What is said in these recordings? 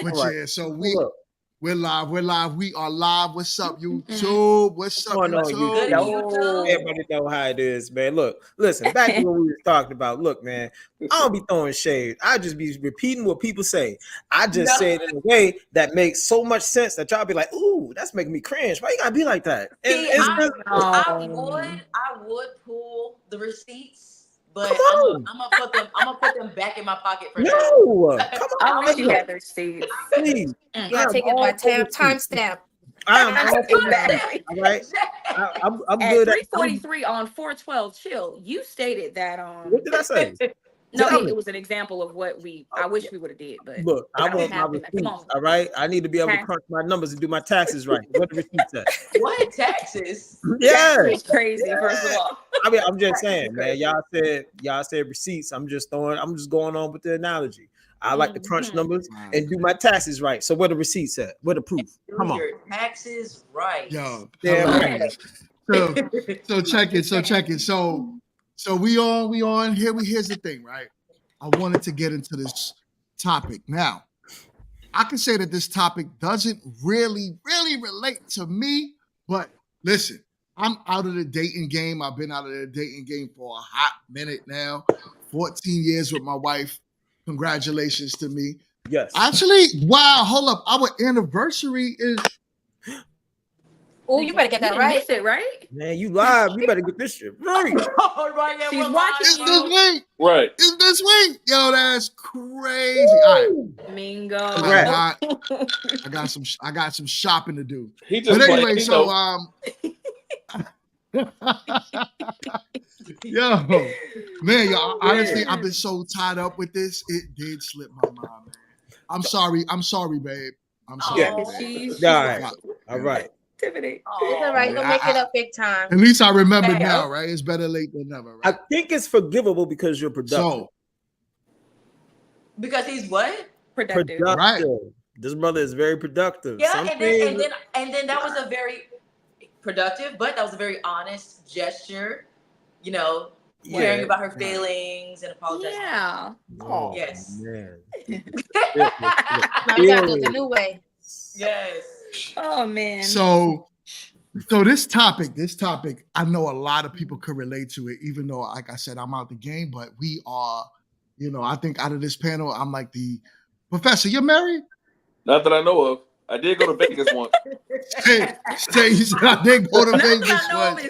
But Right. yeah, so Look, we're live. We are live. What's up, YouTube? What's up, going on, YouTube? Good YouTube? Everybody know how it is, man. Look, listen, back to what we were talking about. Look, man, I don't be throwing shade. I just be repeating what people say. I just say it in a way that makes so much sense that y'all be like, ooh, that's making me cringe. Why you gotta be like that? And See, it's I would pull the receipts, but I'm gonna put them back in my pocket for now. no, come I on, wish you had the receipts. please. Yeah, take it by timestamp. I am all for that. Exactly. All right, I'm At good. 3:43 on 412, chill. You stated that What did I say? no, Tell me. it was an example of what I wish we would have did, but Look, I want my happened at the receipts. moment. All right, I need to be able to Okay. crunch my numbers and do my taxes right. What the receipts at? What taxes? Yeah, It's crazy, first of all. I mean, I'm just saying, man. Y'all said receipts. I'm just going on with the analogy. I like to crunch numbers and do my taxes right. So where the receipts at? Where the proof? Come on. Your taxes right. Yo, Damn hilarious. So check it. So we on. Here's the thing, right? I wanted to get into this topic. Now, I can say that this topic doesn't really relate to me, but listen, I'm out of the dating game. I've been out of the dating game for a hot minute now. 14 years with my wife. Congratulations to me. Yes. Actually, wow, hold up. Our anniversary is... Oh, you better get that You right. missed it, right? Man, you live. You better get this shit right. Right now, She's we're watching It's live. this week. Right. It's this week. Yo, that's crazy. All right. Mingo. Congrats. I got some shopping to do. He just But anyway, played, so yo, man, yo, honestly, I've been so tied up with this. It did slip my mind, man. I'm sorry, babe. I'm sorry. Yeah. babe. She's All right. All right. Tiffany. It's all right. You'll make it up big time. At least I remember now, right? It's better late than never, I right? think it's forgivable because you're productive. So, Because he's what? Productive. Right. This brother is very productive. Yeah, Some and things- then that was a very productive, but that was a very honest gesture. You know, caring about her feelings and apologizing. Yeah. Oh, Yes. man. Now we gotta do it the new way. Yes. Oh man. so this topic, I know a lot of people could relate to it, even though, like I said, I'm out the game, but we are, I think out of this panel, I'm like the professor. You're married? Not that I know of. I did go to Vegas once. Hey, you said I did go to Vegas once.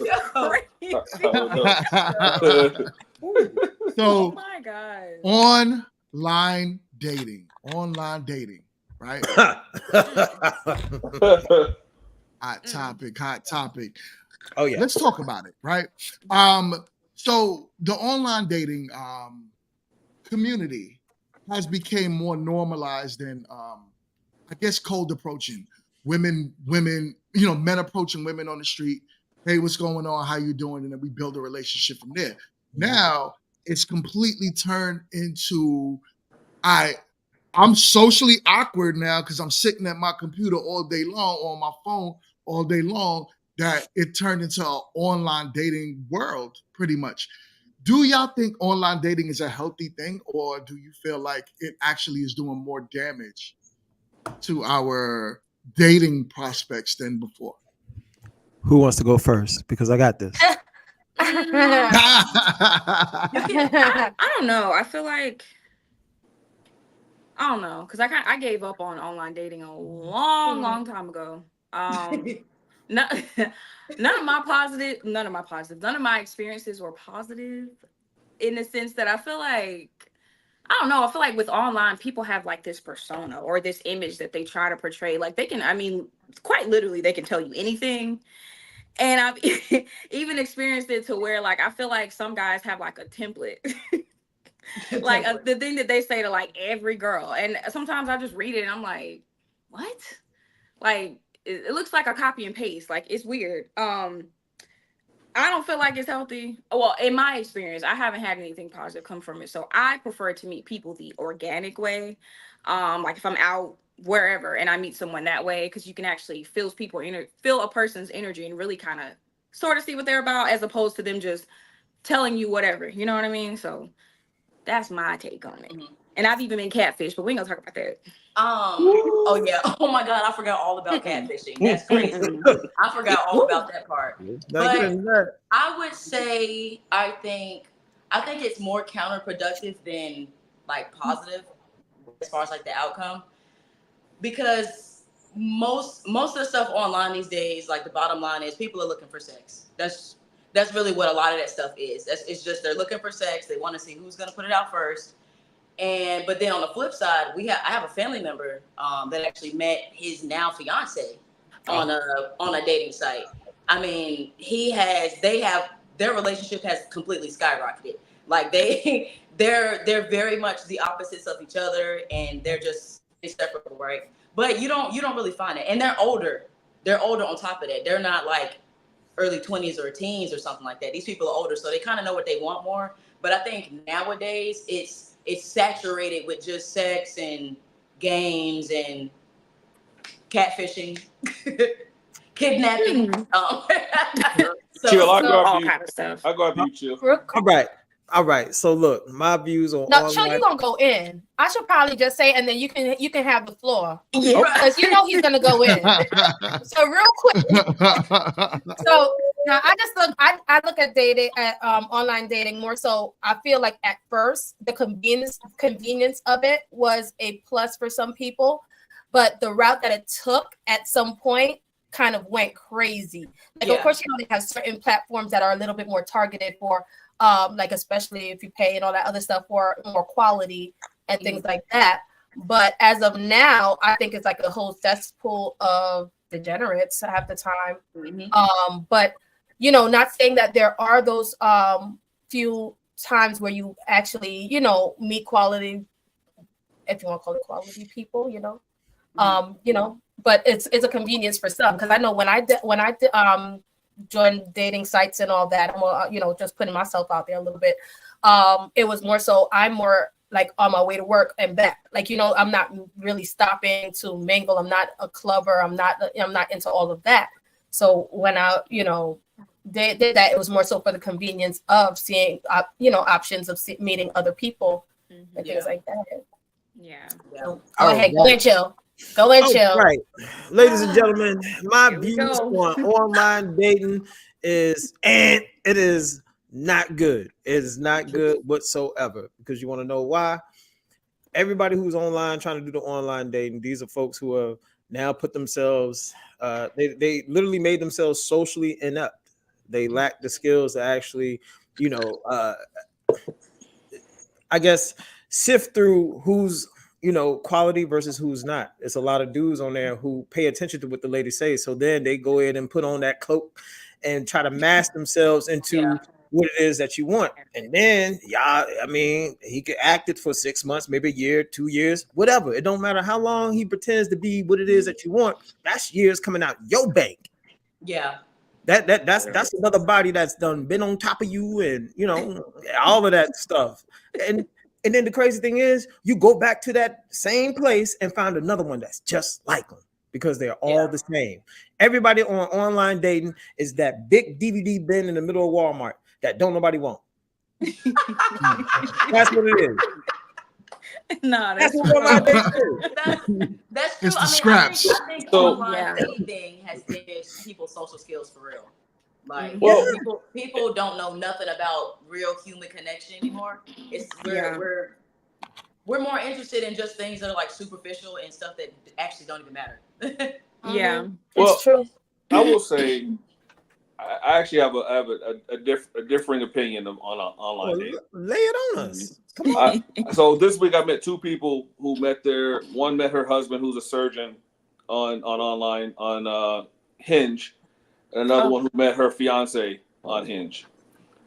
Oh So my god. online dating, right? Hot topic. Oh yeah. Let's talk about it, right? So the online dating community has become more normalized than I guess cold approaching women, men approaching women on the street. Hey, what's going on? How you doing? And then we build a relationship from there. Now it's completely turned into I'm socially awkward now because I'm sitting at my computer all day long, on my phone all day long, that it turned into an online dating world pretty much. Do y'all think online dating is a healthy thing, or do you feel like it actually is doing more damage to our dating prospects than before? Who wants to go first? Because I got this. I don't know. I feel like I don't know, because I gave up on online dating a long time ago. None of my experiences were positive, in the sense that I feel like, I don't know, I feel like with online, people have like this persona or this image that they try to portray. Like they can, quite literally, they can tell you anything. And I've even experienced it to where, like, I feel like some guys have like a template. Like the thing that they say to like every girl, and sometimes I just read it and I'm like, what? Like it looks like a copy and paste. Like it's weird. I don't feel like it's healthy. Well, in my experience, I haven't had anything positive come from it. So I prefer to meet people the organic way. Like if I'm out wherever and I meet someone that way, because you can actually feel a person's energy and really kind of sort of see what they're about, as opposed to them just telling you whatever. You know what I mean? So that's my take on it. And I've even been catfish, but we ain't gonna talk about that. Oh yeah. Oh my God, I forgot all about catfishing. That's crazy. I forgot all about that part. But I would say I think it's more counterproductive than like positive as far as like the outcome, because most of the stuff online these days, like the bottom line is people are looking for sex. That's really what a lot of that stuff is. It's just they're looking for sex. They want to see who's gonna put it out first. And but then on the flip side, I have a family member that actually met his now fiance on a dating site. I mean, their relationship has completely skyrocketed. Like they're very much the opposites of each other, and they're just inseparable, right? But you don't really find it, and they're older. They're older on top of that. They're not like early 20s or teens or something like that. These people are older, so they kind of know what they want more. But I think nowadays it's saturated with just sex and games and catfishing, kidnapping. Chill, I go all after you. kind of stuff. I go after you, Chill. All right. So look, my views on No, online. Chill, you gonna go in. I should probably just say, and then you can have the floor. Yeah. Because you know he's gonna go in. So real quick. So now I look at dating at online dating more so. I feel like at first the convenience of it was a plus for some people, but the route that it took at some point kind of went crazy. Like of course, they have certain platforms that are a little bit more targeted for like especially if you pay and all that other stuff for more quality and things like that. But as of now, I think it's like a whole cesspool of degenerates half the time. But not saying that there are those few times where you actually meet quality, if you want to call it quality people, but it's a convenience for some, because I know when I joined dating sites and all that, I'm just putting myself out there a little bit. It was more so I'm more like on my way to work and back. Like, I'm not really stopping to mingle. I'm not a clubber. I'm not into all of that. So when I, did that, it was more so for the convenience of seeing, options of meeting other people and things like that. Yeah. So, go ahead, go and chill. Go and chill. Right. Ladies and gentlemen, my views on online dating is, and it is not good. It is not good whatsoever, because you want to know why? Everybody who's online trying to do the online dating, these are folks who have now put themselves, they literally made themselves socially inept. They lack the skills to actually, I guess, sift through who's quality versus who's not. It's a lot of dudes on there who pay attention to what the ladies say. So then they go ahead and put on that cloak and try to mask themselves into what it is that you want. And then, he could act it for 6 months, maybe a year, 2 years, whatever. It don't matter how long he pretends to be what it is that you want. That's years coming out your bank. Yeah. That's another body that's been on top of you, and all of that stuff. And then the crazy thing is, you go back to that same place and find another one that's just like them, because they're all the same. Everybody on online dating is that big DVD bin in the middle of Walmart that don't nobody want. That's what it is. No, that's what online dating is. That's true. It's the scraps. I think online dating has damaged people's social skills for real. Like people don't know nothing about real human connection anymore. We're more interested in just things that are like superficial and stuff that actually don't even matter. Yeah, it's true. I will say, I actually have a differing opinion on online dating. Lay it on us. Come on. So this week I met two people who one met her husband, who's a surgeon, on online on Hinge. Another one who met her fiance on Hinge.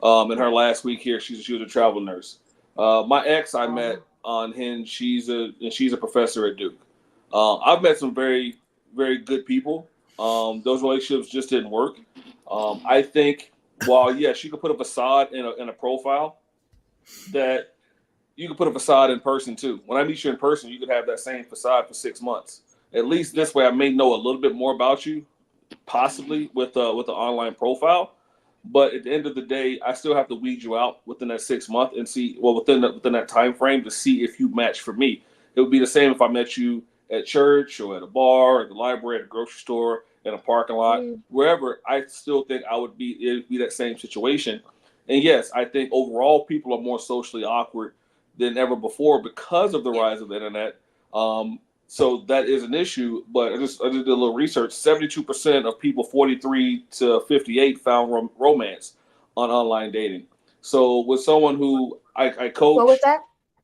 In her last week here, she was a travel nurse. My ex I met on Hinge. She's a professor at Duke. I've met some very, very good people. Those relationships just didn't work. I think she could put a facade in a profile, that you could put a facade in person too. When I meet you in person, you could have that same facade for 6 months. At least this way, I may know a little bit more about you, possibly with the online profile. But at the end of the day, I still have to weed you out within that 6 months and see, within that time frame, to see if you match for me. It would be the same if I met you at church or at a bar, at the library, at a grocery store, in a parking lot, wherever, I still think it'd be that same situation. And yes, I think overall people are more socially awkward than ever before because of the rise of the internet. So that is an issue. But I just did a little research. 72% of people 43 to 58 found romance on online dating. So with someone who I coach, what was that?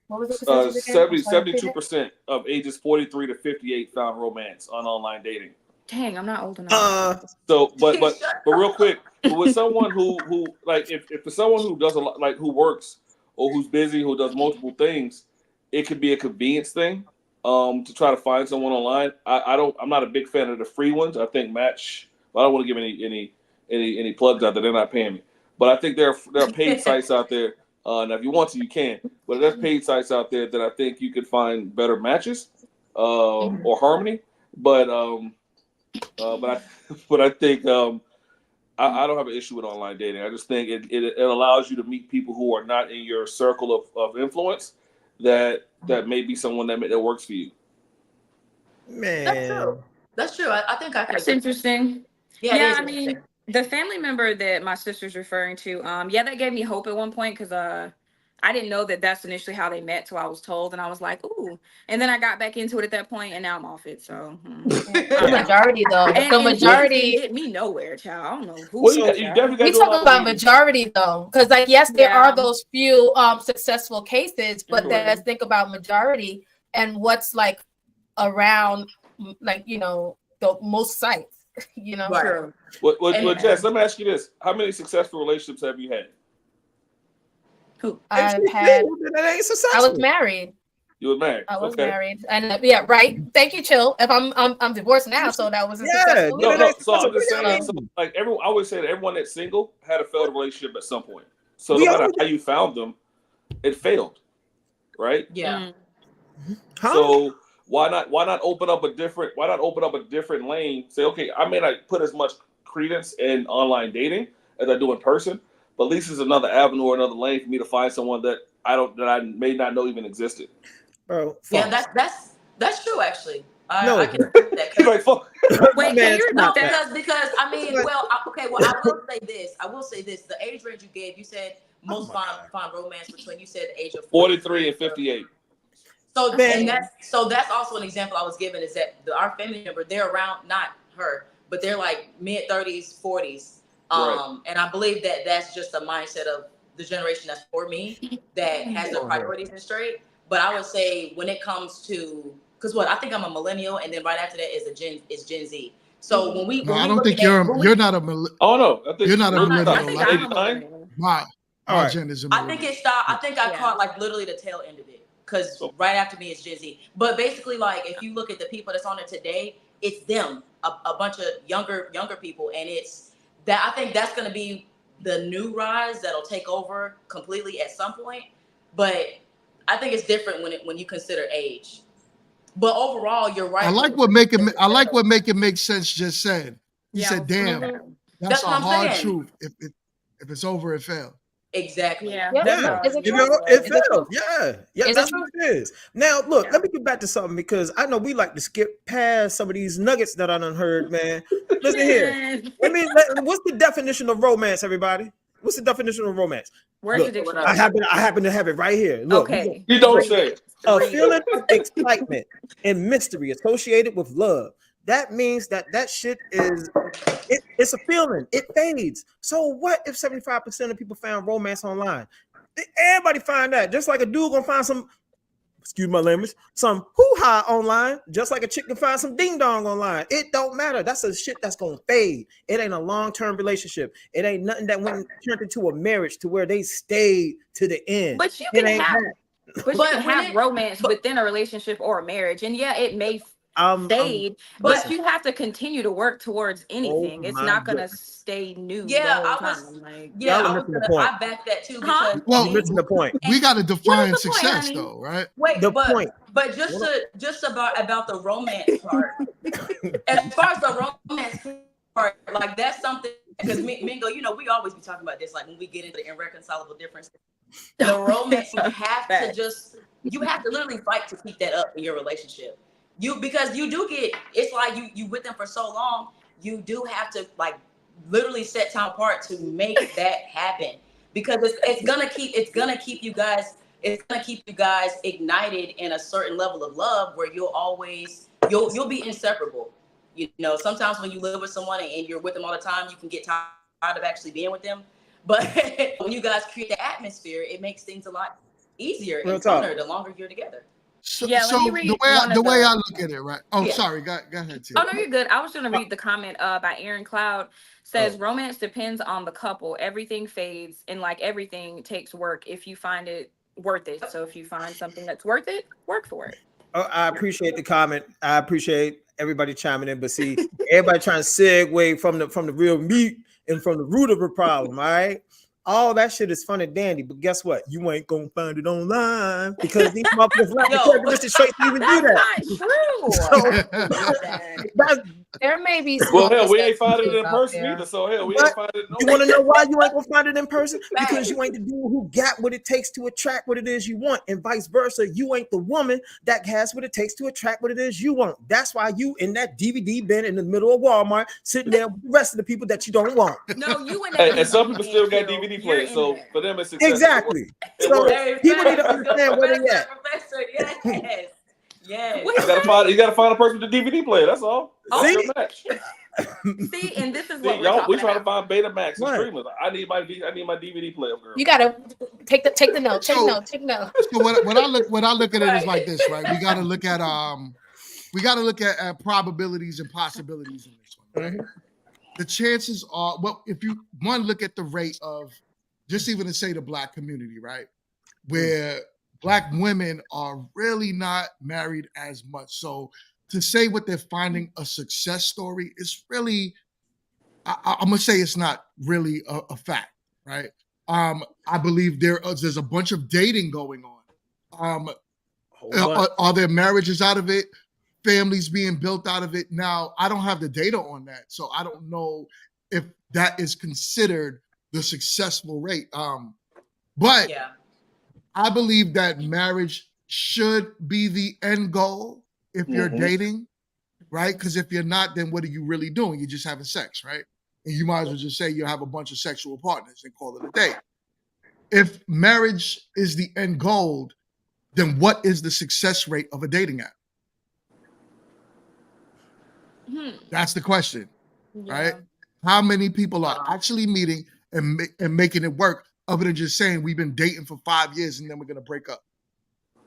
What was the percentage again? 72% of ages 43 to 58 found romance on online dating. Dang, I'm not old enough. So, but real quick, but with someone who like if for someone who does a lot, like who works or who's busy, who does multiple things, it could be a convenience thing. To try to find someone online. I'm not a big fan of the free ones. I think Match. Well, I don't want to give any plugs out there. They're not paying me, but I think there are paid sites out there. Now, if you want to, you can. But there's paid sites out there that I think you could find better matches or harmony. But I think I don't have an issue with online dating. I just think it allows you to meet people who are not in your circle of influence. That may be someone that works for you. Man, That's true. I think I can. That's interesting. Yeah, I mean, the family member that my sister's referring to, that gave me hope at one point because I didn't know that that's initially how they met till I was told, and I was like, ooh. And then I got back into it at that point, and now I'm off it. So the majority though, and majority didn't get me nowhere, child. I don't know who. Well, you definitely we talk about majority though, because like yes, there are those few successful cases, but then let's think about majority and what's like around, like the most sites, Right. Well, Jess, let me ask you this: how many successful relationships have you had? I was married. You were married. I was married, and right. Thank you, Chill. If I'm divorced now, so that was a successful. So I'm just saying, like I always say that everyone that's single had a failed relationship at some point. So no matter how you found them, it failed, right? Yeah. So why not open up a different lane? Say, okay, I may not put as much credence in online dating as I do in person. But at least it's another avenue or another lane for me to find someone that I may not know even existed. Bro, yeah, that's true actually. No, I can agree with that. He's like, fuck. Wait, can you repeat that? Because I mean, I will say this. The age range you gave, you said most find romance between. You said the age of 43 and 58. So that's also an example I was given is that our family member, they're around, not her, but they're like mid 30s, 40s. Right. And I believe that that's just a mindset of the generation that's for me that has their priorities in straight. But I would say when it comes to, because I think I'm a millennial, and then right after that is Gen Z. So when I don't think you're not a millennial. Oh no, I think you're not a millennial. I think I'm a millennial. My gen is a millennial. I think I caught like literally the tail end of it because right after me is Gen Z. But basically, like if you look at the people that's on it today, it's them, a bunch of younger people, and it's that I think that's going to be the new rise that'll take over completely at some point. But I think it's different when you consider age. But overall, you're right. I like what make it make sense. Just said. He said, "Damn, that's a hard truth. If it's over, it failed." Exactly. Yeah. It failed. Yeah, that's what it is. Now, look, let me get back to something because I know we like to skip past some of these nuggets that I done heard, man. Listen here. What's the definition of romance, everybody? What's the definition of romance? Where's the dictionary? I happen to have it right here. Look, okay. You don't say. A feeling of excitement and mystery associated with love. That means that shit is it's a feeling. It fades. So what if 75% of people found romance online? Everybody find that. Just like a dude gonna find some, excuse my language, some hoo-ha online, just like a chick can find some ding-dong online. It don't matter. That's a shit that's gonna fade. It ain't a long-term relationship. It ain't nothing that went turned into a marriage to where they stayed to the end. But you can have romance within a relationship or a marriage, and it may fade, but you have to continue to work towards anything. It's not gonna stay new. I back that too because you're missing the point. We got to define success, though, right? Wait, but just about the romance part. As far as the romance part, like that's something because Mingo, we always be talking about this, like when we get into the irreconcilable differences. The romance, you have to literally fight to keep that up in your relationship. because you do get, it's like you with them for so long, you do have to like literally set time apart to make that happen, because it's gonna keep you guys ignited in a certain level of love where you'll be inseparable. You know, sometimes when you live with someone and you're with them all the time, you can get tired of actually being with them. But when you guys create the atmosphere, it makes things a lot easier and funner the longer you're together. So, Yeah, so let me read the way I look at it, right? Oh, Yeah. sorry. Go ahead, Tim. Oh no, you're good. I was going to read the comment by Aaron Cloud. Says romance depends on the couple. Everything fades, and like everything takes work if you find it worth it. So if you find something that's worth it, work for it. Oh, I appreciate the comment. I appreciate everybody chiming in, but see, everybody trying to segue from the real meat and from the root of the problem. All right. All that shit is fun and dandy, but guess what? You ain't gonna find it online because these motherfuckers lack the characteristics traits to even do that. Not true. There may be. Well, hell, we ain't find it in person either. So hell, we ain't find it. You want to know why you ain't gonna find it in person? Because you ain't the dude who got what it takes to attract what it is you want, and vice versa. You ain't the woman that has what it takes to attract what it is you want. That's why you in that DVD bin in the middle of Walmart, sitting there with the rest of the people that you don't want. No, you in that. And some people still got DVD players, so for them it's successful. Exactly. So people need to understand where they at. Yes. Yes. You gotta find a person with a DVD player. That's all. See? Match. See, and this is See, what we trying to find Betamax and streamers. I need my DVD player, girl. You gotta take the note. Take note. So when I look at it is like this, right? We gotta look at probabilities and possibilities in this one. Right? The chances are, well, if you look at the rate of just even to say the Black community, right, where Black women are really not married as much. So to say what they're finding a success story is really, I'm gonna say it's not really a fact, right? I believe there's a bunch of dating going on. Are there marriages out of it? Families being built out of it? Now, I don't have the data on that, so I don't know if that is considered the successful rate. But yeah. I believe that marriage should be the end goal if you're dating, right? Because if you're not, then what are you really doing? You're just having sex, right? And you might as well just say you have a bunch of sexual partners and call it a day. If marriage is the end goal, then what is the success rate of a dating app? That's the question, right? How many people are actually meeting and making it work, other than just saying we've been dating for 5 years and then we're gonna break up?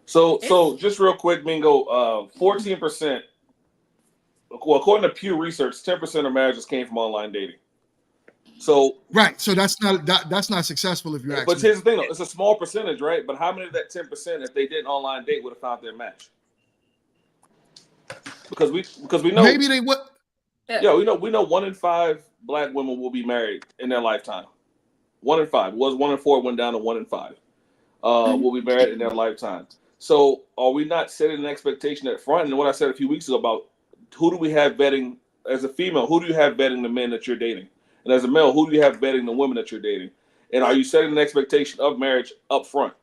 So just real quick, Mingo, 14%. Well, according to Pew Research, 10% of marriages came from online dating. So right, so that's not successful if you ask me. But here's the thing, though, it's a small percentage, right? But how many of that 10%, if they didn't online date, would have found their match? Because we know maybe they would. Yeah, we know 1 in 5 Black women will be married in their lifetime. 1 in 5. It was 1 in 4, went down to 1 in 5. Will be married in their lifetime. So are we not setting an expectation at front? And what I said a few weeks ago about who do we have betting as a female? Who do you have betting the men that you're dating? And as a male, who do you have betting the women that you're dating? And are you setting an expectation of marriage up front?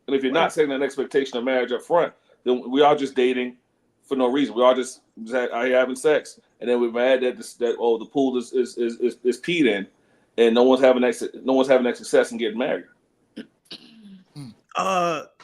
And if you're not setting an expectation of marriage up front, then we are just dating for no reason. We are just having sex, and then we're mad that the pool is peed in, and no one's having that success in getting married.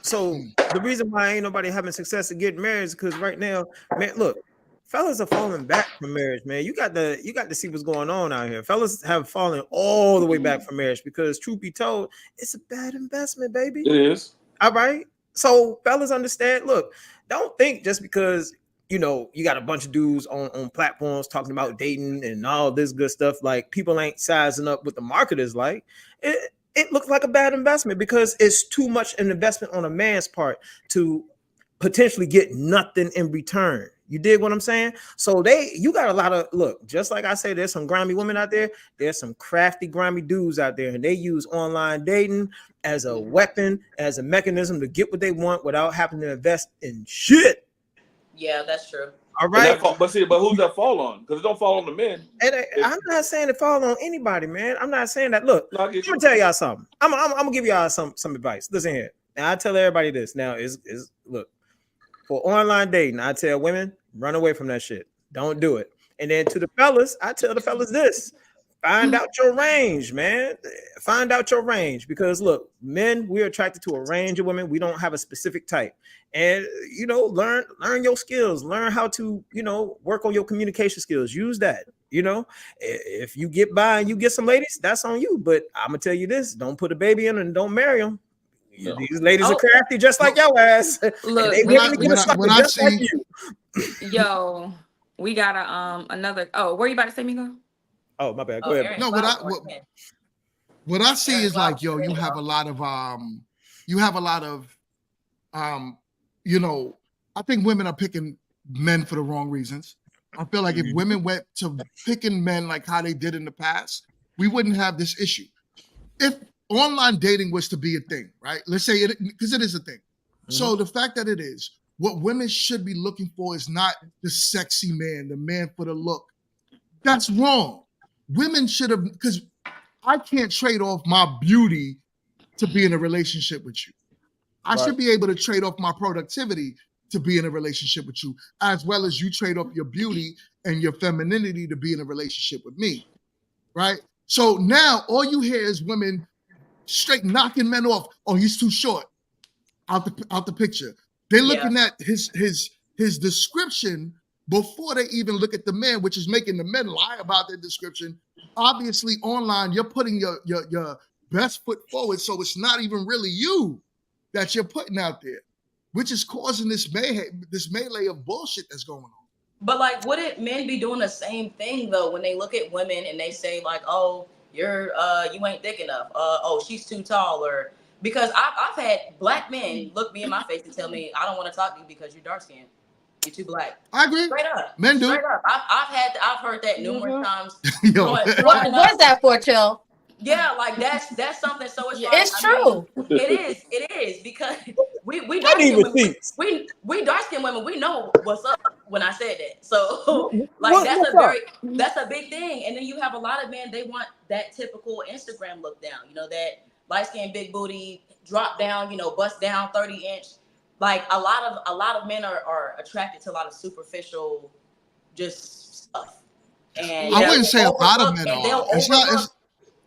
So the reason why ain't nobody having success in getting married is because right now, man, look, fellas are falling back from marriage, man. You got to see what's going on out here. Fellas have fallen all the way back from marriage because, truth be told, it's a bad investment, baby. It is. All right. So fellas understand. Look, don't think just because you got a bunch of dudes on platforms talking about dating and all this good stuff, like people ain't sizing up what the market is like. It looks like a bad investment because it's too much an investment on a man's part to potentially get nothing in return. You dig what I'm saying? So you got a lot of, look, just like I say, there's some grimy women out there. There's some crafty, grimy dudes out there, and they use online dating as a weapon, as a mechanism to get what they want without having to invest in shit. Yeah, that's true. All right. But who's that fall on? Because it don't fall on the men. I'm not saying it fall on anybody, man. I'm not saying that. Look, let me tell y'all something. I'm gonna give y'all some advice. Listen here. Now I tell everybody this. Now is look, for online dating, I tell women, run away from that shit. Don't do it. And then to the fellas, I tell the fellas this. Find out your range, man. Find out your range, because look, men, we're attracted to a range of women. We don't have a specific type. And learn your skills. Learn how to, work on your communication skills. Use that. If you get by and you get some ladies, that's on you. But I'm gonna tell you this: don't put a baby in and don't marry them. No. These ladies are crafty, just like your ass. Look, when I see, like you. Yo, we got another. Oh, were you about to say, Miko? Oh, my bad. Go ahead. No, what I see is like, yo, you have a lot of I think women are picking men for the wrong reasons. I feel like if women went to picking men like how they did in the past, we wouldn't have this issue. If online dating was to be a thing, right? Let's say it, because it is a thing. Mm-hmm. So the fact that it is, what women should be looking for is not the sexy man, the man for the look. That's wrong. Women should have, because I can't trade off my beauty to be in a relationship with you. I should be able to trade off my productivity to be in a relationship with you, as well as you trade off your beauty and your femininity to be in a relationship with me, right? So now all you hear is women straight knocking men off. Oh, he's too short. Out the picture. They're looking at his description before they even look at the man, which is making the men lie about their description. Obviously, online, you're putting your best foot forward, so it's not even really you that you're putting out there, which is causing this melee of bullshit that's going on. But like, wouldn't men be doing the same thing though when they look at women and they say like, "Oh, you ain't thick enough. Oh, she's too tall," or because I've had black men look me in my face and tell me, "I don't want to talk to you because you're dark skinned. You're too black." I agree. Straight up. Men do. Straight up. I've heard that numerous times. Yo. What's that for, Chill? Yeah, like that's something. So it's like, it's true. It is because we dark skinned women. We know what's up when I said that. So like that's a big thing. And then you have a lot of men, they want that typical Instagram look down. That light skin, big booty, drop down. Bust down 30-inch. Like a lot of men are attracted to a lot of superficial just stuff. And I wouldn't say a lot of men are.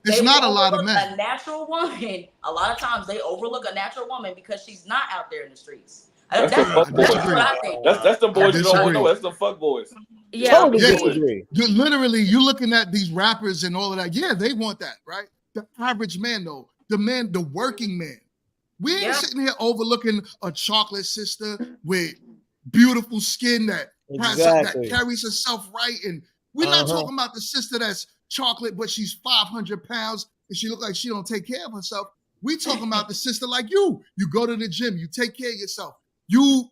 It's not a lot of men. A natural woman, a lot of times they overlook a natural woman because she's not out there in the streets. That's what I think. That's the boys you don't want to know. That's the fuck boys. Yeah, totally disagree. Literally, you're looking at these rappers and all of that. Yeah, they want that, right? The average man, though, the working man. We ain't sitting here overlooking a chocolate sister with beautiful skin that carries herself right, and we're not talking about the sister that's chocolate, but she's 500 pounds and she look like she don't take care of herself. We talking about the sister like you. You go to the gym, you take care of yourself. You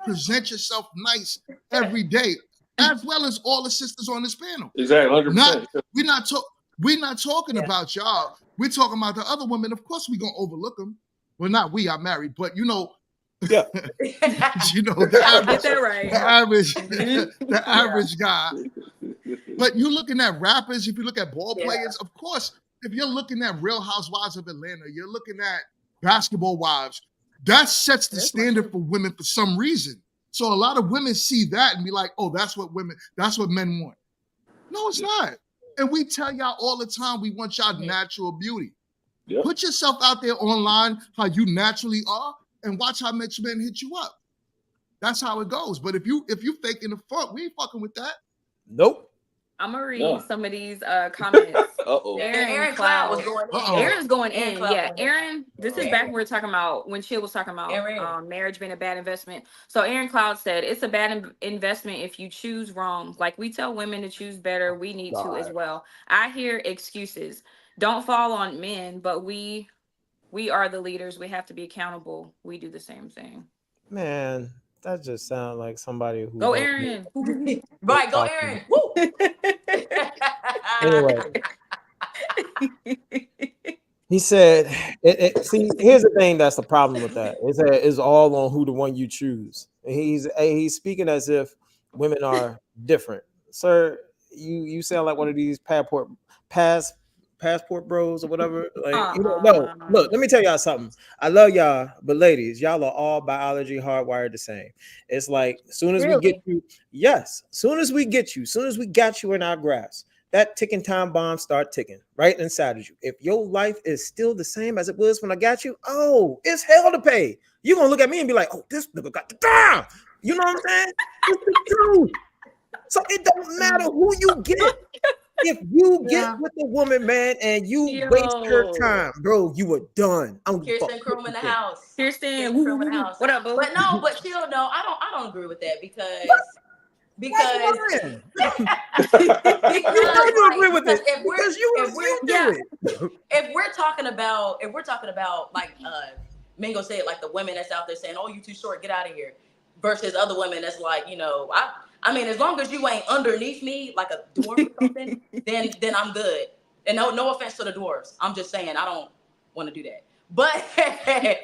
present yourself nice every day, as well as all the sisters on this panel. Exactly, 100%. We're not talking about y'all. We're talking about the other women. Of course, we're gonna overlook them. Well, not we are married, but yeah. The average guy. But you're looking at rappers, if you look at ball players, of course, if you're looking at Real Housewives of Atlanta, you're looking at Basketball Wives, that sets the standard for women for some reason. So a lot of women see that and be like, oh, that's what men want. No, it's not. And we tell y'all all the time, we want y'all natural beauty. Yep. Put yourself out there online how you naturally are and watch how much men hit you up. That's how it goes. But if you faking the fuck, we ain't fucking with that. Nope. I'm gonna read some of these comments. Aaron Cloud was going in. Aaron's going in. Yeah, Aaron. This is back when we were talking about when Chill was talking about marriage being a bad investment. So Aaron Cloud said it's a bad investment if you choose wrong. Like we tell women to choose better, we need to as well. I hear excuses. Don't fall on men, but we are the leaders. We have to be accountable. We do the same thing. Man, that just sounds like somebody who go Aaron. Right, go Aaron. Woo. Anyway, he said, see, here's the thing that's the problem with that. It's all on who the one you choose. He's speaking as if women are different. Sir, you sound like one of these passport passport bros or whatever. Like, no, look, let me tell y'all something. I love y'all, but ladies, y'all are all biology hardwired the same. It's like as soon as we get you, soon as we got you in our grasp, that ticking time bomb start ticking right inside of you. If your life is still the same as it was when I got you, oh, it's hell to pay. You're gonna look at me and be like, oh, this nigga got the damn. You know what I'm saying? It's the truth. So it don't matter who you get. If you get with a woman, man, and you waste her time, bro, you were done. Kirsten Chrome in the house. Kirsten Chrome in the house. What up, boo? But no, but still, no, I don't agree with that because you agree with it if we're talking about like Mingo said, like the women that's out there saying, oh, you too short, get out of here, versus other women that's like, you know, I mean, as long as you ain't underneath me like a dwarf or something, then I'm good. And no offense to the dwarves. I'm just saying I don't want to do that. But I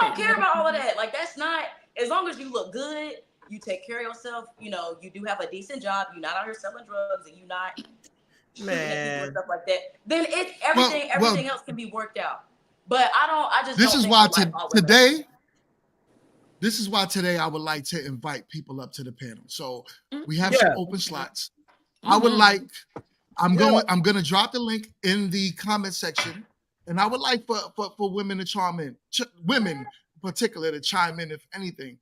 don't care about all of that. Like that's not, as long as you look good, you take care of yourself, you know, you do have a decent job, you're not out here selling drugs and you're not shooting at people and stuff like that, then it's everything else can be worked out. But this is why today This is why today I would like to invite people up to the panel. So we have some open slots. I would like, I'm going to drop the link in the comment section, and I would like for women to chime in, women in particular to chime in, if anything.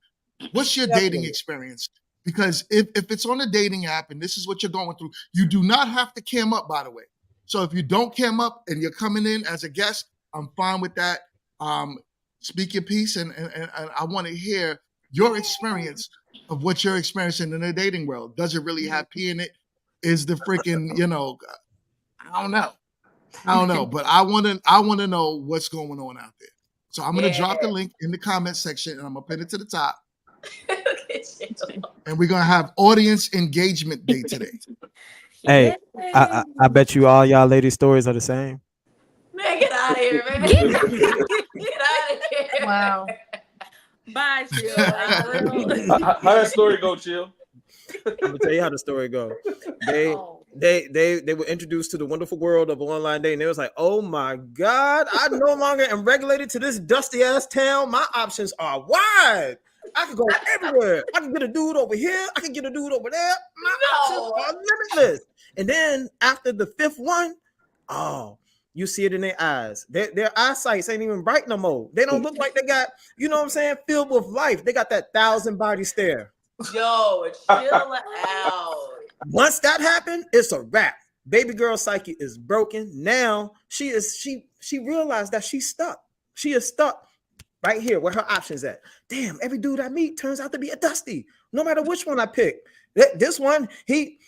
What's your dating experience? Because if it's on a dating app and this is what you're going through, you do not have to cam up, by the way. So if you don't cam up and you're coming in as a guest, I'm fine with that. Speak your piece, and I want to hear your experience of what you're experiencing in the dating world. Does it really have pee in it? Is the freaking, you know, I don't know, but I want to know what's going on out there. So I'm going to drop the link in the comment section, and I'm going to pin it to the top. And we're going to have audience engagement day today. Hey, I bet you all y'all ladies' stories are the same. Man, get out of here, man. Get out of here. Wow. Bye, Chill. How that story go, Chill? I'm gonna tell you how the story go. They were introduced to the wonderful world of online dating. They was like, oh my God, I no longer am regulated to this dusty ass town. My options are wide. I can go everywhere. I can get a dude over here. I can get a dude over there. My options are limitless. And then after the fifth one, you see it in their eyes. Their eyesight ain't even bright no more. They don't look like they got, you know what I'm saying, filled with life. They got that 1,000 body stare. Yo, chill out. Once that happened, it's a wrap. Baby girl psyche is broken. Now she realized that she's stuck. She is stuck right here where her options at. Damn, every dude I meet turns out to be a dusty. No matter which one I pick. This one, he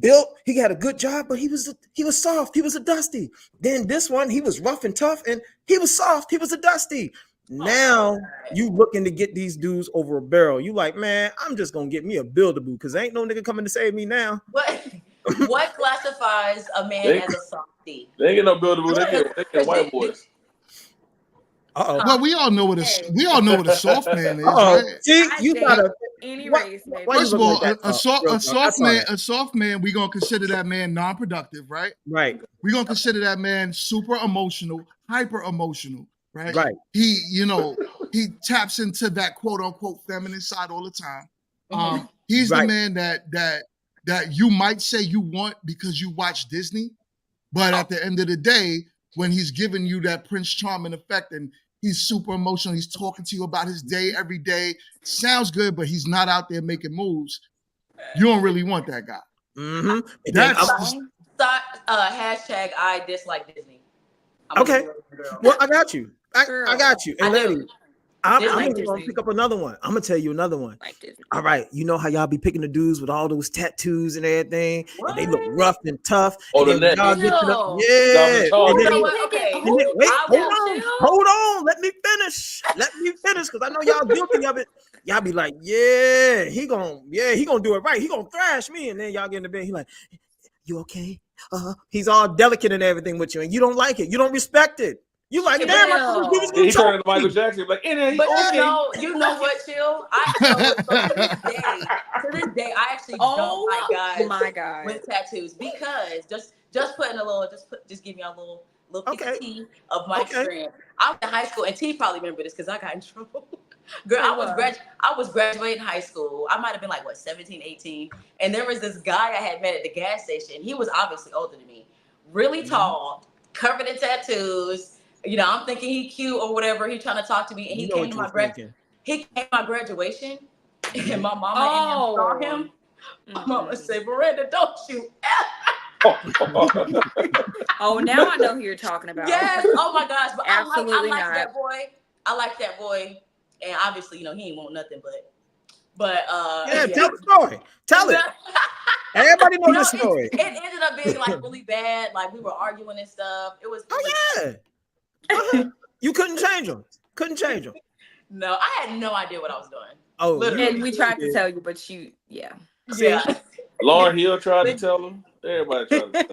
built, he had a good job, but he was soft. He was a dusty. Then this one, he was rough and tough, and he was soft. He was a dusty. Now you looking to get these dudes over a barrel. You like, man, I'm just gonna get me a build-a-boo because ain't no nigga coming to save me now. What classifies a man as a softie? They ain't get no build-a-boo. They get white boys. Well, we all know what a soft man is. Right? See, you gotta any race. First of all, a soft man, we're gonna consider that man non-productive, right? Right. We're gonna consider that man super emotional, hyper emotional, right? Right. He taps into that quote unquote feminine side all the time. He's the man that you might say you want because you watch Disney, but at the end of the day, when he's giving you that Prince Charming effect and he's super emotional, he's talking to you about his day every day. Sounds good, but he's not out there making moves. You don't really want that guy. Mm-hmm. Hashtag I dislike Disney. Okay. Well, I got you. I got you. And lady, I'm gonna pick up another one. I'm gonna tell you another one. All right, you know how y'all be picking the dudes with all those tattoos and everything, and they look rough and tough. Oh, and the neck. Hold on. Let me finish, because I know y'all guilty of it. Y'all be like, he gonna do it right. He gonna thrash me, and then y'all get in the bed. He like, you okay? He's all delicate and everything with you, and you don't like it. You don't respect it. You like, damn, he turned into Michael Jackson, like, but you know what, Chill? To this day, I actually don't like guys my God. with tattoos because just putting a little, just give me a little piece of tea of my experience. I was in high school, and T probably remember this because I got in trouble. Girl, I was graduating high school. I might have been like, 17, 18. And there was this guy I had met at the gas station. He was obviously older than me. Really tall, covered in tattoos. You know, I'm thinking he cute or whatever. He trying to talk to me. And he came to my graduation. And my mama and him saw him. My mama said, Miranda, don't you Oh, now I know who you're talking about. Yes. Oh my gosh. But Absolutely I like not. that boy. I like that boy. And obviously, you know, he ain't want nothing but tell the story. Tell it. Everybody knows the story. It ended up being like really bad. Like we were arguing and stuff. It was You couldn't change him. No, I had no idea what I was doing. Oh, literally. And we tried to tell you, but you, Yeah. Lauren Hill tried to tell him. Everybody tried to tell him.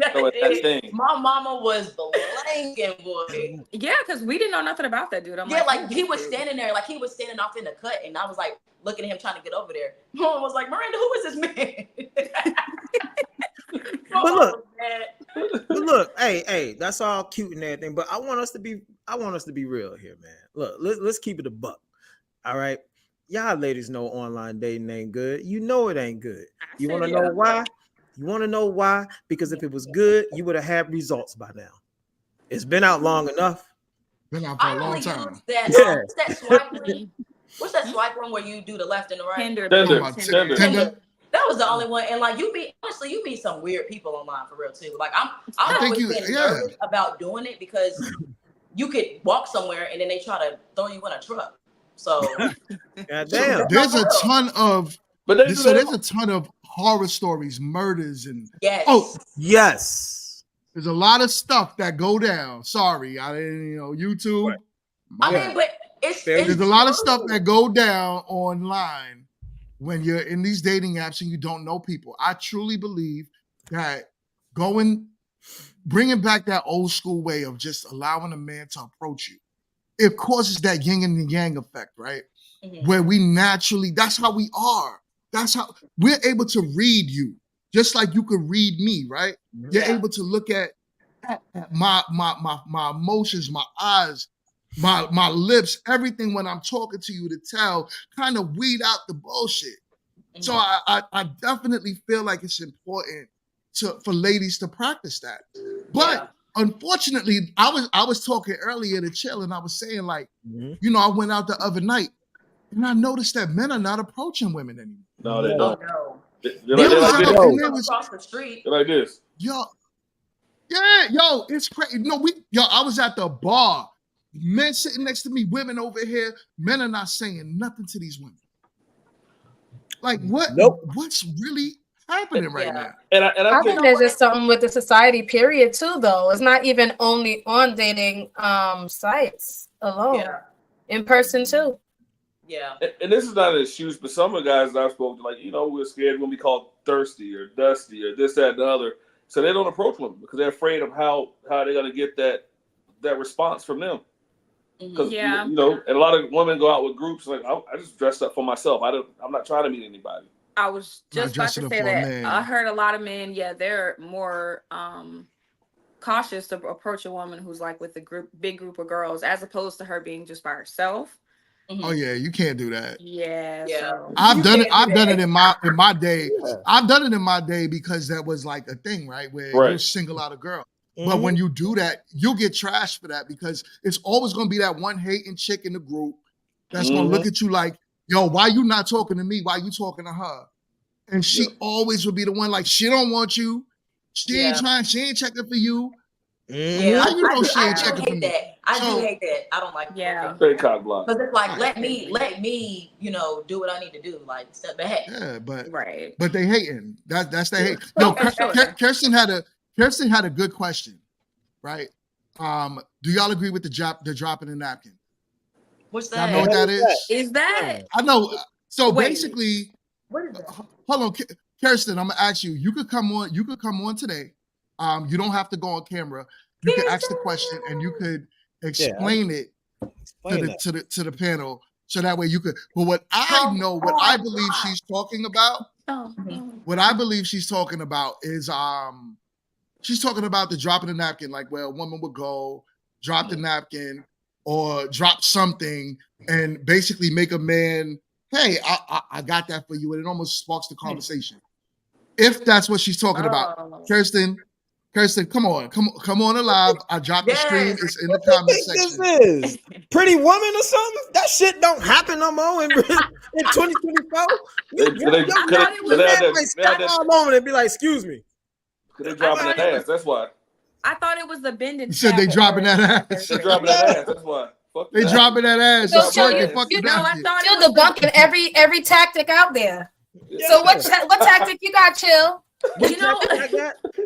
That thing. My mama was blanking, boy. Yeah, because we didn't know nothing about that dude. Like he was standing there, like he was standing off in the cut, and I was like looking at him trying to get over there. Mom was like, Miranda, who is this man? But look, hey, that's all cute and everything. But I want us to be real here, man. Look, let's keep it a buck. All right. Y'all ladies know online dating ain't good. You know it ain't good. You want to know why? You want to know why? Because if it was good, you would have had results by now. It's been out long enough. Been out for a long time. What's that swipe one? What's that swipe one where you do the left and the right? Tinder. That was the only one. And like you meet some weird people online for real too. Like I'm always been nervous about doing it because you could walk somewhere and then they try to throw you in a truck. So damn. There's a ton of there's a ton of horror stories, murders, and yes. There's a lot of stuff that go down. Sorry, I didn't, YouTube. Right. But there's a lot of stuff that go down online when you're in these dating apps and you don't know people. I truly believe that bringing back that old school way of just allowing a man to approach you, it causes that yin and yang effect, right? Mm-hmm. Where we naturally, that's how we are. That's how we're able to read you, just like you could read me, right? Mm-hmm. You're able to look at my emotions, my eyes, my lips, everything when I'm talking to you to tell, kind of weed out the bullshit. Mm-hmm. So I definitely feel like it's important for ladies to practice that. But unfortunately, I was talking earlier to Chill, and I was saying like, I went out the other night and I noticed that men are not approaching women anymore. No, they don't. No. They're like this. Across the street. They're like this. It's crazy. I was at the bar. Men sitting next to me, women over here. Men are not saying nothing to these women. Like what? Nope. What's really happening right now? And I think there's just something with the society, period, too, though. It's not even only on dating sites alone. Yeah. In person, too. Yeah. And this is not an excuse, but some of the guys that I've spoken to, like, we're scared when we call thirsty or dusty or this, that, and the other. So they don't approach women because they're afraid of how they're going to get that response from them. Because, and a lot of women go out with groups like, I just dressed up for myself. I'm not trying to meet anybody. I was just about to say that. I heard a lot of men, they're more cautious to approach a woman who's like with a big group of girls, as opposed to her being just by herself. Mm-hmm. Oh yeah, you can't do that. Yeah. So. I've done it in my day. Yeah. I've done it in my day because that was like a thing, right? Where you single out a girl. Mm-hmm. But when you do that, you'll get trashed for that because it's always gonna be that one hating chick in the group that's gonna look at you like, yo, why you not talking to me? Why you talking to her? And she always would be the one like, she don't want you. She ain't trying. She ain't checking for you. Yeah, how you know she ain't checking for me? I do hate that. I don't like that. Yeah. Very cock block. But it's like, let me, do what I need to do. Like, step back. Yeah, but right. But they hating. That's the hate. No, Kirsten had a good question, right? Do y'all agree with the dropping the napkin? What's that? Y'all know what that is? Is that? I know. So basically, what is that? Hold on, Kirsten. I'm gonna ask you. You could come on. You could come on today. You don't have to go on camera. You could ask the question and you could explain it to the panel. So that way you could. But what I know, what I believe she's talking about, what I believe she's talking about is she's talking about the dropping the napkin, like where a woman would go, drop the napkin or drop something and basically make a man, hey, I got that for you. And it almost sparks the conversation. If that's what she's talking about. Kirsten, come on alive. I dropped the stream. It's in the comment section. This is Pretty Woman or something? That shit don't happen no more in 2024. Stop for a moment and be like, excuse me. They dropping that ass. That's why. I thought it was the bending. You said they dropping that ass. They dropping that ass. That's why. They dropping that ass. So You're debunking every tactic out there. Yeah. So what tactic you got, Chill? You know, let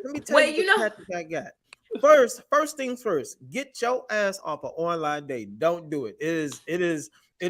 me tell you what tactic I got. First things first, get your ass off an online date. Don't do it. It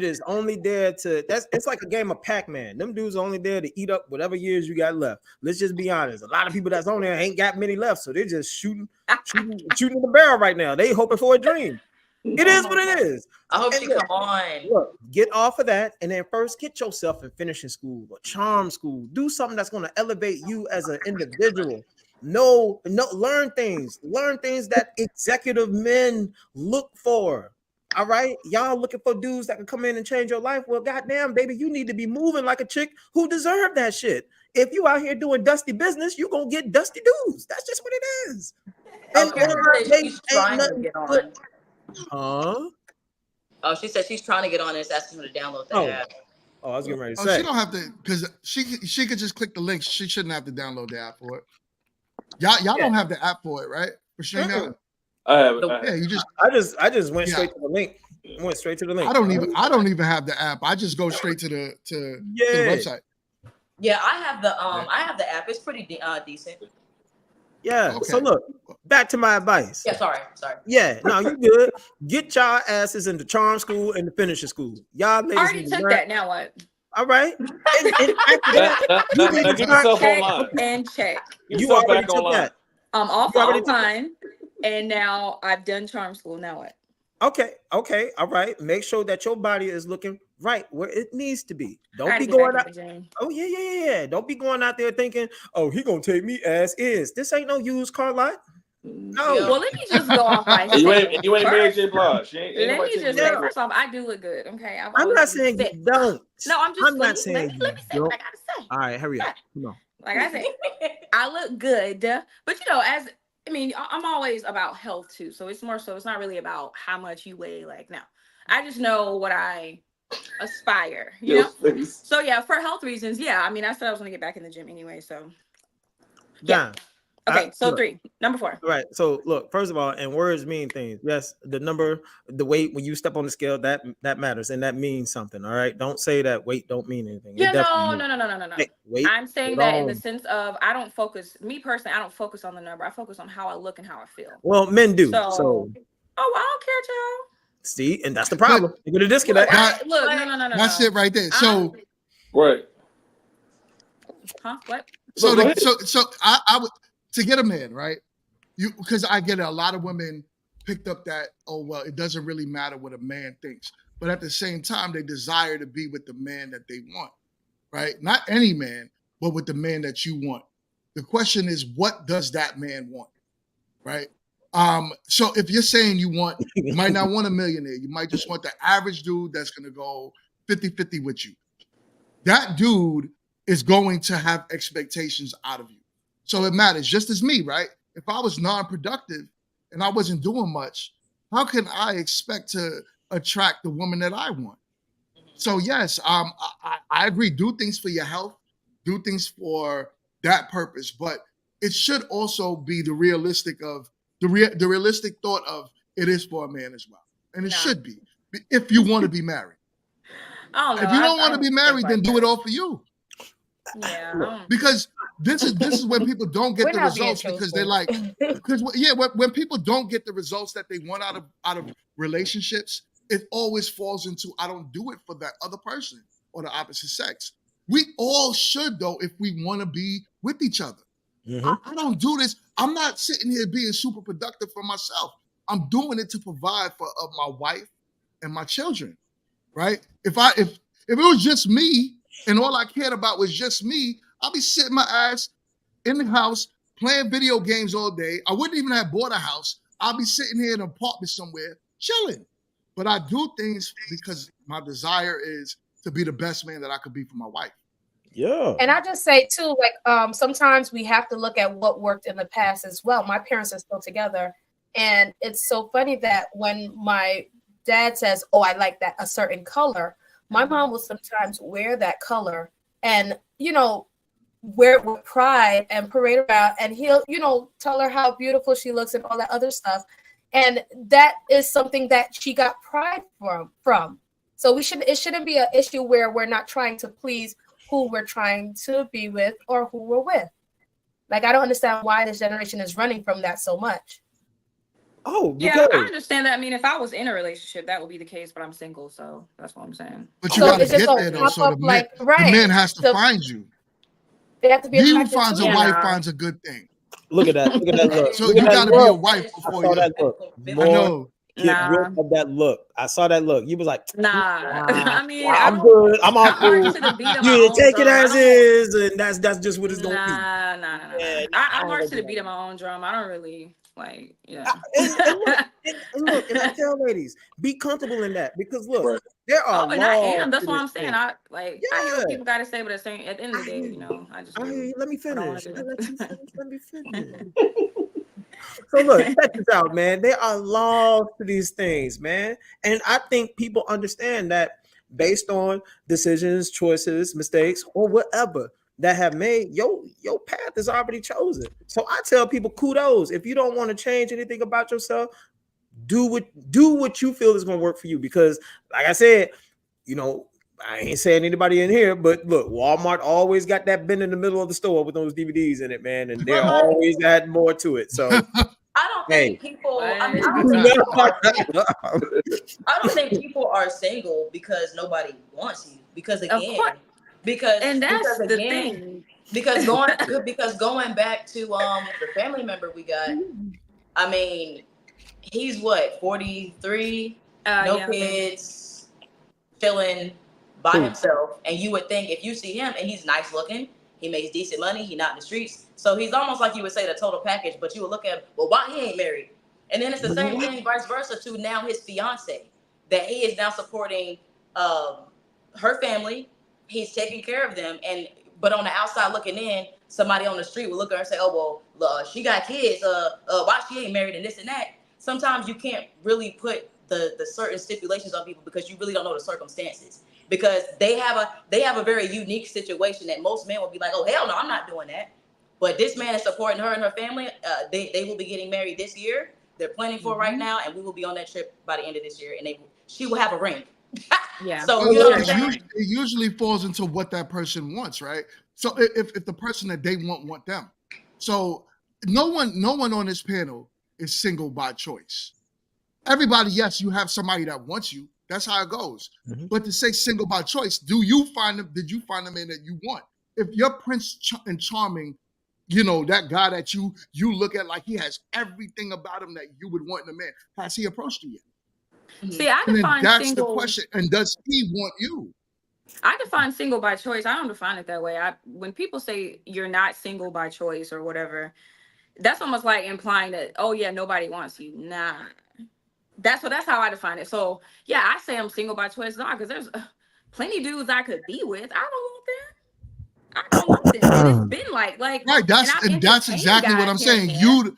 is only there to it's like a game of Pac-Man. Them dudes are only there to eat up whatever years you got left. Let's just be honest. A lot of people that's on there ain't got many left, so they're just shooting the barrel right now. They hoping for a dream. It is what it is. I hope you come on. Look, get off of that, and then first get yourself in finishing school or charm school. Do something that's going to elevate you as an individual. Learn things that executive men look for. All right, y'all looking for dudes that can come in and change your life. Well, goddamn, baby, you need to be moving like a chick who deserve that shit. If you out here doing dusty business, you gonna get dusty dudes. That's just what it is. She's trying to get on. Oh, she said she's trying to get on and it's asking her to download the app. Oh, I was getting ready to say. She don't have to, because she could just click the link. She shouldn't have to download the app for it. Y'all don't have the app for it, right? For sure. I have it. Yeah, you just. I just went straight to the link. Went straight to the link. I don't even have the app. I just go straight to the website. Yeah, I have the app. It's pretty decent. Yeah. Okay. So look, back to my advice. Yeah, sorry. Yeah, no, you good. Get y'all asses into charm school and the finishing school. Y'all ladies already took that. Now what? All right. And get yourself online and check. You already took that. I'm off online, and now I've done charm school. Now what? Okay, all right. Make sure that your body is looking right where it needs to be. Don't be going out. Oh yeah. Don't be going out there thinking, "Oh, he gonna take me as is." This ain't no used car lot. No. Well, let me just go off by you ain't Mary J. Blige. Let me just say, first off, I do look good. Okay, I'm not saying you don't. No, I'm not saying. Let me say what I gotta say. All right, hurry up. Come on. Like I said, I look good, but I'm always about health too. So it's not really about how much you weigh. Like, no, I just know what I aspire, you know? So yeah, for health reasons, yeah. I mean, I said I was gonna get back in the gym anyway, so yeah. Okay, so number 4. Right. So look, first of all, and words mean things. Yes, the number, the weight, when you step on the scale, that matters and that means something. All right. Don't say that weight don't mean anything. Yeah, no. Hey, I'm saying that in the sense of I don't focus on the number. I focus on how I look and how I feel. Well, men do. So I don't care, child. See, and that's the problem. You're gonna disconnect. Look, no. That's it right there. So right. Huh? What? So I would, to get a man, right? Because I get it, a lot of women picked up that, oh, well, it doesn't really matter what a man thinks. But at the same time, they desire to be with the man that they want, right? Not any man, but with the man that you want. The question is, what does that man want, right? So if you're saying you might not want a millionaire, you might just want the average dude that's going to go 50-50 with you. That dude is going to have expectations out of you. So it matters, just as me, right? If I was non-productive and I wasn't doing much, how can I expect to attract the woman that I want? So yes, I agree. Do things for your health, do things for that purpose, but it should also be the realistic thought of it is for a man as well, and it should be if you want to be married. If you don't want to be married, then do it all for you. Yeah, because this is when people don't get the results because they're like, when people don't get the results that they want out of relationships, it always falls into I don't do it for that other person or the opposite sex. We all should though if we want to be with each other. Mm-hmm. I don't do this. I'm not sitting here being super productive for myself. I'm doing it to provide for my wife and my children. right? If it was just me and all I cared about was just me, I'll be sitting my ass in the house playing video games all day. I wouldn't even have bought a house. I'll be sitting here in an apartment somewhere chilling. But I do things because my desire is to be the best man that I could be for my wife. Yeah. And I just say too, like sometimes we have to look at what worked in the past as well. My parents are still together, and it's so funny that when my dad says, "Oh, I like that a certain color," my mom will sometimes wear that color, and wear it with pride and parade around, and he'll tell her how beautiful she looks and all that other stuff, and that is something that she got pride from. So it shouldn't be an issue where we're not trying to please who we're trying to be with or who we're with. Like, I don't understand why this generation is running from that so much. Oh, yeah, I understand that. I mean, if I was in a relationship, that would be the case, but I'm single, so that's what I'm saying. But you gotta get there though. So the man has to find you. They have to be You attracted finds to a you. wife finds a good thing. Look at that. Look at that look. So Look you at gotta that be a look. wife I before saw you. that look. I More know. get rid of that look. I saw that look. You was like, Nah. I mean, I'm good. I'm all I cool. march to the beat of my You own take it drum. as is, and that's just what it's gonna be. Nah. Yeah, I march to the beat of my own drum. I don't really yeah. And look, and I tell ladies, be comfortable in that because look, there are and I am. laws That's to what this I'm saying. thing. I hear what people gotta say, but at the end of the day, I just I hear you. Let me I don't wanna finish. do it. Let me finish. So look, check this out, man. There are laws to these things, man. And I think people understand that based on decisions, choices, mistakes, or whatever that have made your path is already chosen. So I tell people, kudos. If you don't want to change anything about yourself, do what you feel is going to work for you. Because, like I said, I ain't saying anybody in here, but look, Walmart always got that bin in the middle of the store with those DVDs in it, man, and they're always add more to it. So I don't think people. I mean, I don't think people are single because nobody wants you. Because again, because thing. Because going back to the family member we got. I mean, he's what 43, no kids, chilling by himself, and you would think if you see him and he's nice looking, he makes decent money, he not in the streets, so he's almost like you would say the total package. But you would look at him, well, why he ain't married? And then it's the same thing, vice versa, to now his fiance, that he is now supporting her family. He's taking care of them, but on the outside looking in, somebody on the street will look at her and say, "Oh well, she got kids. Why she ain't married and this and that." Sometimes you can't really put the certain stipulations on people because you really don't know the circumstances. Because they have a very unique situation that most men will be like, "Oh hell no, I'm not doing that." But this man is supporting her and her family. They will be getting married this year. They're planning for it right now, and we will be on that trip by the end of this year. And she will have a ring. Yeah. So you know what I'm saying? It usually falls into what that person wants, right? So if the person that they want them. So no one on this panel is single by choice. Everybody, yes, you have somebody that wants you. That's how it goes. Mm-hmm. But to say single by choice, did you find them in that you want? If you're Prince and Charming, that guy that you look at like he has everything about him that you would want in a man, has he approached you yet? See, I define that's single. The question. And does he want you? I define single by choice. I don't define it that way. When people say you're not single by choice or whatever, that's almost like implying that, oh yeah, nobody wants you. Nah. That's how I define it. So yeah, I say I'm single by choice, not because there's plenty dudes I could be with. I don't want them. And it's been like right. That's exactly what I'm saying. You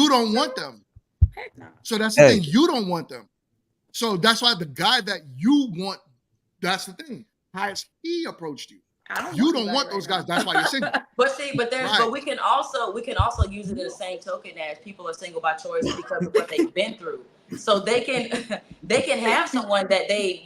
don't want them. Heck no. So that's the thing. You don't want them. So that's why the guy that you want, that's the thing. Has he approached you? You don't want those guys. That's why you're single. But we can also use it in the same token as people are single by choice because of what they've been through. So they can have someone that they,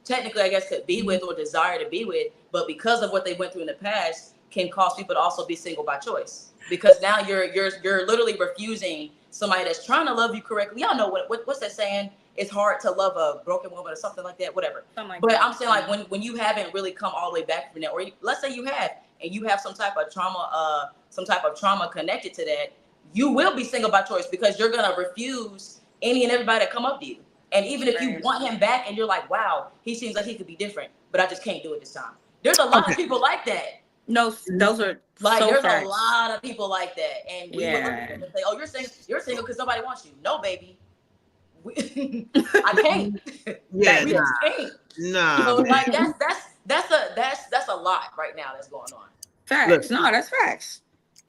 technically I guess could be with or desire to be with, but because of what they went through in the past can cause people to also be single by choice. Because now you're literally refusing somebody that's trying to love you correctly. Y'all know what's that saying? It's hard to love a broken woman or something like that, whatever. I'm saying like when you haven't really come all the way back from that, or let's say you have, and you have some type of trauma connected to that, you will be single by choice because you're gonna refuse any and everybody that come up to you. And even if you want him back and you're like, wow, he seems like he could be different, but I just can't do it this time. There's a lot of people like that. No, those are like so there's facts. a lot of people like that. And we would look at them and say, oh, you're single because nobody wants you. No, baby. I can't. Yeah, we just can't. Nah. So like that's a lot right now that's going on. Facts. Listen. No, that's facts.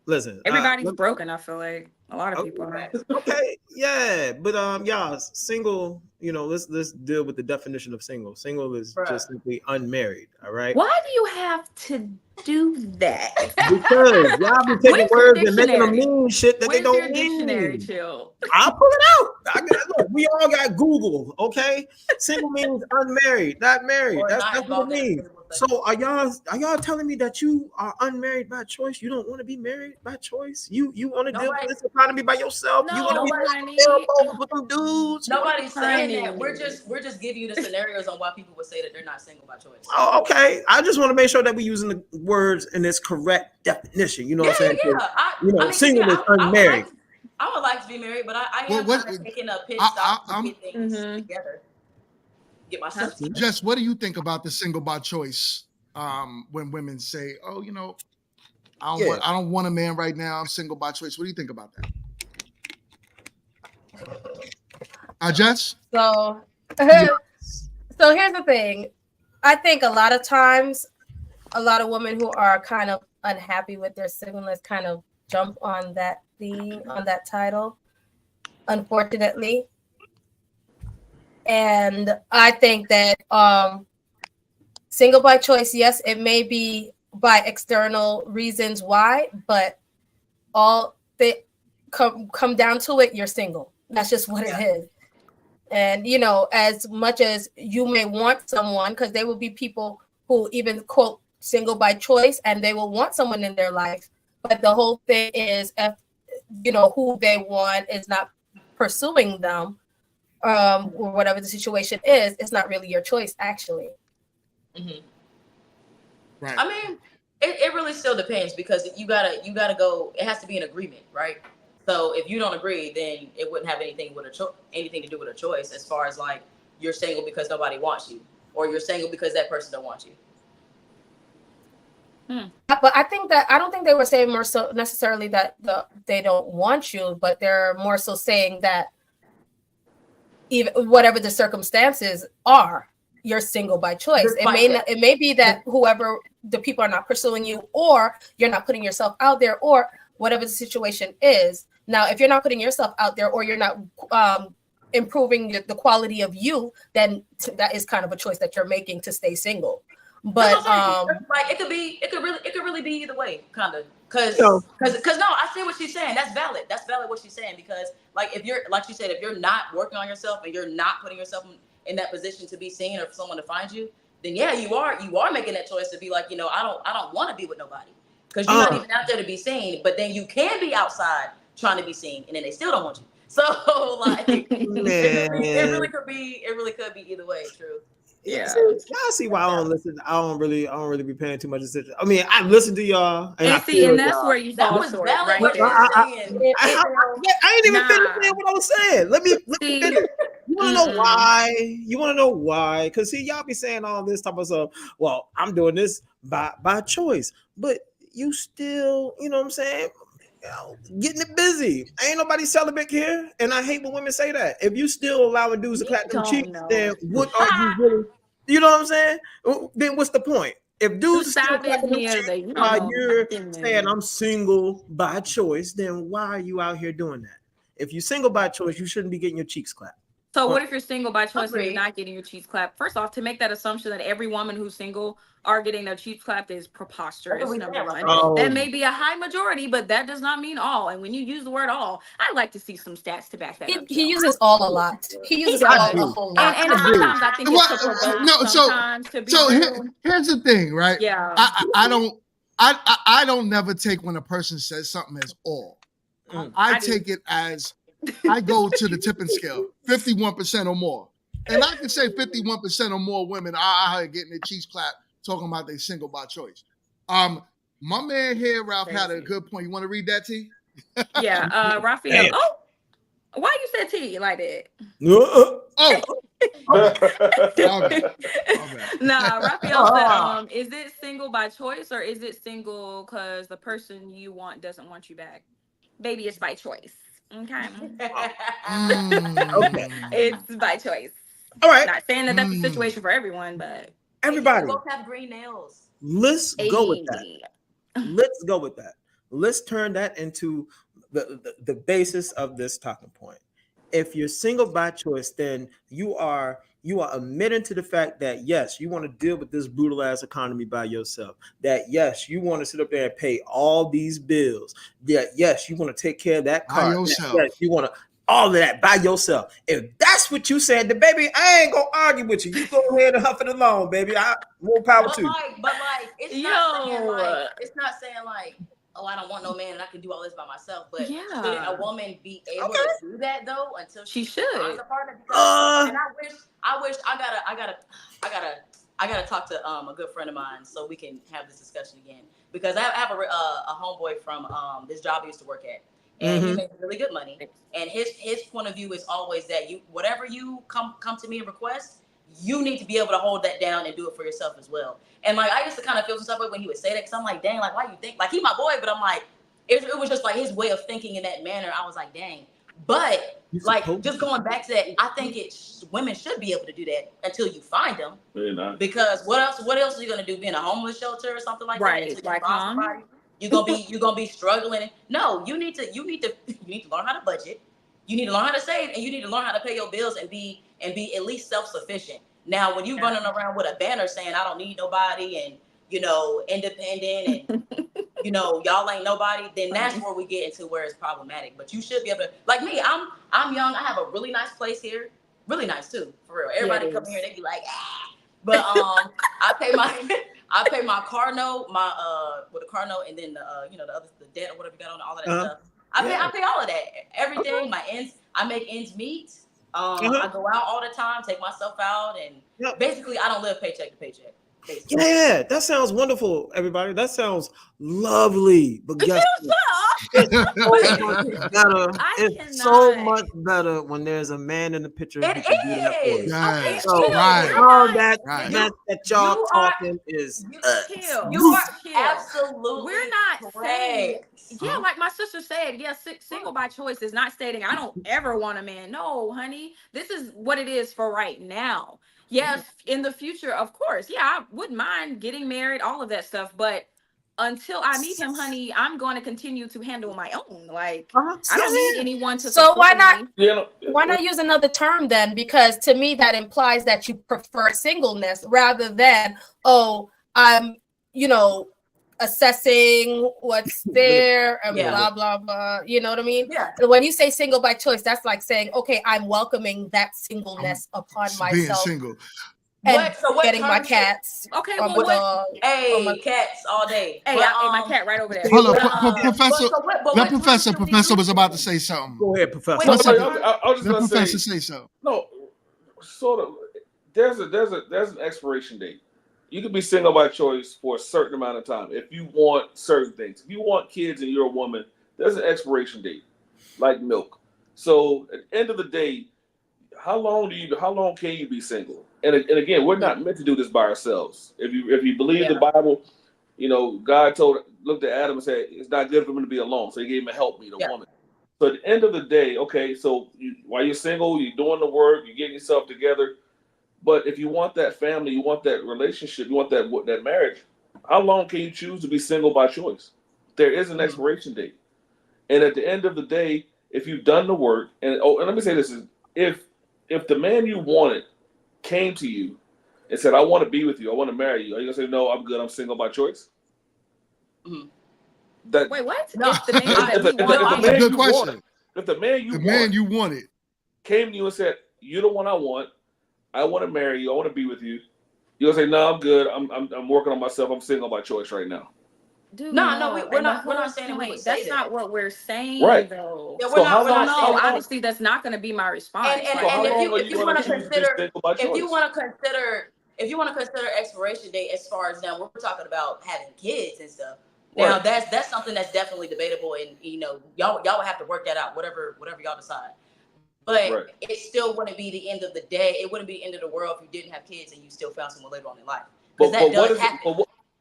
Listen, everybody's broken. I feel like a lot of people are. Okay, yeah, but y'all, single. You know, let's deal with the definition of single. Single is just simply unmarried. All right. Why do you have to do that? Because y'all be taking words and making them mean shit that they don't mean. Dictionary, chill. I'll pull it out. Look, we all got Google. Okay, single means unmarried, not married. That's what it means. So are y'all telling me that you are unmarried by choice? You don't want to be married by choice? You want to deal with this economy by yourself? No, you want to be with them dudes? Nobody's saying that. We're just giving you the scenarios on why people would say that they're not single by choice. Oh, okay. I just want to make sure that we're using the words in its correct definition. You know what I'm saying? Yeah. Single is unmarried. I would like to be married, but I am kind of taking a pit stop to get things together. Get myself together. Jess, what do you think about the single by choice? When women say, "Oh, you know, I don't want a man right now. I'm single by choice." What do you think about that? Jess? So here's the thing. I think a lot of times, a lot of women who are kind of unhappy with their singleness kind of jump on that theme, on that title, unfortunately. And I think that single by choice, yes, it may be by external reasons why, but all they come down to it, you're single. That's just what it is. And, you know, as much as you may want someone, because there will be people who even quote single by choice and they will want someone in their life. But the whole thing is, if, you know, who they want is not pursuing them, or whatever the situation is, it's not really your choice, actually. Mm-hmm. Right. I mean, it really still depends because you gotta go. It has to be an agreement, right? So if you don't agree, then it wouldn't have anything to do with a choice. As far as like you're single because nobody wants you, or you're single because that person don't want you. But I don't think they were saying more so necessarily that they don't want you, but they're more so saying that even whatever the circumstances are, you're single by choice. It may be that whoever the people are not pursuing you, or you're not putting yourself out there, or whatever the situation is. Now, if you're not putting yourself out there, or you're not improving the quality of you, then that is kind of a choice that you're making to stay single. But like it could really be either way, kind of. Cause no, I see what she's saying. That's valid. That's valid what she's saying, because like if you're, like you said, if you're not working on yourself and you're not putting yourself in that position to be seen or for someone to find you, then yeah, you are making that choice to be like, you know, I don't want to be with nobody, because you're not even out there to be seen. But then you can be outside trying to be seen, and then they still don't want you. So like, it really could be either way. True. Yeah, y'all see why I don't listen. I don't really be paying too much attention. I mean, I listen to y'all, and that's where you fall short, right? I ain't even finished saying what I was saying. Let me finish. You want to know why? You want to know why? Because see, y'all be saying all this type of stuff. Well, I'm doing this by choice, but you still, you know what I'm saying? Getting it busy. Ain't nobody celibate here, and I hate when women say that. If you still allowing dudes to clap them cheeks, then what are you really? You know what I'm saying? Then what's the point? If dudes are still clapping them cheeks while you're saying I'm single by choice, then why are you out here doing that? If you're single by choice, you shouldn't be getting your cheeks clapped. So what if you're single by choice and you're not getting your cheeks clapped? First off, to make that assumption that every woman who's single are getting their cheeks clapped is preposterous. Number one. That may be a high majority, but that does not mean all. And when you use the word all, I like to see some stats to back that up. He uses all a lot. He uses all a whole lot. And sometimes I think it's here's the thing, right? Yeah. I don't never take when a person says something as all. I take it as I go to the tipping scale, 51% or more. And I can say 51% or more women are getting their cheeks clapped talking about they single by choice. My man here, Ralph, had a good point. You want to read that, T? Yeah, Raphael. Oh, Why you said T like that? Nah, Raphael said, is it single by choice or is it single because the person you want doesn't want you back? Baby, it's by choice. Okay. Okay. It's by choice. All right. Not saying that that's the situation for everyone, but everybody, both have green nails. Let's go with that. Let's go with that. Let's turn that into the basis of this talking point. If you're single by choice, then you are admitting to the fact that yes, you want to deal with this brutal ass economy by yourself. That yes, you want to sit up there and pay all these bills. That yes, you want to take care of that car. By yourself. Yes, you want to all of that by yourself. If that's what you said, then baby, I ain't gonna argue with you. You go ahead and huff it along, baby. More power to you. But it's not saying like, oh, I don't want no man and I can do all this by myself. But shouldn't a woman be able to do that though until she should finds a partner? Because, and I gotta talk to a good friend of mine so we can have this discussion again. Because I have a homeboy from this job I used to work at. And he makes really good money. And his point of view is always that whatever you come to me and request, you need to be able to hold that down and do it for yourself as well. And like I used to kind of feel some stuff when he would say that, because I'm like, dang, like why you think like he my boy, but I'm like, it was just like his way of thinking in that manner. I was like, dang. But like just going back to that, I think women should be able to do that until you find them. Because what else are you gonna do? Be in a homeless shelter or something like that? Until you find somebody? You're gonna be struggling. No, you need to learn how to budget. You need to learn how to save, and you need to learn how to pay your bills and be at least self-sufficient. Now, when you running around with a banner saying I don't need nobody and independent and y'all ain't nobody, then that's where we get into where it's problematic. But you should be able to, like me, I'm young. I have a really nice place here, really nice too, for real. Everybody come here, they be like, ah. But I pay my car note, with a car note, and then the debt or whatever you got on all of that stuff. I pay all of that, everything. My ends, I make ends meet. I go out all the time, take myself out, and basically I don't live paycheck to paycheck. Basically. Yeah, that sounds wonderful, everybody. That sounds lovely. But guess what? It's so much better when there's a man in the picture who can do that for you. All that y'all talking is you are absolutely we're not saying like my sister said, single by choice is not stating I don't ever want a man. No, honey, this is what it is for right now. Yes, in the future, of course. Yeah, I wouldn't mind getting married, all of that stuff. But until I meet him, honey, I'm going to continue to handle my own. Like, I don't need anyone to. So why not use another term then? Because to me, that implies that you prefer singleness rather than, I'm, assessing what's there and blah, blah, blah. You know what I mean? Yeah. When you say single by choice, that's like saying, okay, I'm welcoming that singleness upon myself. Being single. And getting my cats. Okay, well, my cats all day. Hey, my cat right over there. Hold on, Professor was about to say something. Go ahead, Professor. I was just going to Professor say something. No, sort of. There's an expiration date. You can be single by choice for a certain amount of time if you want certain things. If you want kids and you're a woman, there's an expiration date, like milk. So at the end of the day, how long can you be single? And again, we're not meant to do this by ourselves. If you believe the Bible, God looked at Adam and said it's not good for him to be alone. So he gave him a helpmeet, a woman. So at the end of the day, okay, so while you're single, you're doing the work, you're getting yourself together. But if you want that family, you want that relationship, you want that marriage, how long can you choose to be single by choice? There is an expiration date. And at the end of the day, if you've done the work, and let me say this, is if the man you wanted came to you and said, I want to be with you, I want to marry you, are you going to say, no, I'm good, I'm single by choice? Wait, what? No. If the man you wanted came to you and said, you're the one I want to marry you, I want to be with you, you'll say, no, I'm good, I'm working on myself, I'm single by choice right now. Dude, we're not saying that's not what we're saying, right? Though. Yeah, we're not saying. Obviously, that's not going to be my response. And if you want to consider, if you want to consider expiration date as far as now, we're talking about having kids and stuff. Now that's something that's definitely debatable, and y'all would have to work that out, whatever y'all decide. But it still wouldn't be the end of the day. It wouldn't be the end of the world if you didn't have kids and you still found someone later on in life. Because that does happen.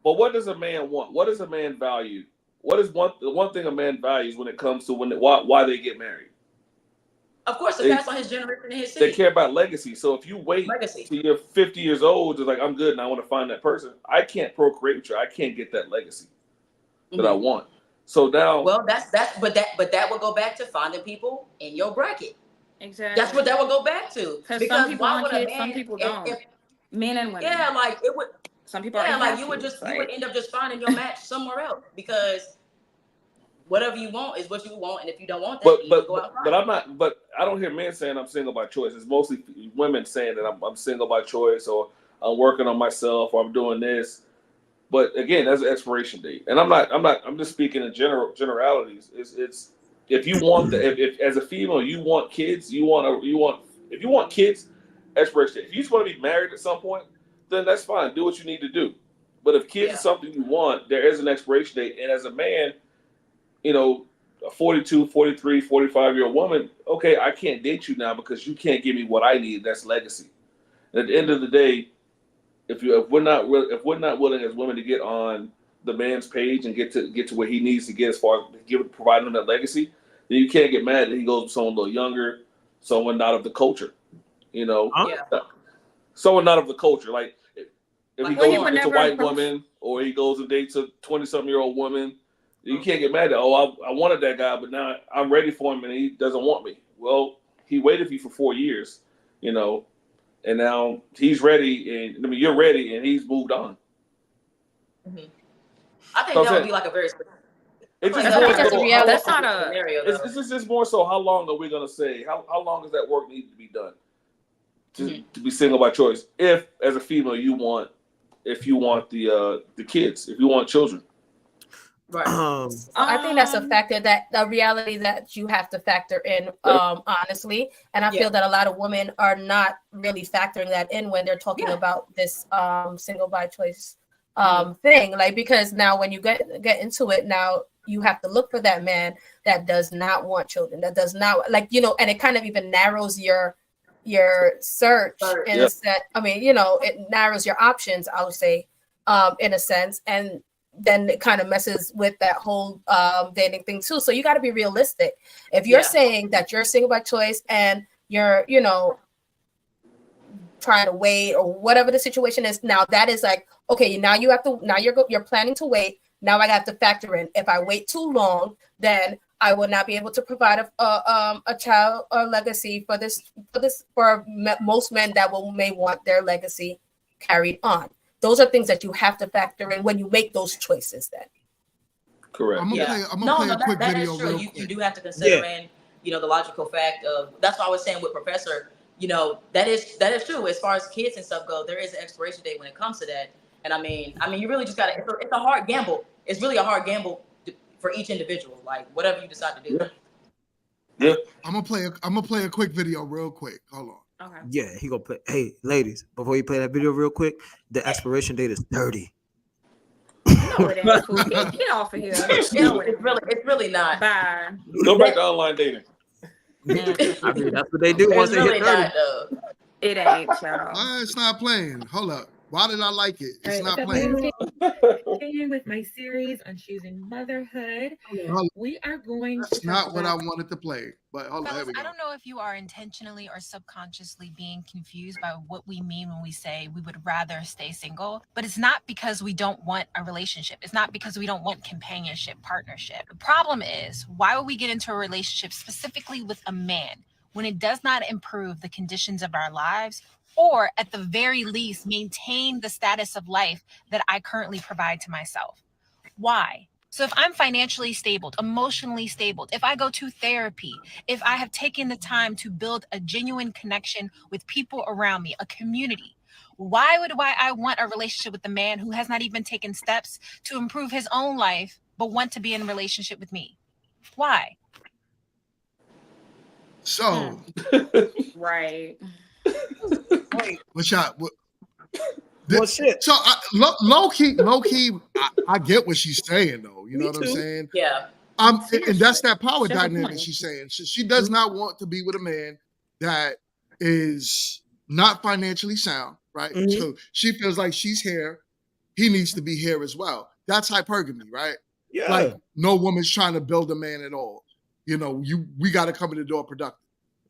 But what does a man want? What does a man value? What is the one thing a man values when it comes to why they get married? Of course, to pass on his generation and his city. They care about legacy. So if you wait till you're 50 years old, it's like, I'm good and I want to find that person. I can't procreate with you. I can't get that legacy that I want. So now, well, but that will go back to finding people in your bracket. Exactly. That's what that will go back to. Because some people want kids, some people don't. Men and women. Yeah, like it would. Some people. Yeah, like you would end up just finding your match somewhere else because whatever you want is what you want, and if you don't want that, you go out. But I'm not. But I don't hear men saying I'm single by choice. It's mostly women saying that I'm single by choice, or I'm working on myself, or I'm doing this. But again, that's an expiration date, and I'm just speaking in generalities. It's if you want if as a female you want kids, if you want kids, expiration date. If you just want to be married at some point, then that's fine. Do what you need to do. But if kids is something you want, there is an expiration date. And as a man, a 42, 43, 45-year-old woman, okay, I can't date you now because you can't give me what I need. That's legacy. And at the end of the day, if we're not willing as women to get on the man's page and get to where he needs to get as far as providing him that legacy, then you can't get mad that he goes with someone a little younger, someone not of the culture. Someone not of the culture. Like if he goes and dates a white woman, or he goes and dates a 20-something-year-old woman, you can't get mad at, I wanted that guy, but now I'm ready for him and he doesn't want me. Well, he waited for you for 4 years, and now he's ready, and you're ready, and he's moved on. Mm-hmm. I think that would be like a very. That's not a scenario. This is just more so. How long are we gonna say? How long does that work need to be done to be single by choice? If as a female you want the kids, if you want children. Right. I think that's a factor, that the reality that you have to factor in, honestly. And I feel that a lot of women are not really factoring that in when they're talking about this single by choice thing. Like, because now when you get into it, now you have to look for that man that does not want children, that does not and it kind of even narrows your search in a sense. I mean, it narrows your options, I would say, in a sense. And then it kind of messes with that whole dating thing too. So you got to be realistic. If you're saying that you're single by choice and you're, trying to wait or whatever the situation is, now that is like, okay, now you're planning to wait. Now I have to factor in, if I wait too long, then I will not be able to provide a child or legacy for most men that may want their legacy carried on. Those are things that you have to factor in when you make those choices then. Correct. I'm gonna play a quick video. That is true. You do have to consider in, the logical fact of, that's what I was saying with Professor, that is true. As far as kids and stuff go, there is an expiration date when it comes to that. And I mean, you really just gotta, it's a hard gamble. It's really a hard gamble for each individual, like whatever you decide to do. Yeah. I'm gonna play a quick video real quick. Hold on. Okay. Yeah, he gonna play. Hey, ladies, before you play that video real quick, the expiration date is 30. No, it ain't. Get off of here. It's really not. Bye. Go back to online dating. I mean, that's what they do once they hit 30. It ain't, y'all. It's not playing. Hold up. Why did I like it? It's not playing. Continuing with my series on choosing motherhood, we are going to. That's not what I wanted to play. But hold on, Fellas, here we go. I don't know if you are intentionally or subconsciously being confused by what we mean when we say we would rather stay single, but it's not because we don't want a relationship. It's not because we don't want companionship, partnership. The problem is, why would we get into a relationship specifically with a man when it does not improve the conditions of our lives, or at the very least maintain the status of life that I currently provide to myself? Why? So if I'm financially stable, emotionally stable, if I go to therapy, if I have taken the time to build a genuine connection with people around me, a community, why would I want a relationship with a man who has not even taken steps to improve his own life, but want to be in a relationship with me? Why? So, right. What's up? Well, shit. So low key, I get what she's saying though. You know what I'm saying? Yeah. And that's that power dynamic she's saying. She does not want to be with a man that is not financially sound, right? Mhm. So she feels like she's here, he needs to be here as well. That's hypergamy, right? Yeah. Like no woman's trying to build a man at all. You know, we got to come in the door productive.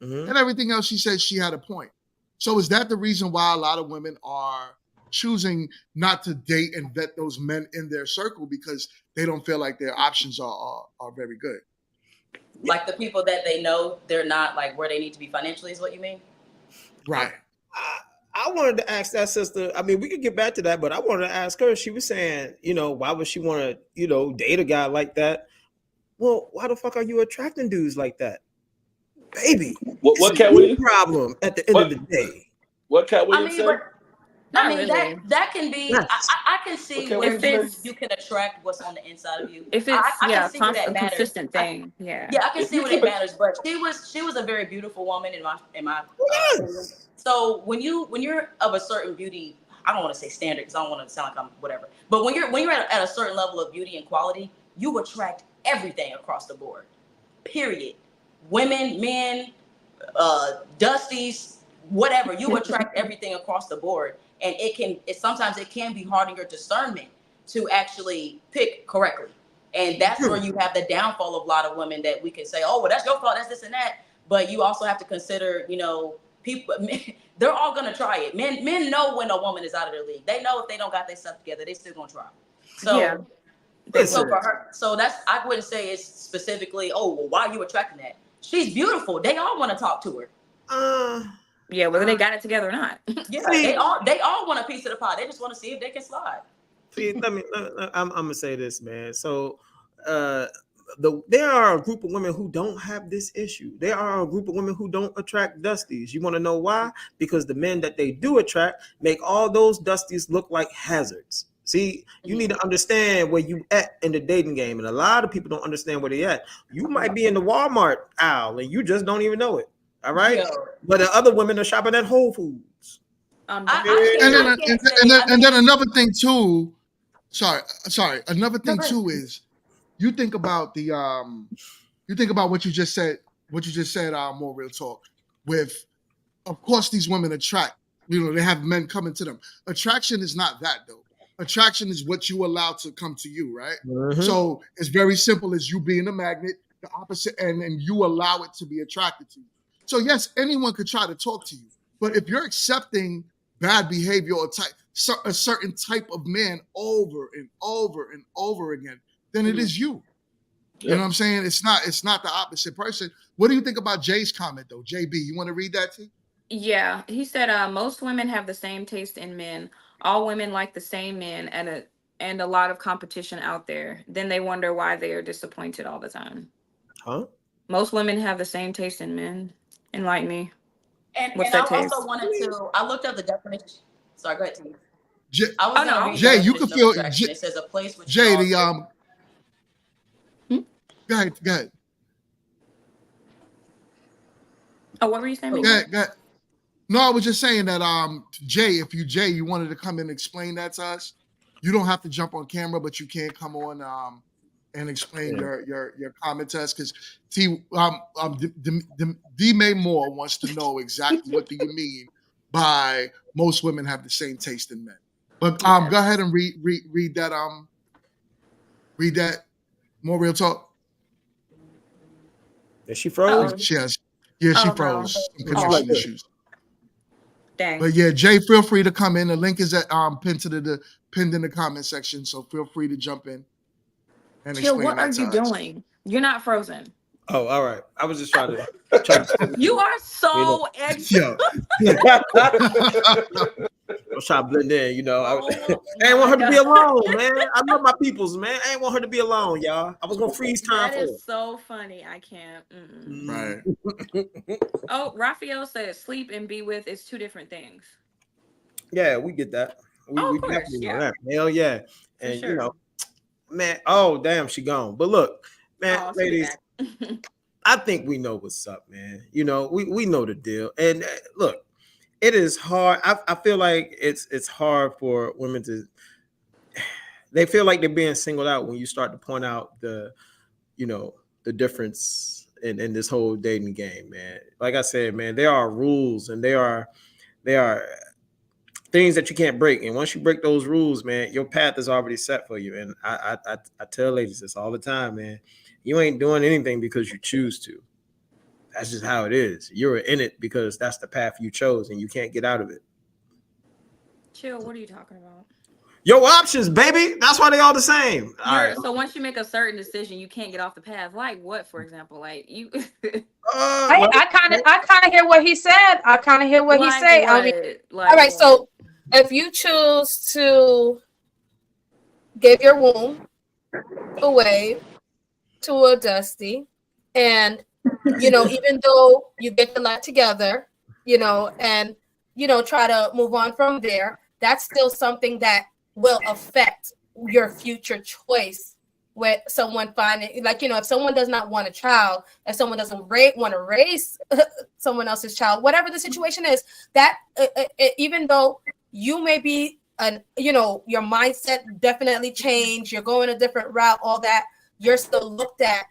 Mhm. And everything else she said, she had a point. So is that the reason why a lot of women are choosing not to date and vet those men in their circle because they don't feel like their options are very good? Like the people that they know they're not like where they need to be financially is what you mean? Right. I wanted to ask that sister. I mean, we could get back to that, but I wanted to ask her. She was saying, you know, why would she want to, you know, date a guy like that? Well, why the fuck are you attracting dudes like that, baby? What It's Cat? a What you you? problem at the end of the day. What Cat I Williams mean, said? but Not I mean really. that can be. Yes. I can see Okay, where what you say? you can attract what's on the inside of you. If it's I can see where a that matters. consistent thing, yeah. Yeah, I can If see you where keep that it, matters. But she was a very beautiful woman in my opinion. Yes. So when you're of a certain beauty, I don't want to say standard because I don't want to sound like I'm whatever. But when you're at a certain level of beauty and quality, you attract everything across the board. Period. Women, men, dusties, whatever. You attract everything across the board, and sometimes it can be hard in your discernment to actually pick correctly. And that's where you have the downfall of a lot of women that we can say, oh, well, that's your fault, that's this and that. But you also have to consider, you know, people, they're all gonna try it. Men know when a woman is out of their league. They know if they don't got their stuff together, they still gonna try. So Yeah. so for her, so that's, I wouldn't say it's specifically, oh, well, why are you attracting that? She's beautiful. They all want to talk to her. Yeah, whether they got it together or not. Yeah, they all want a piece of the pie. They just want to see if they can slide. See, I'm gonna say this, man. So, there are a group of women who don't have this issue. There are a group of women who don't attract dusties. You want to know why? Because the men that they do attract make all those dusties look like hazards. See, you need to understand where you at in the dating game, and a lot of people don't understand where they at. You might be in the Walmart aisle and you just don't even know it. All right, but the other women are shopping at Whole Foods. And then another thing too. Sorry. Another thing too is you think about what you just said. More real talk. With, of course, these women attract. You know, they have men coming to them. Attraction is not that though. Attraction is what you allow to come to you, right? Mm-hmm. So it's very simple as you being a magnet, the opposite end, and you allow it to be attracted to you. So yes, anyone could try to talk to you, but if you're accepting bad behavior or a certain type of man over and over and over again, then it is you. Yep. You know what I'm saying? It's not the opposite person. What do you think about Jay's comment though? JB, you want to read that too? Yeah, he said most women have the same taste in men. All women like the same men, and a lot of competition out there. Then they wonder why they are disappointed all the time. Huh? Most women have the same taste in men, and like me. And I also wanted to. I looked up the definition. Sorry, go ahead, T. Jay, you can feel. It says a place with Jay, Go ahead. Oh, what were you saying? Go ahead. No, I was just saying that Jay, if you wanted to come and explain that to us, you don't have to jump on camera, but you can come on and explain your comment to us, because D May Moore wants to know exactly what do you mean by most women have the same taste in men. But go ahead and read that more real talk. Is she froze? Yes. Yeah, she froze. Connection issues. Dang. But yeah, Jay, feel free to come in. The link is at pinned in the comment section, so feel free to jump in and explain. What are you doing? You're not frozen. Oh, all right. I was just trying to. You are so extra. I was trying to blend in, you know. I ain't want her to be alone, man. I love my peoples, man. I ain't want her to be alone, y'all. I was gonna freeze time for her. That is so funny. I can't. Right. Oh, Raphael says sleep and be with is two different things. Yeah, we get that. We definitely know that. Hell yeah. And sure. You know, man, oh damn, she gone. But look, man, ladies, I think we know what's up, man. You know, we know the deal. And look, it is hard. I feel like it's hard for women to. They feel like they're being singled out when you start to point out the difference in this whole dating game, man. Like I said, man, there are rules and there are things that you can't break. And once you break those rules, man, your path is already set for you. And I tell ladies this all the time, man. You ain't doing anything because you choose to. That's just how it is. You're in it because that's the path you chose and you can't get out of it. Chill, what are you talking about? Your options, baby. That's why they all the same. All right. So once you make a certain decision, you can't get off the path. Like what, for example? Like you I kind of hear what he said. I kind of hear what he said. I mean, all right, so if you choose to give your womb away to a Dusty, and even though you get the lot together, and try to move on from there, that's still something that will affect your future choice with someone finding, like, if someone does not want a child, if someone doesn't want to raise someone else's child, whatever the situation is, that even though you may be your mindset definitely changed, you're going a different route, all that, you're still looked at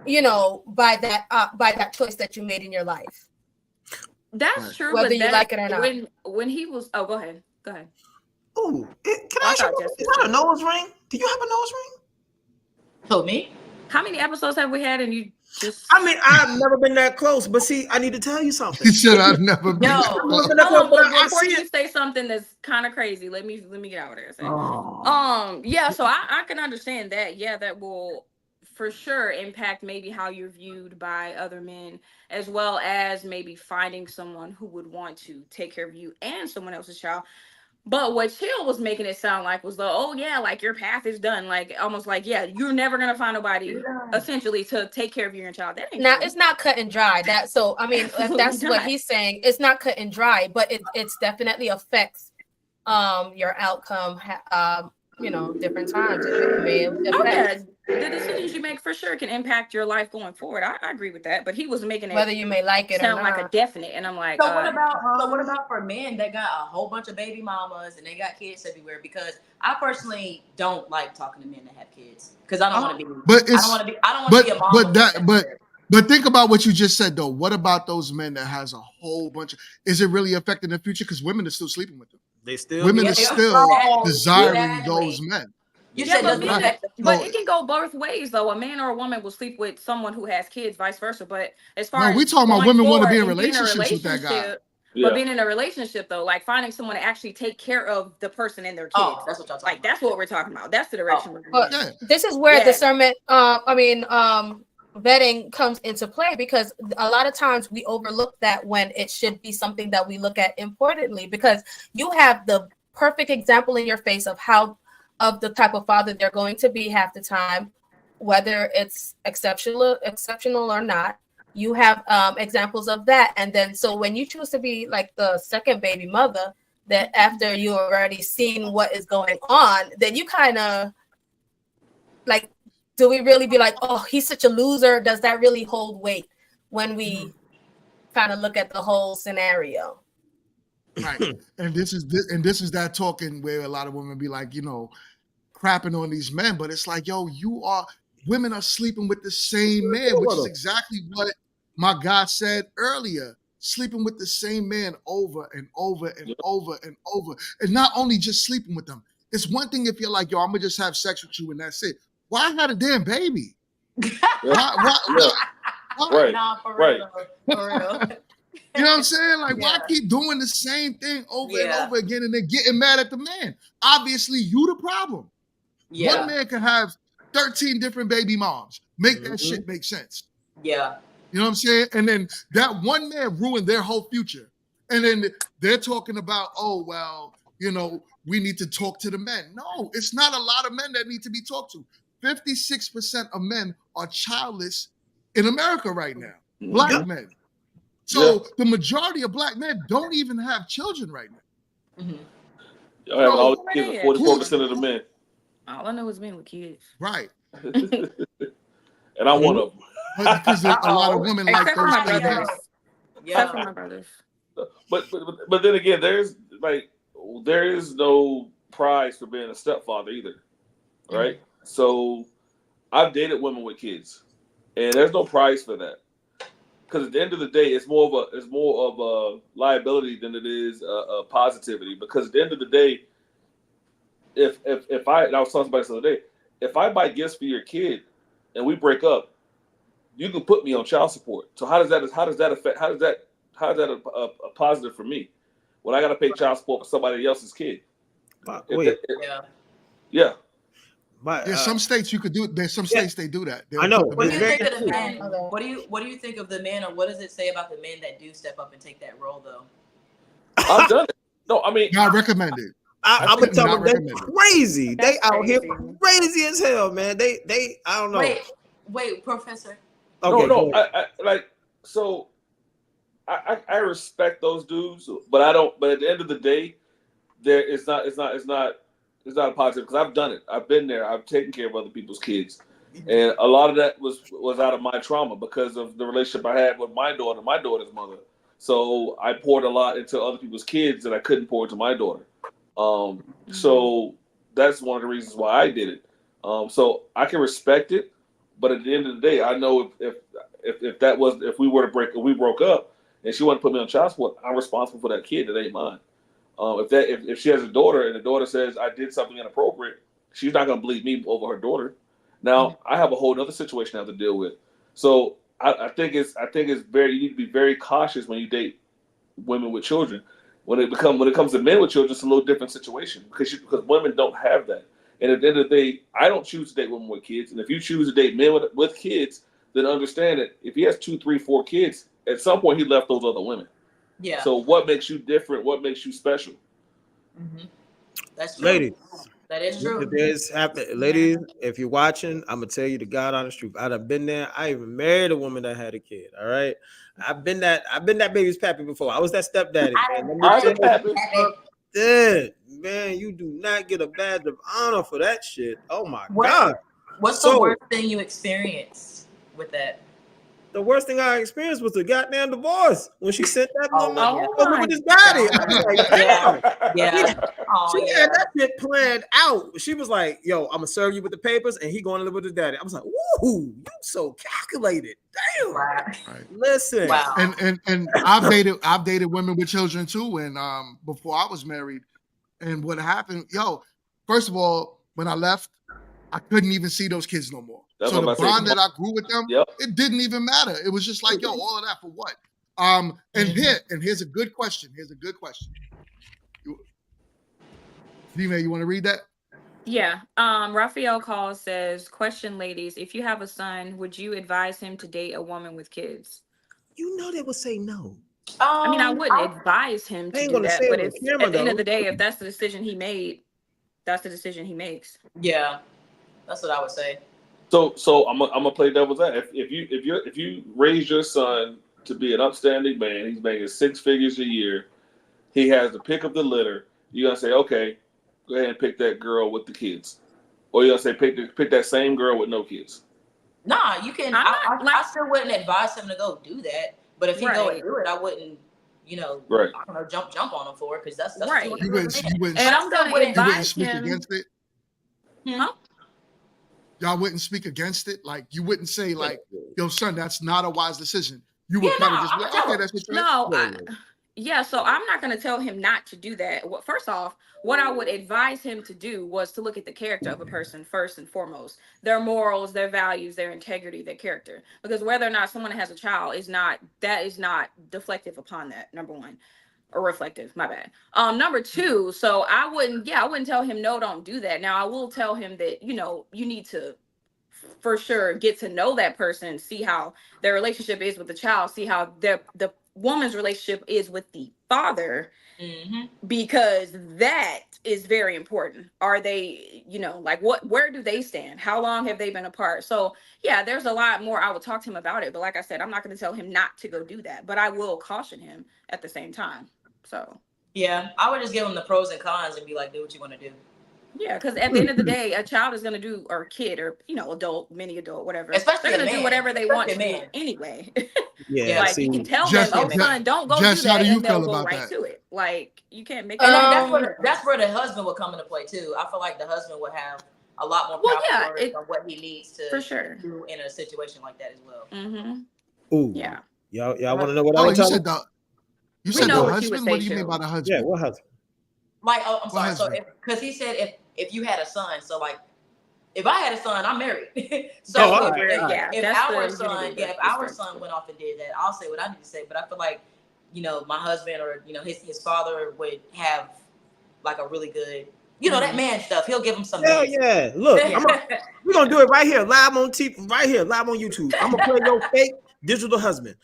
by that choice that you made in your life. That's true, whether but you like it or not. When he was, go ahead. Oh, can I ask you, is that a nose ring? Do you have a nose ring? Who, me? How many episodes have we had and you just... I mean, I've never been that close, but see, I need to tell you something. He said I've never been that close. Before you say something that's kind of crazy, let me get out of there. Yeah, so I can understand that. Yeah, that will for sure impact maybe how you're viewed by other men, as well as maybe finding someone who would want to take care of you and someone else's child. But what Chill was making it sound like was like your path is done. Like almost like, yeah, you're never gonna find nobody essentially to take care of you and your child. That ain't now true. It's not cut and dry. If that's what he's saying, it's not cut and dry, but it's definitely affects your outcome. Different times. It may affect. The decisions you make for sure can impact your life going forward. I agree with that, but he was making it whether you may like it sound or not. like a definite, and I'm like, so what about for men that got a whole bunch of baby mamas and they got kids everywhere? Because I personally don't like talking to men that have kids because I don't want to be. I don't want to be a mom. But think about what you just said though. What about those men that has a whole bunch of? Is it really affecting the future? Because women are still sleeping with them. Women are still desiring those men. But it can go both ways though. A man or a woman will sleep with someone who has kids, vice versa. But as far as we talking about women want to be in relationships with that guy. But being in a relationship though, like finding someone to actually take care of the person and their kids. That's what y'all talking about. That's what we're talking about. That's the direction we're going. But this is where discernment, vetting comes into play, because a lot of times we overlook that when it should be something that we look at importantly, because you have the perfect example in your face of the type of father they're going to be half the time, whether it's exceptional or not. You have examples of that. And then so when you choose to be like the second baby mother, that after you already seen what is going on, then you kind of like, do we really be like, oh, he's such a loser? Does that really hold weight when we kind of look at the whole scenario? Right. And this is that talking where a lot of women be like, crapping on these men, but it's like, women are sleeping with the same man, which is exactly what my guy said earlier, sleeping with the same man over and over and over and over. And not only just sleeping with them. It's one thing if you're like, I'm gonna just have sex with you and that's it. Why have a damn baby? Why? Right. Nah, for real. For real. You know what I'm saying? Like, why keep doing the same thing over and over again and then getting mad at the man? Obviously, you the problem. Yeah. One man can have 13 different baby moms. Make that shit make sense. Yeah. You know what I'm saying? And then that one man ruined their whole future. And then they're talking about, we need to talk to the men. No, it's not a lot of men that need to be talked to. 56% of men are childless in America right now. Black men. So the majority of black men don't even have children right now. Mm-hmm. Y'all have all the kids, 44% of the men. All I know is men with kids. Right. And I'm one of them. But because a lot of women like those things. Except for my brothers. But then again, there is no prize for being a stepfather either. Right? So I've dated women with kids. And there's no prize for that. because at the end of the day, it's more of a liability than it is a positivity. Because at the end of the day, if I was talking about this the other day, if I buy gifts for your kid and we break up, you can put me on child support. So how does that affect? How is that a positive for me when I got to pay child support for somebody else's kid? Yeah. There's some states you could do. There's some states they do that. I know. What do you think of the men? What do you think of the men, or what does it say about the men that do step up and take that role, though? I've done it. No, I mean, not recommended. I'm gonna tell them they're crazy. They out here crazy as hell, man. They I don't know. Wait, Professor. Okay, no. I respect those dudes, but I don't. But at the end of the day, it's not a positive, because I've done it. I've been there. I've taken care of other people's kids, and a lot of that was out of my trauma because of the relationship I had with my daughter's mother. So I poured a lot into other people's kids that I couldn't pour into my daughter. So that's one of the reasons why I did it. So I can respect it, but at the end of the day, I know if we broke up and she wanted to put me on child support, I'm responsible for that kid. It ain't mine. If she has a daughter and the daughter says I did something inappropriate, she's not gonna believe me over her daughter. Now I have a whole other situation I have to deal with. So I think you need to be very cautious when you date women with children. When it comes to men with children, it's a little different situation because women don't have that. And at the end of the day, I don't choose to date women with kids. And if you choose to date men with kids, then understand that if he has 2, 3, 4 kids, at some point he left those other women. Yeah. So what makes you different? What makes you special? Mm-hmm. That's true. Ladies. That is true. Ladies, if you're watching, I'm gonna tell you the God honest truth. I've been there. I even married a woman that had a kid. All right. I've been that baby's pappy before. I was that stepdaddy. Man, you do not get a badge of honor for that shit. Oh my God. What's the worst thing you experienced with that? The worst thing I experienced was the goddamn divorce when she sent that over with his daddy. I was like, damn. She had that shit planned out. She was like, yo, I'm gonna serve you with the papers, and he going to live with his daddy. I was like, woo, you so calculated. Damn. Right. Listen. Wow. And I've dated women with children too, and before I was married. And what happened, first of all, when I left, I couldn't even see those kids no more. So the bond that I grew with them, it didn't even matter. It was just like, all of that for what? And here's a good question. D-May, you want to read that? Yeah. Raphael Calls says, question, ladies, if you have a son, would you advise him to date a woman with kids? You know they would say no. I mean, I wouldn't advise him to do that, but at the end of the day, if that's the decision he made, that's the decision he makes. Yeah, that's what I would say. So I'm gonna play devil's advocate. If you raise your son to be an upstanding man, he's making 6 figures a year, he has the pick of the litter, you're gonna say, okay, go ahead and pick that girl with the kids, or you're gonna say pick that same girl with no kids. Nah, you can. I still wouldn't advise him to go do that. But if he go and do it, I wouldn't, I don't know, jump on him for it, because that's right. You wouldn't, and I'm gonna advise speak him against it. Y'all wouldn't speak against it. Like you wouldn't say like, "Yo, son, that's not a wise decision." You would kind of just be like, "Okay, that's what." Yeah, so I'm not going to tell him not to do that. First off, what I would advise him to do was to look at the character of a person first and foremost, their morals, their values, their integrity, their character. Because whether or not someone has a child is not deflective upon that. Number one, or reflective. My bad. Number two. So I wouldn't tell him no, don't do that. Now I will tell him that you need to for sure get to know that person, see how their relationship is with the child, see how the woman's relationship is with the father, because that is very important. Are they, where do they stand? How long have they been apart? So yeah, there's a lot more. I will talk to him about it, but like I said, I'm not going to tell him not to go do that, but I will caution him at the same time. So yeah, I would just give him the pros and cons and be like, do what you want to do. Yeah, because at the end of the day, a child is going to do, or a kid, or adult, mini adult, whatever. Especially they're going to do whatever they want to do anyway. Yeah, like you can tell them, son, don't go do that, and they'll go right to it. Like you can't make. That's where the husband would come into play too. I feel like the husband would have a lot more power on what he needs to for sure do in a situation like that as well. Ooh. Yeah. Y'all want to know what I Oh, was you talking? said the We the know what you would husband. say, What do you mean Cheryl. by the husband? Yeah, what husband? Like, oh, I'm sorry. So, husband? because he said if you had a son, so like, if I had a son, I'm married. So Oh, all if, right, if, all right. Yeah, if that's our the son, unity yeah, if that our starts son with. went off and did that, I'll say what I need to say. But I feel like, you know, my husband or, you know, his father would have like a really good, you know, that man stuff. He'll give him some Hell man stuff. yeah! Look, Yeah. we're gonna do it right here, live on TV, right here, live on YouTube. I'm gonna play your fake digital husband,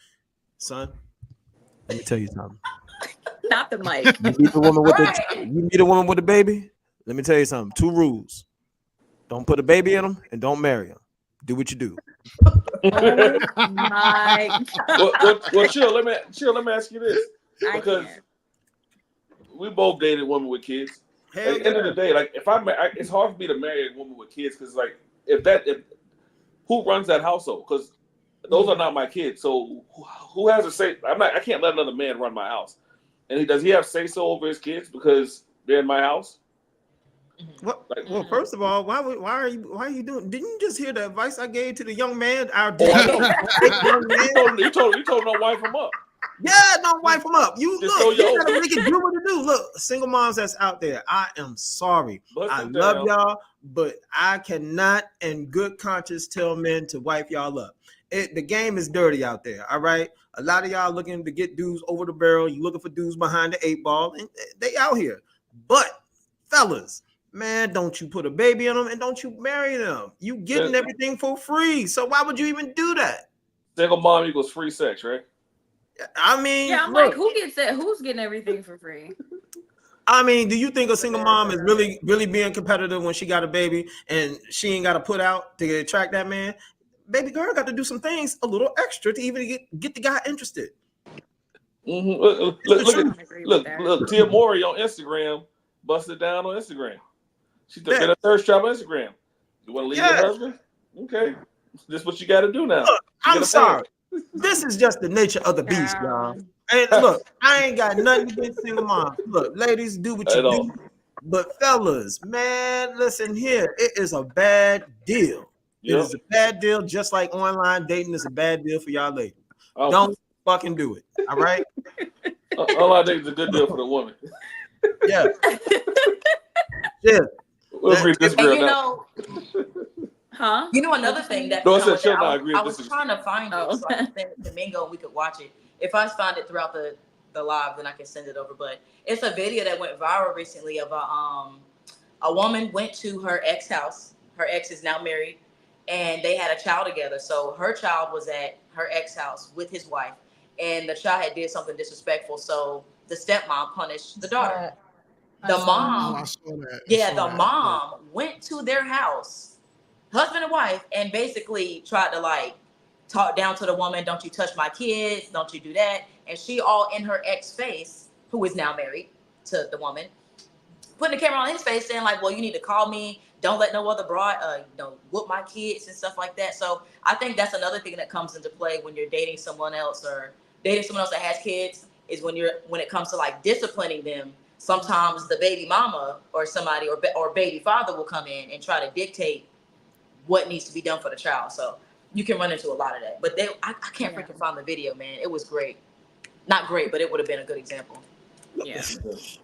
son. Let me tell you something. Not the mic. You meet a woman with Right. you meet a woman with a baby. Let me tell you something. 2 rules: don't put a baby in them, and don't marry them. Do what you do. Oh my Well, chill. Let me ask you this, I because can't. we both dated women with kids. Hell At the end of the day, like if it's hard for me to marry a woman with kids because like if who runs that household? Because those are not my kids. So who has a say? I can't let another man run my house. And does he have say so over his kids because they're in my house? What? Well, first of all, why are you doing? Didn't you just hear the advice I gave to the young man? Our Oh, I know. young man. You told him to wife him up. Yeah, don't wipe them up. You Just look, so you you gotta make it do what it do. Look, single moms that's out there, I am sorry. Bust I it love down. y'all, but I cannot in good conscience tell men to wipe y'all up. The game is dirty out there, all right? A lot of y'all looking to get dudes over the barrel. You looking for dudes behind the 8 ball, and they out here. But fellas, man, don't you put a baby in them and don't you marry them. You getting everything for free. So why would you even do that? Single mom equals free sex, right? I mean, Yeah, I'm look, like, who gets it? Who's getting everything for free? I mean, do you think a single mom is really being competitive when she got a baby and she ain't got to put out to attract that man? Baby girl got to do some things a little extra to even get the guy interested. Mm-hmm. Look, Tia Mori on Instagram busted down on Instagram. She's been a thirst trap on Instagram. You want to leave your husband? Okay, this is what you got to do now. Look, I'm sorry. This is just the nature of the beast, y'all. And look, I ain't got nothing against single moms. Look, ladies, do what you do. But fellas, man, listen here. It is a bad deal. Yep. It is a bad deal, just like online dating is a bad deal for y'all ladies. Don't fucking do it. All right? Online dating is a good deal for the woman. Yeah. Yeah. We'll read this girl now. Huh? You know, another thing that I was trying to find it so I could send it to Mingo and we could watch it. If I find it throughout the live, then I can send it over. But it's a video that went viral recently of a woman went to her ex house. Her ex is now married, and they had a child together. So her child was at her ex house with his wife, and the child had did something disrespectful. So the stepmom punished the daughter. The mom, the mom went to their house, husband and wife, and basically tried to like talk down to the woman. Don't you touch my kids? Don't you do that? And she all in her ex face, who is now married to the woman, putting the camera on his face saying like, well, you need to call me. Don't let no other broad, whoop my kids and stuff like that. So I think that's another thing that comes into play when you're dating someone else or dating someone else that has kids is when it comes to like disciplining them. Sometimes the baby mama or somebody or baby father will come in and try to dictate what needs to be done for the child. So you can run into a lot of that. But I can't freaking find the video, man. It was great. Not great, but it would have been a good example. Yeah.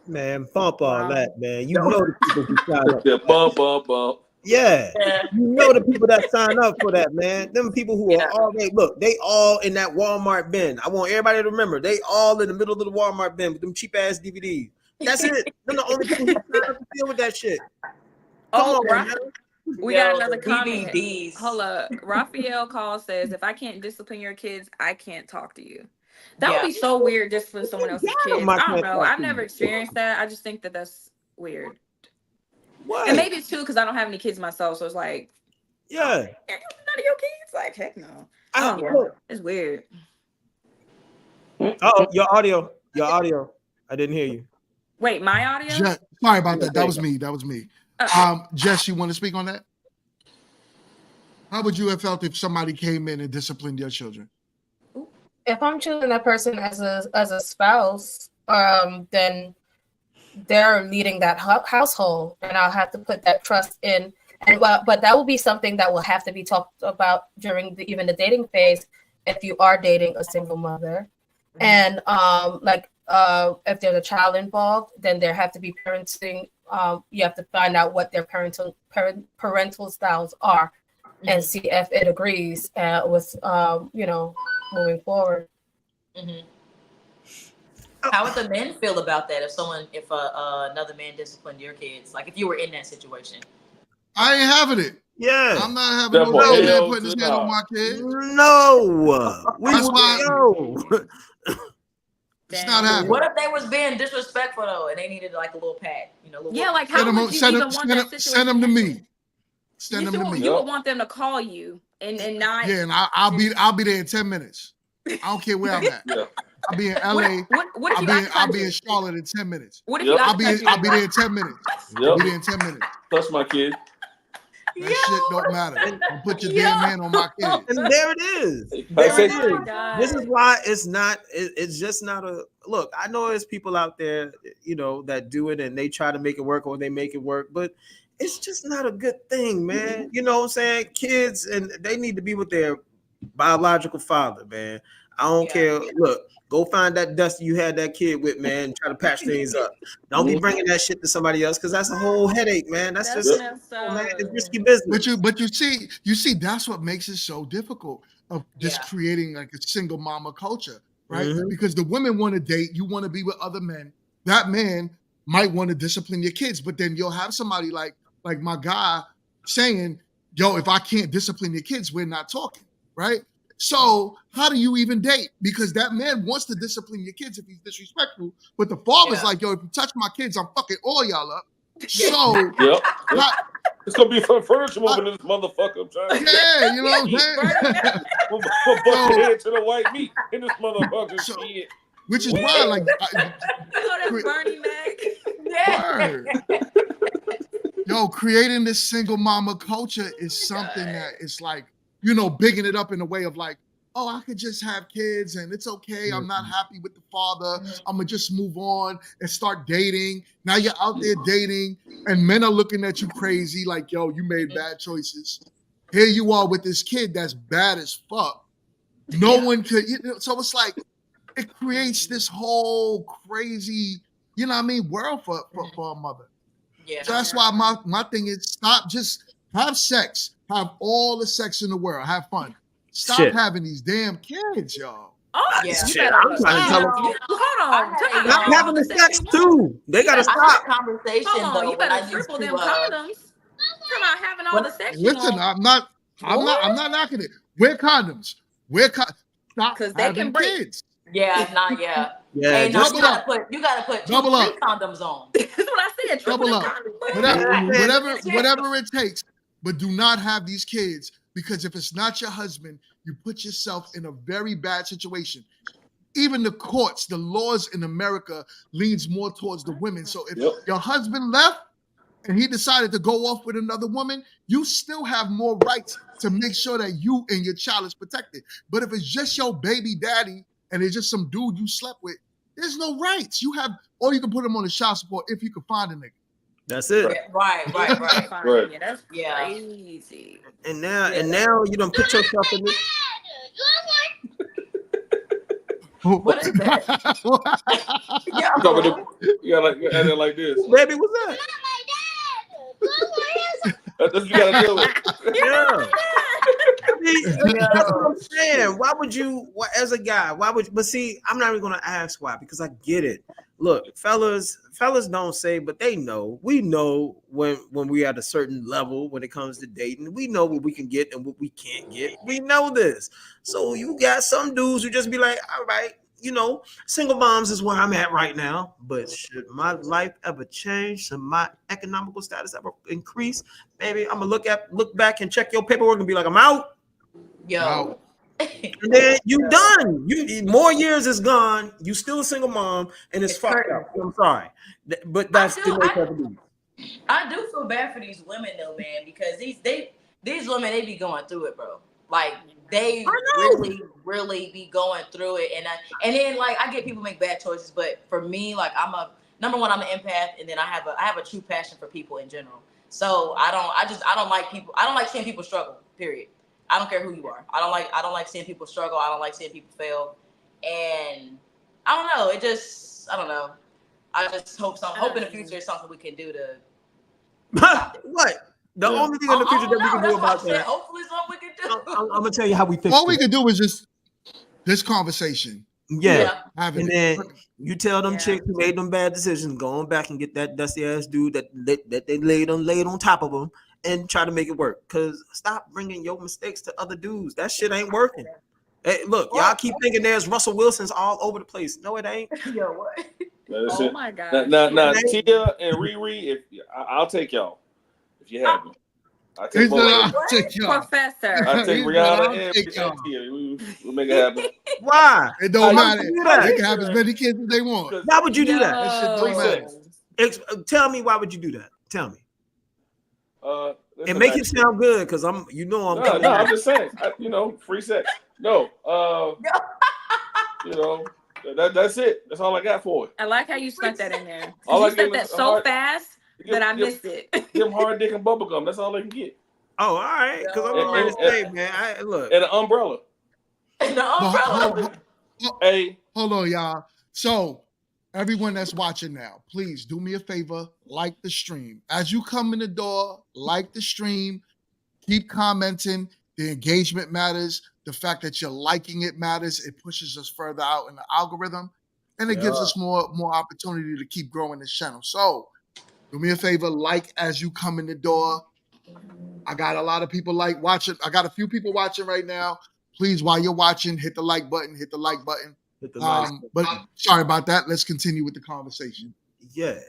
Man, bump all that, man. You know the people who sign up. Bump. Yeah. You know the people that sign up for that, man. Them people who are already, look, they all in that Walmart bin. I want everybody to remember, they all in the middle of the Walmart bin with them cheap ass DVDs. That's it. They're the only people who sign up to deal with that shit. Come on, man. We got another comment. DVDs. Hold up. Raphael Call says, if I can't discipline your kids, I can't talk to you. That would be so weird just for someone else's kids. I don't know. I've never experienced that. I just think that that's weird. What? And maybe it's too because I don't have any kids myself. So it's like, none of your kids? Like, heck no. I don't know. It's weird. Oh, your audio. I didn't hear you. Wait, my audio? Sorry about that. That was me. Jess, you want to speak on that? How would you have felt if somebody came in and disciplined your children? If I'm choosing that person as a spouse, then they're leading that household, and I'll have to put that trust in. And but that will be something that will have to be talked about during even the dating phase. if you are dating a single mother. And if there's a child involved, then there have to be parenting. You have to find out what their parental styles are, and see if it agrees with moving forward. How would the men feel about that if another man disciplined your kids? Like if you were in that situation? I ain't having it. Yeah, I'm not having no man putting his hand on my kid. No, that's why. It's not happening. What if they was being disrespectful though, and they needed like a little pat? Like how would you even want that situation? Send them to me. Send them to me. You would want them to call you and not. Yeah, and I'll be there in 10 minutes. I don't care where I'm at. I'll be in LA. What if I'll be in Charlotte in 10 minutes. What if you I'll be there in 10 minutes. I'll be there in 10 minutes. That's my kid. That shit don't matter. Don't put your damn hand on my kid. And there it is. There it is. This is why it's not. It's just not a look. I know there's people out there, that do it and they try to make it work or they make it work, but it's just not a good thing, man. You know what I'm saying? Kids, and they need to be with their biological father, man. I don't care. Look, go find that Dusty you had that kid with, man, and try to patch things up. Don't be bringing that shit to somebody else because that's a whole headache, man. That's just man, it's risky business. But you see, that's what makes it so difficult of just creating like a single mama culture, right? Because the women want to date, you want to be with other men. That man might want to discipline your kids, but then you'll have somebody like my guy saying, "Yo, if I can't discipline your kids, we're not talking," right? So how do you even date? Because that man wants to discipline your kids if he's disrespectful, but the father's like, "Yo, if you touch my kids, I'm fucking all y'all up." So it's gonna be for furniture moving in this motherfucker. I'm trying. Yeah, you know what I'm saying? We'll bust your head to the white meat in this motherfucker. Shit. Which is why, like, Bernie Mac. Yo, creating this single mama culture is something that is like, bigging it up in a way of like, oh, I could just have kids and it's okay. I'm not happy with the father. I'm gonna just move on and start dating. Now you're out there dating and men are looking at you crazy like, yo, you made bad choices. Here you are with this kid that's bad as fuck. No one could, so it's like, it creates this whole crazy, world for a mother. Yeah. So that's why my thing is stop, just have sex. Have all the sex in the world. Have fun. Stop having these damn kids, y'all. Oh, yeah. Shit, I'm trying to tell them. Hold on. Not having the sex too. They gotta stop. Conversation. Hold on, you better triple them condoms. Come on, having all the sex. Listen, I'm not knocking it. Wear condoms. Stop because they can break. Kids. Yeah, not yeah. Yeah, hey, no, you gotta put double up. 3 condoms on. That's what I said. Double up. Whatever it takes, but do not have these kids because if it's not your husband, you put yourself in a very bad situation. Even the courts, the laws in America leans more towards the women. So if your husband left and he decided to go off with another woman, you still have more rights to make sure that you and your child is protected. But if it's just your baby daddy and it's just some dude you slept with, there's no rights. You can put him on the child support if you can find a nigga. That's it. Yeah, right. Yeah, that's crazy. And now you don't put yourself in this. What is that? You gotta edit like this. Baby, what's that? That's what you gotta deal with. Yeah. That's what I'm saying. Why would you, as a guy, but see, I'm not even gonna ask why, because I get it. Look, fellas don't say, but they know. We know when we're at a certain level when it comes to dating. We know what we can get and what we can't get. We know this. So you got some dudes who just be like, all right, single moms is where I'm at right now. But should my life ever change? Should my economical status ever increase? Baby, I'm gonna look back and check your paperwork and be like, I'm out. Yo. Out. And then you done. You more years is gone. You still a single mom, and it's fucked up. I'm sorry, but that's the nature of the beast. I do feel bad for these women though, man, because these women they be going through it, bro. Like they really be going through it, and then like I get people make bad choices, but for me, like I'm an empath, and then I have a true passion for people in general. So I don't like people. I don't like seeing people struggle. Period. I don't care who you are. I don't like seeing people struggle. I don't like seeing people fail. And I don't know. I don't know. I just hope in the future it's something we can do to. What? The only thing in the future that we can do about that. Hopefully, something we can do. I'm gonna tell you how we fix it. All we can do is just this conversation. Yeah. Having and then you tell them chicks who made them bad decisions, go on back and get that dusty ass dude that they laid on top of them and try to make it work. Cause stop bringing your mistakes to other dudes. That shit ain't working. Hey, look, y'all keep thinking there's Russell Wilsons all over the place. No, it ain't. Yo, what? Oh my God. Now, Tia and Riri, I'll take y'all if you have me. I'll take both. Professor. I'll take Rihanna and Tia. We'll make it happen. Why? It don't matter. They can have as many kids as they want. Why would you do that? That shit don't matter. Tell me, why would you do that? Tell me. And make it sound good, because I'm I'm just saying, free sex. No, that's it. That's all I got for it. I like how you snuck that in there. You said that so fast that I missed it. Give them hard dick and bubblegum. That's all they can get. Oh, all right. Because I'm ready to say, man. Look. And an umbrella. Hey, hold on, y'all. So, everyone that's watching now, please do me a favor, like the stream. As you come in the door, like the stream, keep commenting. The engagement matters. The fact that you're liking it matters. It pushes us further out in the algorithm, and it gives us more opportunity to keep growing this channel. So, do me a favor, like as you come in the door. I got a lot of people watching. I got a few people watching right now. Please, while you're watching, hit the like button. Hit the like button. But sorry about that. Let's continue with the conversation. Yeah.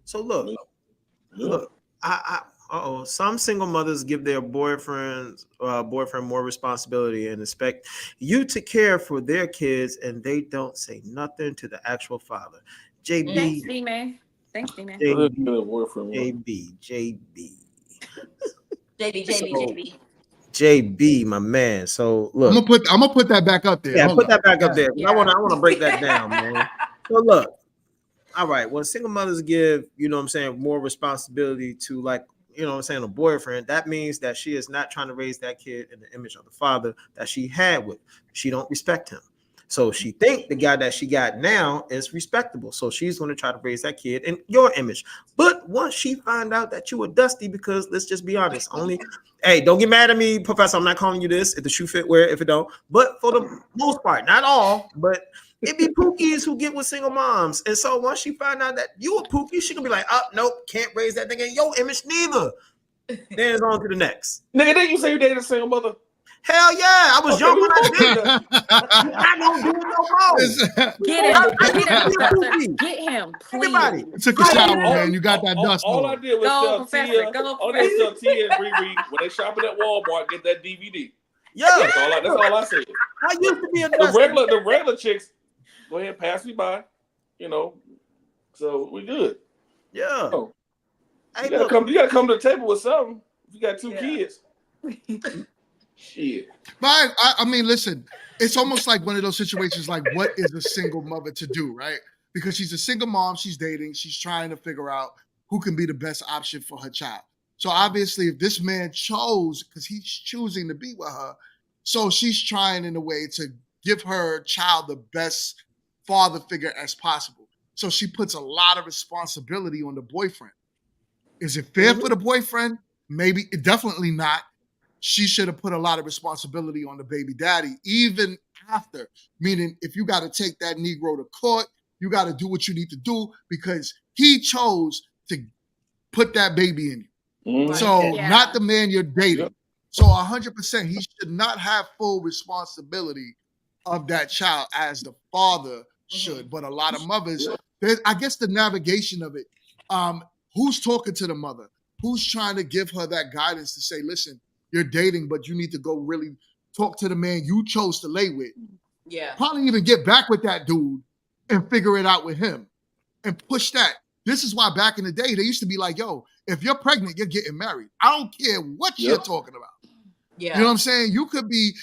So look. Some single mothers give their boyfriend more responsibility and expect you to care for their kids, and they don't say nothing to the actual father. JB. Thanks, D-Man. JB, my man. So look, I'm gonna put that back up there. Yeah, put that back up there. Yeah. I want to break that down, man. So look, all right. When single mothers give, more responsibility to a boyfriend, that means that she is not trying to raise that kid in the image of the father that she had with. She don't respect him. So she think the guy that she got now is respectable. So she's going to try to raise that kid in your image. But once she find out that you were dusty, because let's just be honest, hey, don't get mad at me, Professor. I'm not calling you this. If the shoe fit, wear it. If it don't. But for the most part, not all, but it be pookies who get with single moms. And so once she find out that you a pookie, she gonna be like, nope, can't raise that thing in your image neither. Then it's on to the next. Nigga, didn't you say you dated a single mother? Hell yeah, I was young when I did that. I don't do it no more. Get him, please. Everybody. You took a shower, man. You got that dust. All I did was tell Tia and Riri when they shopping at Walmart, get that DVD. Yeah, that's all I said. I used to be a the regular chicks. Go ahead, pass me by. So we good. Yeah. So, you gotta come to the table with something. If you got two kids. Shit. But I mean, listen, it's almost like one of those situations like, what is a single mother to do, right? Because she's a single mom, she's dating, she's trying to figure out who can be the best option for her child. So obviously, if this man chose, because he's choosing to be with her, so she's trying in a way to give her child the best father figure as possible. So she puts a lot of responsibility on the boyfriend. Is it fair for the boyfriend? Maybe, definitely not. She should have put a lot of responsibility on the baby daddy, even after. Meaning, if you got to take that Negro to court, you got to do what you need to do because he chose to put that baby in you. So not the man you're dating. Yep. So 100%, he should not have full responsibility of that child as the father should. But a lot of mothers, I guess the navigation of it, who's talking to the mother? Who's trying to give her that guidance to say, listen, you're dating, but you need to go really talk to the man you chose to lay with. Yeah. Probably even get back with that dude and figure it out with him and push that. This is why back in the day, they used to be like, yo, if you're pregnant, you're getting married. I don't care what you're talking about. Yeah. You know what I'm saying? You could be,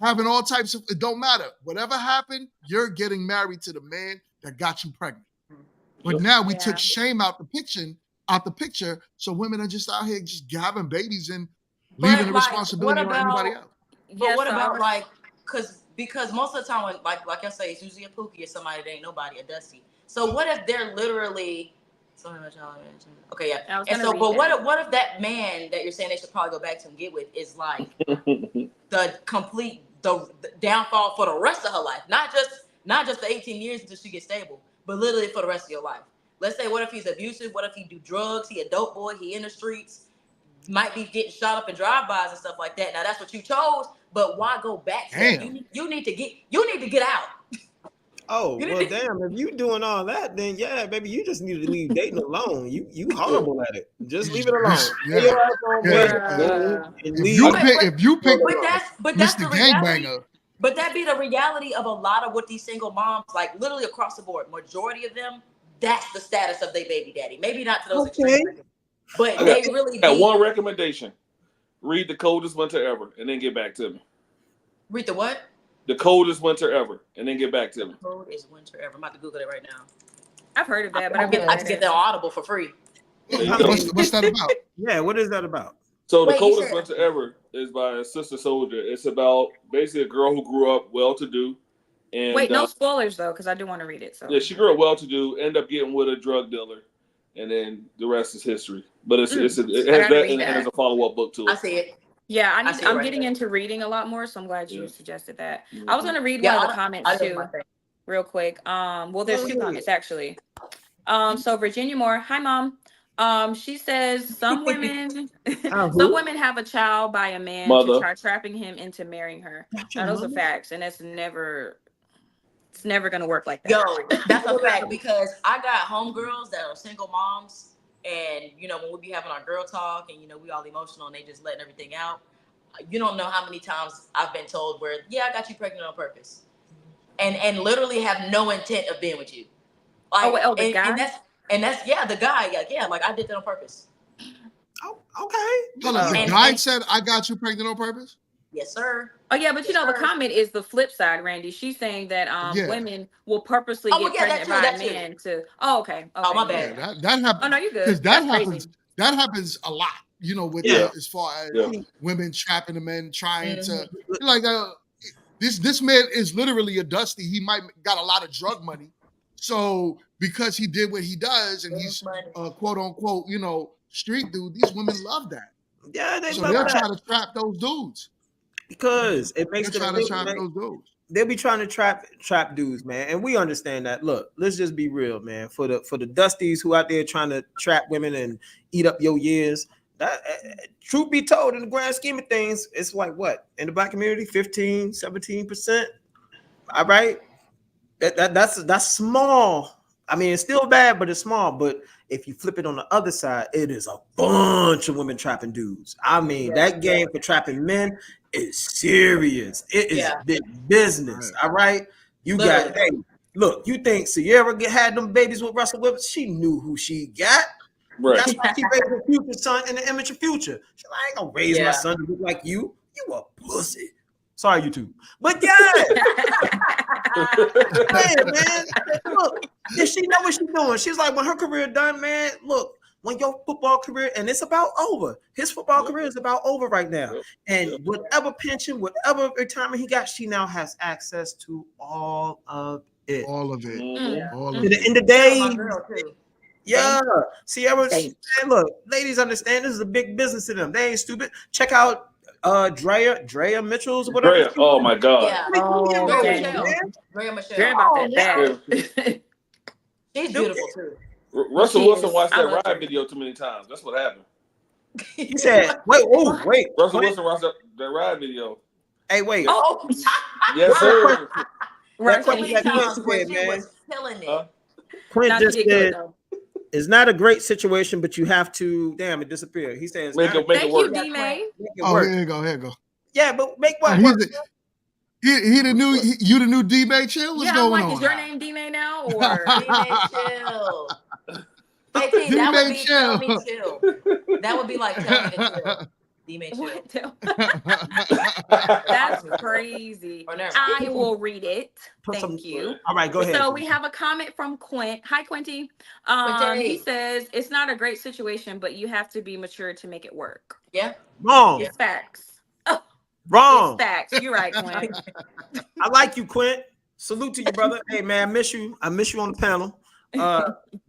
having all types of, it don't matter. Whatever happened, you're getting married to the man that got you pregnant. But now we took shame out the picture, so women are just out here just having babies and leaving the like, responsibility on everybody else. But what about like, because most of the time when like I say, it's usually a Pookie or somebody that ain't nobody, a Dusty. So what if they're literally okay, yeah. And so, but what if that man that you're saying they should probably go back to and get with is like the complete the downfall for the rest of her life, not just the 18 years until she gets stable, but literally for the rest of your life. Let's say, what if he's abusive? What if he do drugs? He a dope boy. He in the streets. Might be getting shot up in drive-bys and stuff like that. Now that's what you chose, but why go back to that? You need to get out. Oh, well, damn, if you doing all that, then yeah, baby, you just need to leave dating alone. You horrible at it. Just leave it alone. If you pick but that's the Mr. reality. Gangbanger. But that be the reality of a lot of what these single moms, like literally across the board, majority of them, that's the status of their baby daddy. Maybe not to those extremes, but they really got one recommendation. Read The Coldest Winter Ever and then get back to me. Read the what? The Coldest Winter Ever and then get back to me. The Coldest Winter Ever. I'm about to Google it right now. I've heard of that, but I can get that on Audible for free. What's that about? Yeah, what is that about? So The Coldest Winter Ever is by Sister Soldier. It's about basically a girl who grew up well-to-do. And wait, no spoilers though, because I do want to read it. So yeah, she grew up well-to-do, ended up getting with a drug dealer, and then the rest is history. But it has that and has a follow-up book to it. I see it. Yeah, I'm getting into reading a lot more, so I'm glad you suggested that. I was going to read one of the comments too, real quick. Well, there's two comments actually. So Virginia Moore, hi mom. She says some women have a child by a man to try trapping him into marrying her. Now those are facts, and it's never gonna work like that. Yo, that's a fact, because I got homegirls that are single moms. And, when we be having our girl talk and, we all emotional and they just letting everything out. You don't know how many times I've been told where, yeah, I got you pregnant on purpose. And literally have no intent of being with you. Like, the guy? And that's the guy. Like I did that on purpose. Oh, okay. Hold on, the guy said, I got you pregnant on purpose? Yes, sir. Oh yeah, but the comment is the flip side, Randy. She's saying that women will purposely get pregnant by a man to. Oh, okay. Oh, my bad. Yeah, that happens. Oh no, you're good. Because that happens. That happens a lot. With as far as women trapping the men, trying to like this man is literally a Dusty. He might got a lot of drug money, so because he did what he does and he's quote unquote street dude, these women love that. Yeah, they'll try to trap those dudes. Because it makes them trying to trap those dudes. They'll be trying to trap dudes, man, and we understand that. Look, let's just be real, man. For the Dusties who out there trying to trap women and eat up your years, that truth be told, in the grand scheme of things, it's like what in the black community, 15-17%. All right, that's small. I mean, it's still bad, but it's small. But if you flip it on the other side, it is a bunch of women trapping dudes. I mean, that game for trapping men is serious. It is big business. All right. You got, hey, look, you think Sierra had them babies with Russell Wilson? She knew who she got. Right. That's why she raised her future son in the image of Future. She's like, I ain't gonna raise my son to look like you. You a pussy. Sorry, YouTube. But man, look, did she know what she's doing? She's like, when her career done, man, look, when your football career, and it's about over. His football career is about over right now. And whatever pension, whatever retirement he got, she now has access to all of it. All of it. All of it. At the end of the day, Sierra, look, ladies understand this is a big business to them. They ain't stupid. Check out Drea Mitchell's whatever. Drea, oh my God. Yeah. Drea Michelle. Drea about that. She's beautiful too. Russell Wilson watched that ride video too many times. That's what happened. He said, wait. Russell Wilson watched that ride video. Hey, wait. Oh, yes, sir. That question that Quint said, man. Quint just said, it's not a great situation, but you have to. Damn, it disappeared. He says, make it thank work. you, D-May. Oh, here you go. Yeah, but make what work. He the new you the new D-May Chill? What's going on? Is your name D-May now? Or D-May Chill. Hey, T, that would be Tell Me Chill. That would be like Tell Me to Chill. gmtshow. That's crazy. I will read it. Thank you. All right, go ahead. So we have a comment from Quint. Hi, Quinty. He says it's not a great situation, but you have to be mature to make it work. Yeah. Wrong. It's facts. Oh, wrong. It's facts. You're right, Quint. I like you, Quint. Salute to you, brother. Hey, man, I miss you. I miss you on the panel.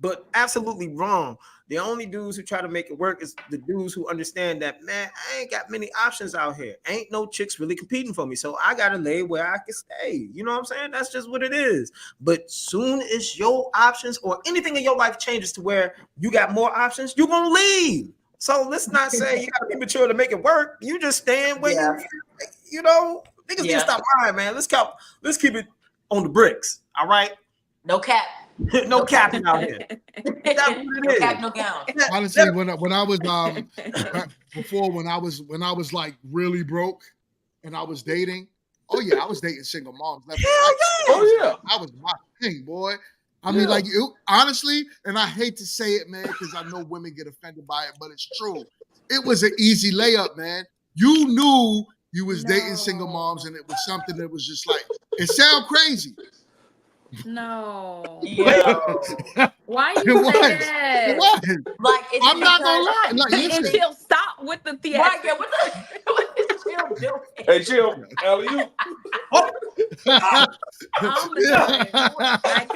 But absolutely wrong. The only dudes who try to make it work is the dudes who understand that, man, I ain't got many options out here. Ain't no chicks really competing for me. So I got to lay where I can stay. You know what I'm saying? That's just what it is. But soon as your options or anything in your life changes to where you got more options, you're going to leave. So let's not say you got to be mature to make it work. You just stand where you know, niggas need to stop lying, man. Let's keep it on the bricks. All right? No cap. No capping out here. That's what it is. No cap, no gown. Honestly, when I was before when I was like really broke and I was dating, oh yeah, I was dating single moms. Hell yeah. Oh yeah. I was my thing, boy. I mean, like, honestly, and I hate to say it, man, because I know women get offended by it, but it's true. It was an easy layup, man. You knew you was dating single moms, and it was something that was just like, it sound crazy. No. Yeah. Why you say that? It was. Like, I'm not gonna lie. Like, And listen. Chill, stop with the Right, theater. yeah, what is Chill doing? Hey, Chill, Allie, you. I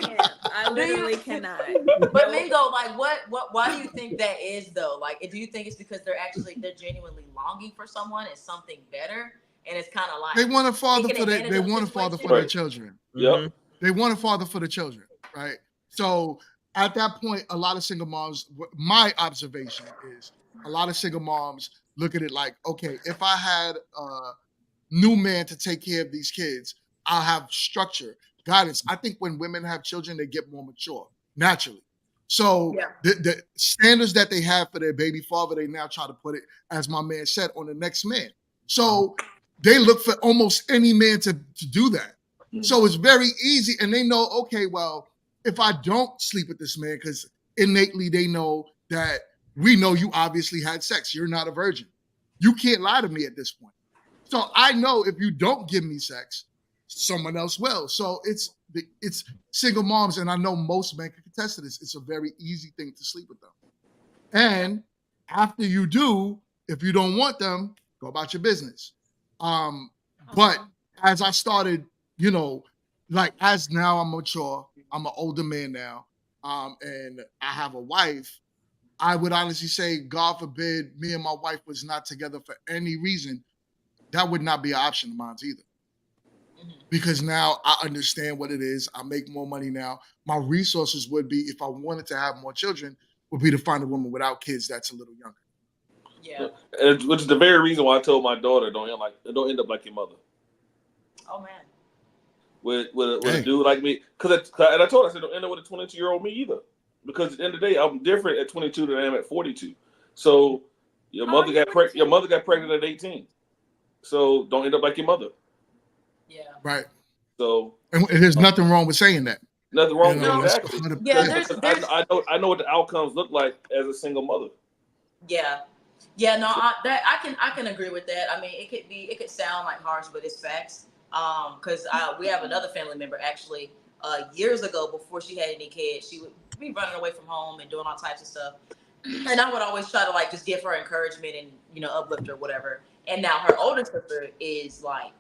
can't. I literally cannot. But Mingo, like, what? Why do you think that is though? Like, do you think it's because they're genuinely longing for someone and something better, and it's kind of like They want a father taking for their. advantage They of the want a father for situation? their children. Yep. They want a father for the children, right? So at that point, a lot of single moms, my observation is a lot of single moms look at it like, okay, if I had a new man to take care of these kids, I'll have structure, guidance. I think when women have children, they get more mature naturally. So the standards that they have for their baby father, they now try to put it, as my man said, on the next man. So they look for almost any man to do that. So it's very easy, and they know, okay, well, if I don't sleep with this man, because innately they know that we know you obviously had sex. You're not a virgin. You can't lie to me at this point. So I know if you don't give me sex, someone else will. So it's single moms, and I know most men can contest to this. It's a very easy thing to sleep with them. And after you do, if you don't want them, go about your business. But as I started, you know, like as now I'm mature, I'm an older man now, and I have a wife, I would honestly say, God forbid, me and my wife was not together for any reason, that would not be an option of mine either. Because now I understand what it is. I make more money now. My resources would be, if I wanted to have more children, would be to find a woman without kids that's a little younger. Yeah. Which is the very reason why I told my daughter, don't end up like your mother. Oh man. With a dude like me, and I told her, I said, don't end up with a 22-year-old me either, because at the end of the day, I'm different at 22 than I am at 42. So your mother got pregnant at 18. So don't end up like your mother. Yeah. Right. So and there's nothing wrong with saying that. Nothing wrong with exactly. that. Yeah, I know what the outcomes look like as a single mother. Yeah. Yeah, no, I can agree with that. I mean, it could sound like harsh, but it's facts. Because we have another family member actually years ago, before she had any kids, she would be running away from home and doing all types of stuff, and I would always try to like just give her encouragement and, you know, uplift her, whatever. And now her older sister is like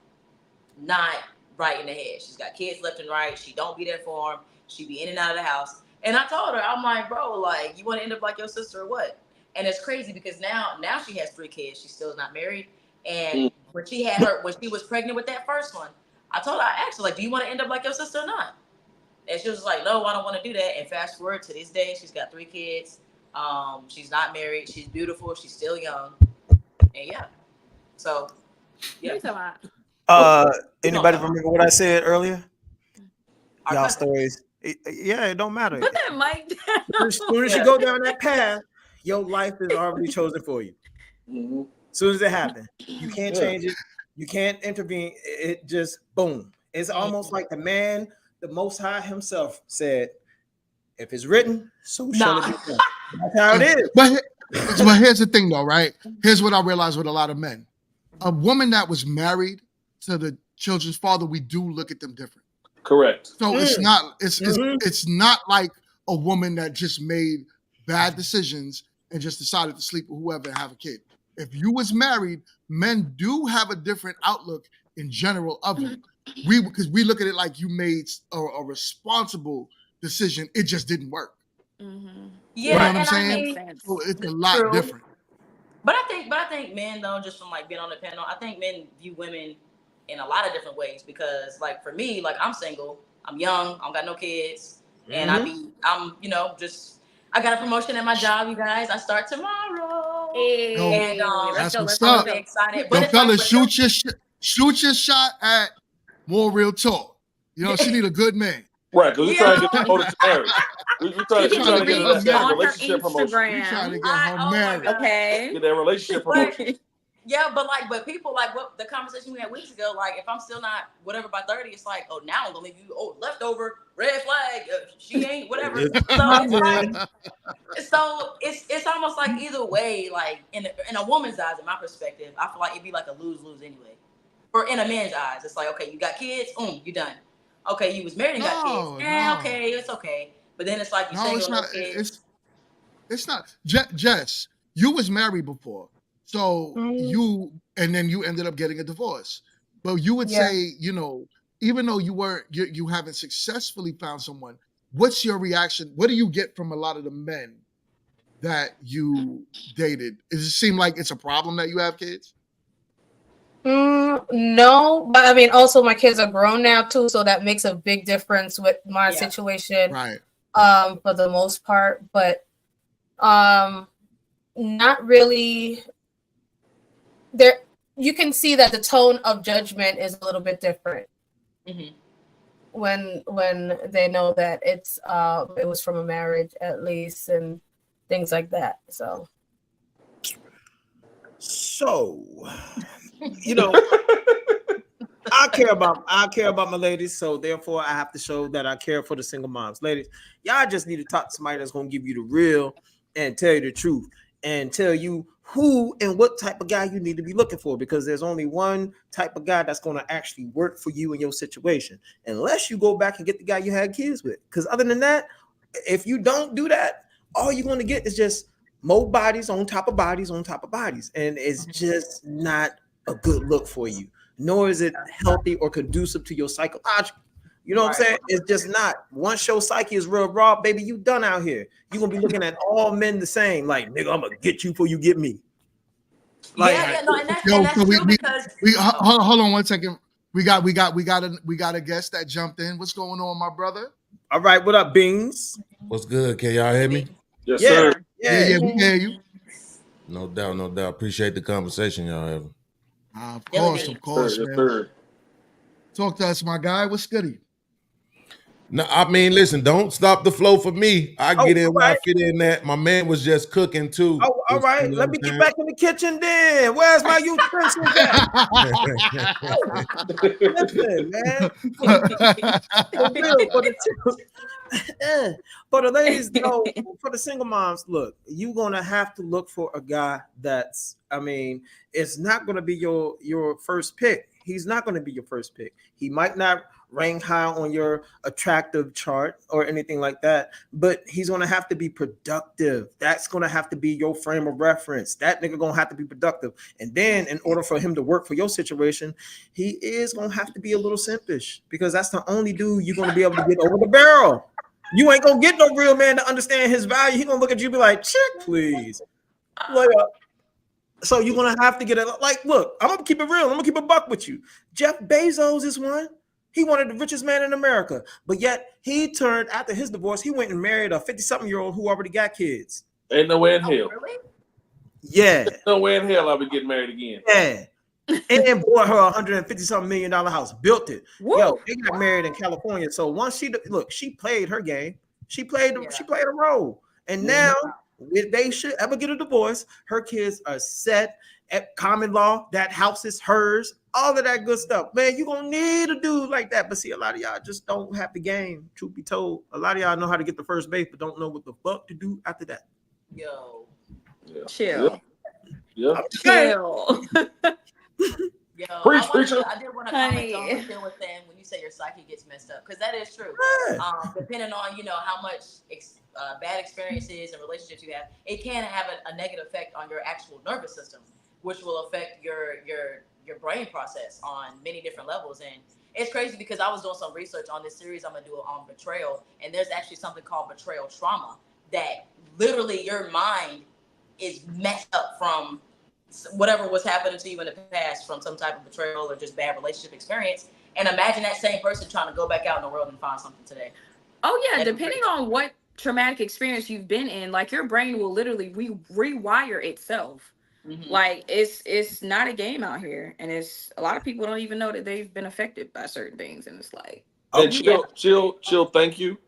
not right in the head. She's got kids left and right. She don't be there for them. She be in and out of the house. And I told her, I'm like, bro, like, you want to end up like your sister or what? And it's crazy because now she has 3 kids. She still is not married. And when she was pregnant with that first one, I told her, I asked her, like, do you want to end up like your sister or not? And she was like, no, I don't want to do that. And fast forward to this day, she's got 3 kids. She's not married. She's beautiful. She's still young. And yeah. So, yeah. Anybody remember what I said earlier? Y'all stories. It don't matter. Put that mic down. As soon as you go down that path, your life is already chosen for you. As soon as it happens, you can't change it. You can't intervene. It just boom. It's almost like the Most High himself said, "If it's written, so shall it be done." That's how it is. But here's the thing, though, right? Here's what I realized with a lot of men: a woman that was married to the children's father, we do look at them different. Correct. So it's not like a woman that just made bad decisions and just decided to sleep with whoever and have a kid. If you was married, men do have a different outlook in general of you. Because we look at it like you made a responsible decision. It just didn't work. Mm-hmm. Yeah, you know what I'm saying? So it's a lot different. But I think men, though, just from like being on the panel, I think men view women in a lot of different ways. Because like for me, like I'm single, I'm young, I don't got no kids, and I'm I got a promotion at my job, you guys. I start tomorrow. Hey, and that's what's I'm up. really excited. But But fellas, shoot your shot at More Real Talk. You know, she need a good man. Right, because we're trying to get promoted to marriage. We're trying to get that relationship promotion. We're trying to get her married. Okay. Get that relationship promotion. Yeah, but people like what the conversation we had weeks ago. Like, if I'm still not whatever by 30, it's like, oh, now I'm gonna leave you. Oh, leftover, red flag. She ain't whatever. So it's almost like either way. Like in a woman's eyes, in my perspective, I feel like it'd be like a lose-lose anyway. Or in a man's eyes, it's like, okay, you got kids, you done. Okay, you was married and got kids. Okay, it's okay. But then it's like you single, no kids. It's not. Jess, you was married before. So and then you ended up getting a divorce. But you would say, even though you haven't successfully found someone, what's your reaction? What do you get from a lot of the men that you dated? Does it seem like it's a problem that you have kids? No, but I mean, also my kids are grown now too, so that makes a big difference with my situation. Right. For the most part, but not really. There, you can see that the tone of judgment is a little bit different when they know that it was from a marriage at least and things like that. So I care about my ladies, so therefore I have to show that I care for the single moms. Ladies, y'all just need to talk to somebody that's gonna give you the real and tell you the truth and tell you who and what type of guy you need to be looking for, because there's only one type of guy that's going to actually work for you in your situation, unless you go back and get the guy you had kids with. Because other than that, if you don't do that, all you're going to get is just more bodies on top of bodies on top of bodies, and it's just not a good look for you, nor is it healthy or conducive to your psychological. You know what I'm saying? It's just not. Once your psyche is real raw, baby, you done out here. You're going to be looking at all men the same. Like, nigga, I'm going to get you before you get me. Like, and that's true because... Hold on 1 second. We got a guest that jumped in. What's going on, my brother? All right, what up, Beans? What's good? Can y'all hear me? Yes, sir. Yeah, we hear you. No doubt. Appreciate the conversation y'all having. Of course, man. Sir. Talk to us, my guy. What's goody? No, I mean, listen, don't stop the flow for me. I get in where I fit in that. My man was just cooking too. Oh, all right. Let me get back in the kitchen then. Where's my utensils at? Listen, man. For the ladies, though, for the single moms, look, you're gonna have to look for a guy that's, it's not gonna be your first pick. He's not gonna be your first pick. He might not rank high on your attractive chart or anything like that, but he's gonna have to be productive. That's gonna have to be your frame of reference. That nigga gonna have to be productive. And then in order for him to work for your situation, he is gonna have to be a little simpish, because that's the only dude you're gonna be able to get over the barrel. You ain't gonna get no real man to understand his value. He gonna look at you and be like, chick, please. So you're gonna have to get it. Like, look, I'm gonna keep it real. I'm gonna keep a buck with you. Jeff Bezos is one. He wanted the richest man in America, but yet he turned, after his divorce, he went and married a 50-something-year-old who already got kids. Ain't no way in hell. Really? Yeah. No way in hell I'll be getting married again. Yeah. And bought her $150-something million house, built it. Woo. Yo, they got married in California. So once she played her game. She played a role. And now, if they should ever get a divorce, her kids are set at common law. That house is hers. All of that good stuff. Man, you're going to need a dude like that. But see, a lot of y'all just don't have the game, truth be told. A lot of y'all know how to get the first base, but don't know what the fuck to do after that. Yo. Chill. Yeah. Chill. Yo, Preach, I preacher. did want to comment on what Ken was saying when you say your psyche gets messed up, because that is true. Depending on how much bad experiences and relationships you have, it can have a negative effect on your actual nervous system, which will affect your brain process on many different levels. And it's crazy because I was doing some research on this series I'm gonna do on betrayal, and there's actually something called betrayal trauma that literally your mind is messed up from whatever was happening to you in the past, from some type of betrayal or just bad relationship experience. And imagine that same person trying to go back out in the world and find something today. Oh yeah, depending on what traumatic experience you've been in, like your brain will literally rewire itself. Mm-hmm. Like it's not a game out here, and it's a lot of people don't even know that they've been affected by certain things, and it's like, and chill. Thank you.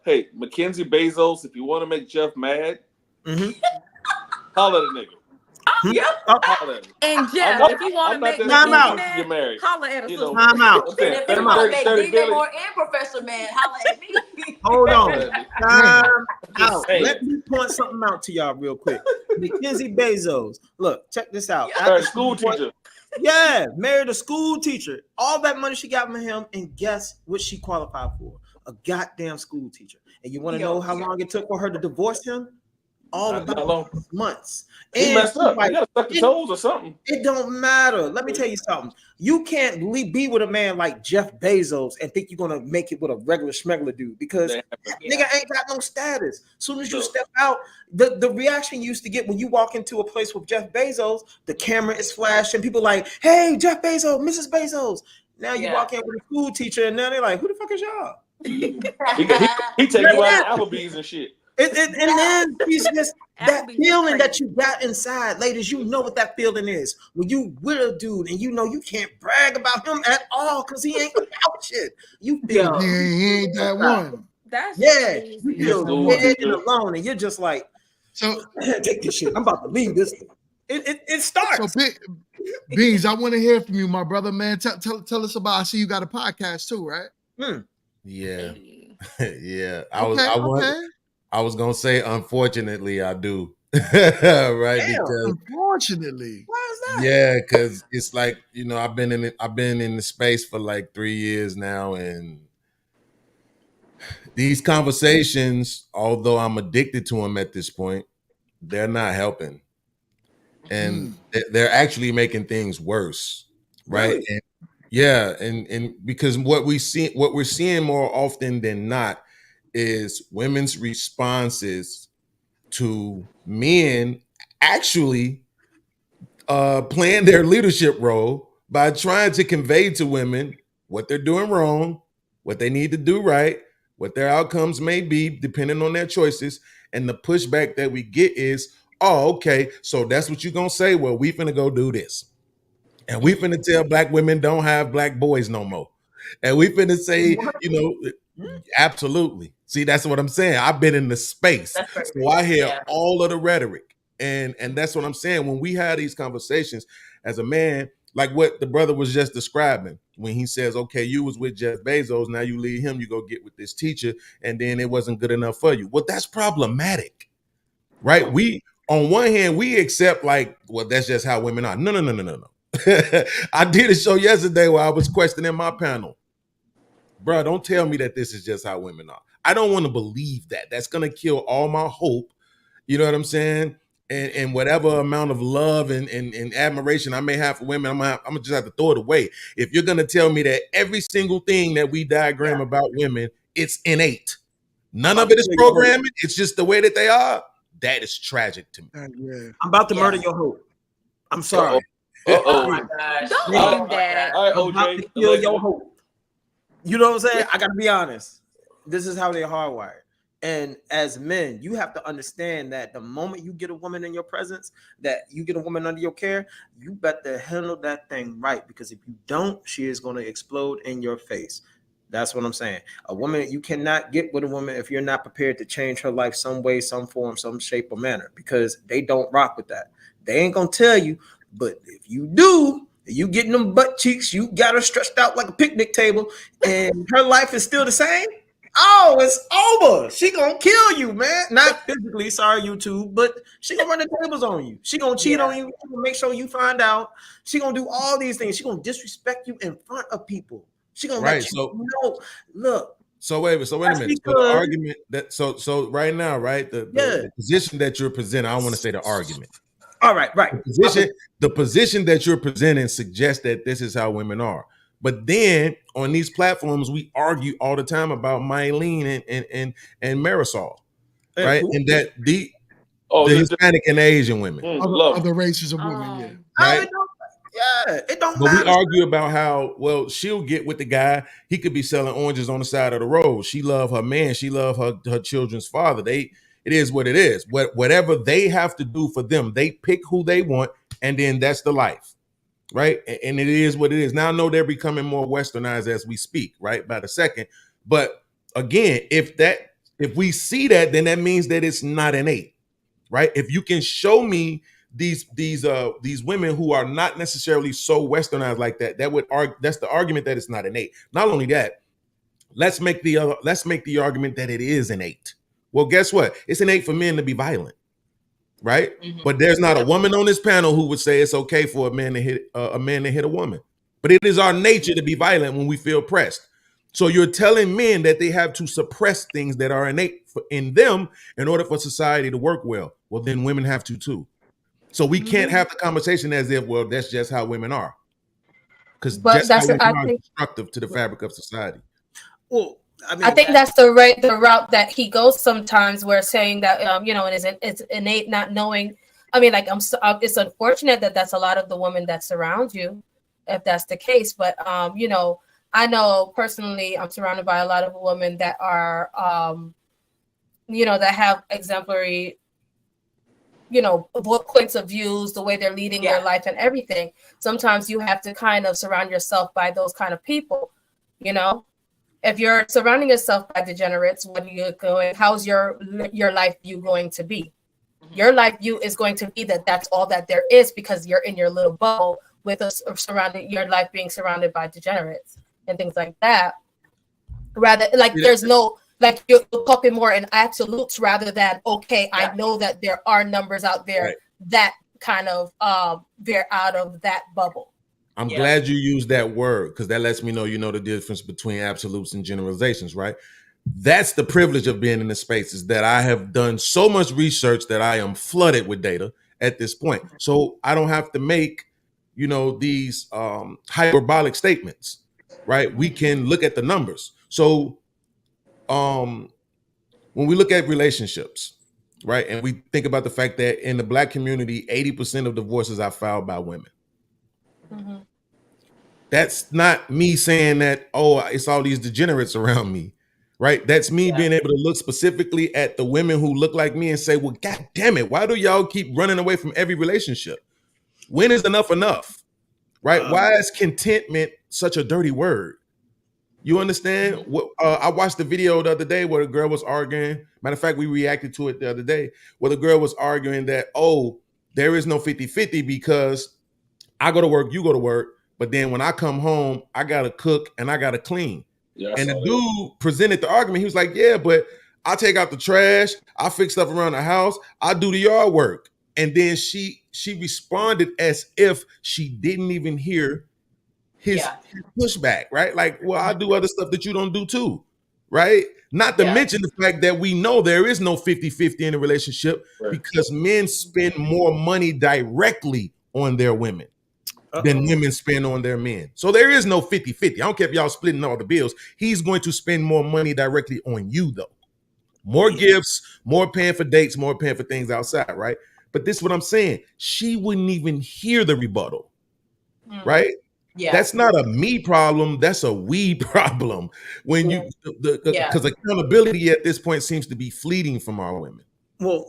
Hey, Mackenzie Bezos, if you want to make Jeff mad, holler at a nigga. Oh, yeah. And Jeff, if you want to make time out, get married, holler at us. Time out. And if you want to make DJ Moore and Professor Man, holler at me. Hold on. Time out. Let me point something out to y'all real quick. Mackenzie Bezos. Look, check this out. School teacher. Yeah, married a school teacher. All that money she got from him, and guess what she qualified for? A goddamn school teacher. And you want to know how long it took for her to divorce him? All about months. He messed up. You gotta suck the toes or something. It don't matter. Let me tell you something. You can't be with a man like Jeff Bezos and think you're gonna make it with a regular schmegular dude, because nigga ain't got no status. As soon as you step out, the reaction you used to get when you walk into a place with Jeff Bezos, the camera is flashing. People like, hey, Jeff Bezos, Mrs. Bezos. Now you walk in with a school teacher, and now they're like, who the fuck is y'all? he take you out of Applebee's and shit. And then he's just that feeling that you got inside, ladies. You know what that feeling is when you with a dude and you know you can't brag about him at all because he ain't about shit. You feel he ain't that one. That's you feel dead and alone, and you're just like, so take this shit. I'm about to leave this thing. It starts. So Beans, I want to hear from you, my brother, man. Tell us about. I see you got a podcast too, right? Yeah, yeah. I was gonna say, unfortunately, I do. Right? Damn, because unfortunately, why is that? Yeah, because it's like, I've been in the space for like 3 years now, and these conversations, although I'm addicted to them at this point, they're not helping, and they're actually making things worse, right? Really? And and because what we're seeing more often than not is women's responses to men actually playing their leadership role by trying to convey to women what they're doing wrong, what they need to do right, what their outcomes may be depending on their choices. And the pushback that we get is, oh, okay, so that's what you're gonna say. Well, we finna go do this, and we finna tell black women don't have black boys no more, and we finna say, absolutely. See, that's what I'm saying. I've been in the space, so I hear all of the rhetoric, and that's what I'm saying. When we have these conversations as a man, like what the brother was just describing, when he says, okay, you was with Jeff Bezos, now you leave him, you go get with this teacher, and then it wasn't good enough for you. Well, that's problematic, right? We, on one hand, we accept like, well, that's just how women are. No. I did a show yesterday where I was questioning my panel. Bro, don't tell me that this is just how women are. I don't want to believe that. That's going to kill all my hope. You know what I'm saying? And whatever amount of love and admiration I may have for women, I'm gonna just have to throw it away. If you're going to tell me that every single thing that we diagram about women, it's innate. None of it is programming. It's just the way that they are. That is tragic to me. I'm about to murder your hope. I'm sorry. Oh my gosh. Don't do that. All right, I'm about to kill your hope. You know what I'm saying? I gotta be honest. This is how they're hardwired. And as men, you have to understand that the moment you get a woman in your presence, that you get a woman under your care, you better handle that thing right. Because if you don't, she is going to explode in your face. That's what I'm saying. A woman, you cannot get with a woman if you're not prepared to change her life some way, some form, some shape or manner, because they don't rock with that. They ain't going to tell you. But if you do, you getting them butt cheeks, you got her stretched out like a picnic table, and her life is still the same. Oh, it's over. She gonna kill you, man. Not physically, sorry, YouTube, but she gonna run the tables on you. She gonna cheat on you. She gonna make sure you find out. She gonna do all these things. She gonna disrespect you in front of people. She gonna let you know. Look. So wait a minute. So the argument that so right now, right? The position that you're presenting, I don't want to say the argument. All right. The position that you're presenting suggests that this is how women are. But then on these platforms, we argue all the time about Mylene and Marisol, right? And that the Hispanic and Asian women, other races of women, right? It don't but matter. We argue about how she'll get with the guy. He could be selling oranges on the side of the road. She love her man. She love her children's father. It is what it is. Whatever they have to do for them, they pick who they want, and then that's the life, right? And it is what it is. Now I know they're becoming more westernized as we speak, right? By the second, but again, if we see that, then that means that it's not innate, right? If you can show me these women who are not necessarily so westernized like that, that's the argument that it's not innate. Not only that, let's make the argument that it is innate. Well, guess what? It's innate for men to be violent, right? Mm-hmm. But there's not a woman on this panel who would say it's okay for a man to hit a woman. But it is our nature to be violent when we feel pressed. So you're telling men that they have to suppress things that are innate in them in order for society to work well. Well, then women have to too. So we can't have the conversation as if, well, that's just how women are. Because that's how women are destructive to the fabric of society. Well, I think that's the route that he goes sometimes, where saying that it's innate not knowing. I mean, like it's unfortunate that that's a lot of the women that surround you, if that's the case. But I know personally, I'm surrounded by a lot of women that are that have exemplary points of views, the way they're leading their life and everything. Sometimes you have to kind of surround yourself by those kind of people. If you're surrounding yourself by degenerates, what are you going? How's your life view going to be? Your life view is going to be that's all that there is, because you're in your little bubble with us, surrounding your life being surrounded by degenerates and things like that. Rather, there's no. Like you're talking more in absolutes rather than, okay, I know that there are numbers out there that kind of they're out of that bubble. I'm glad you used that word, because that lets me know the difference between absolutes and generalizations, right? That's the privilege of being in the spaces that I have done so much research that I am flooded with data at this point. So I don't have to make, these hyperbolic statements, right? We can look at the numbers. So when we look at relationships, right, and we think about the fact that in the Black community, 80% of divorces are filed by women. Mm-hmm. That's not me saying that, it's all these degenerates around me, right? That's me being able to look specifically at the women who look like me and say, well, God damn it, why do y'all keep running away from every relationship? When is enough, right? Why is contentment such a dirty word? You understand? What I watched the video the other day where the girl was arguing. Matter of fact, we reacted to it the other day where the girl was arguing that, there is no 50-50 because I go to work, you go to work, but then when I come home, I got to cook and I got to clean. Yeah, and the dude presented the argument. He was like, yeah, but I take out the trash. I fix stuff around the house. I do the yard work. And then she responded as if she didn't even hear his pushback, right? Like, well, I do other stuff that you don't do too, right? Not to mention the fact that we know there is no 50-50 in a relationship because men spend more money directly on their women than women spend on their men. So there is no 50-50. I don't care if y'all splitting all the bills. He's going to spend more money directly on you, though. More gifts, more paying for dates, more paying for things outside, right? But this is what I'm saying. She wouldn't even hear the rebuttal, right? Yeah. That's not a me problem. That's a we problem. When because accountability at this point seems to be fleeting from our women. Well,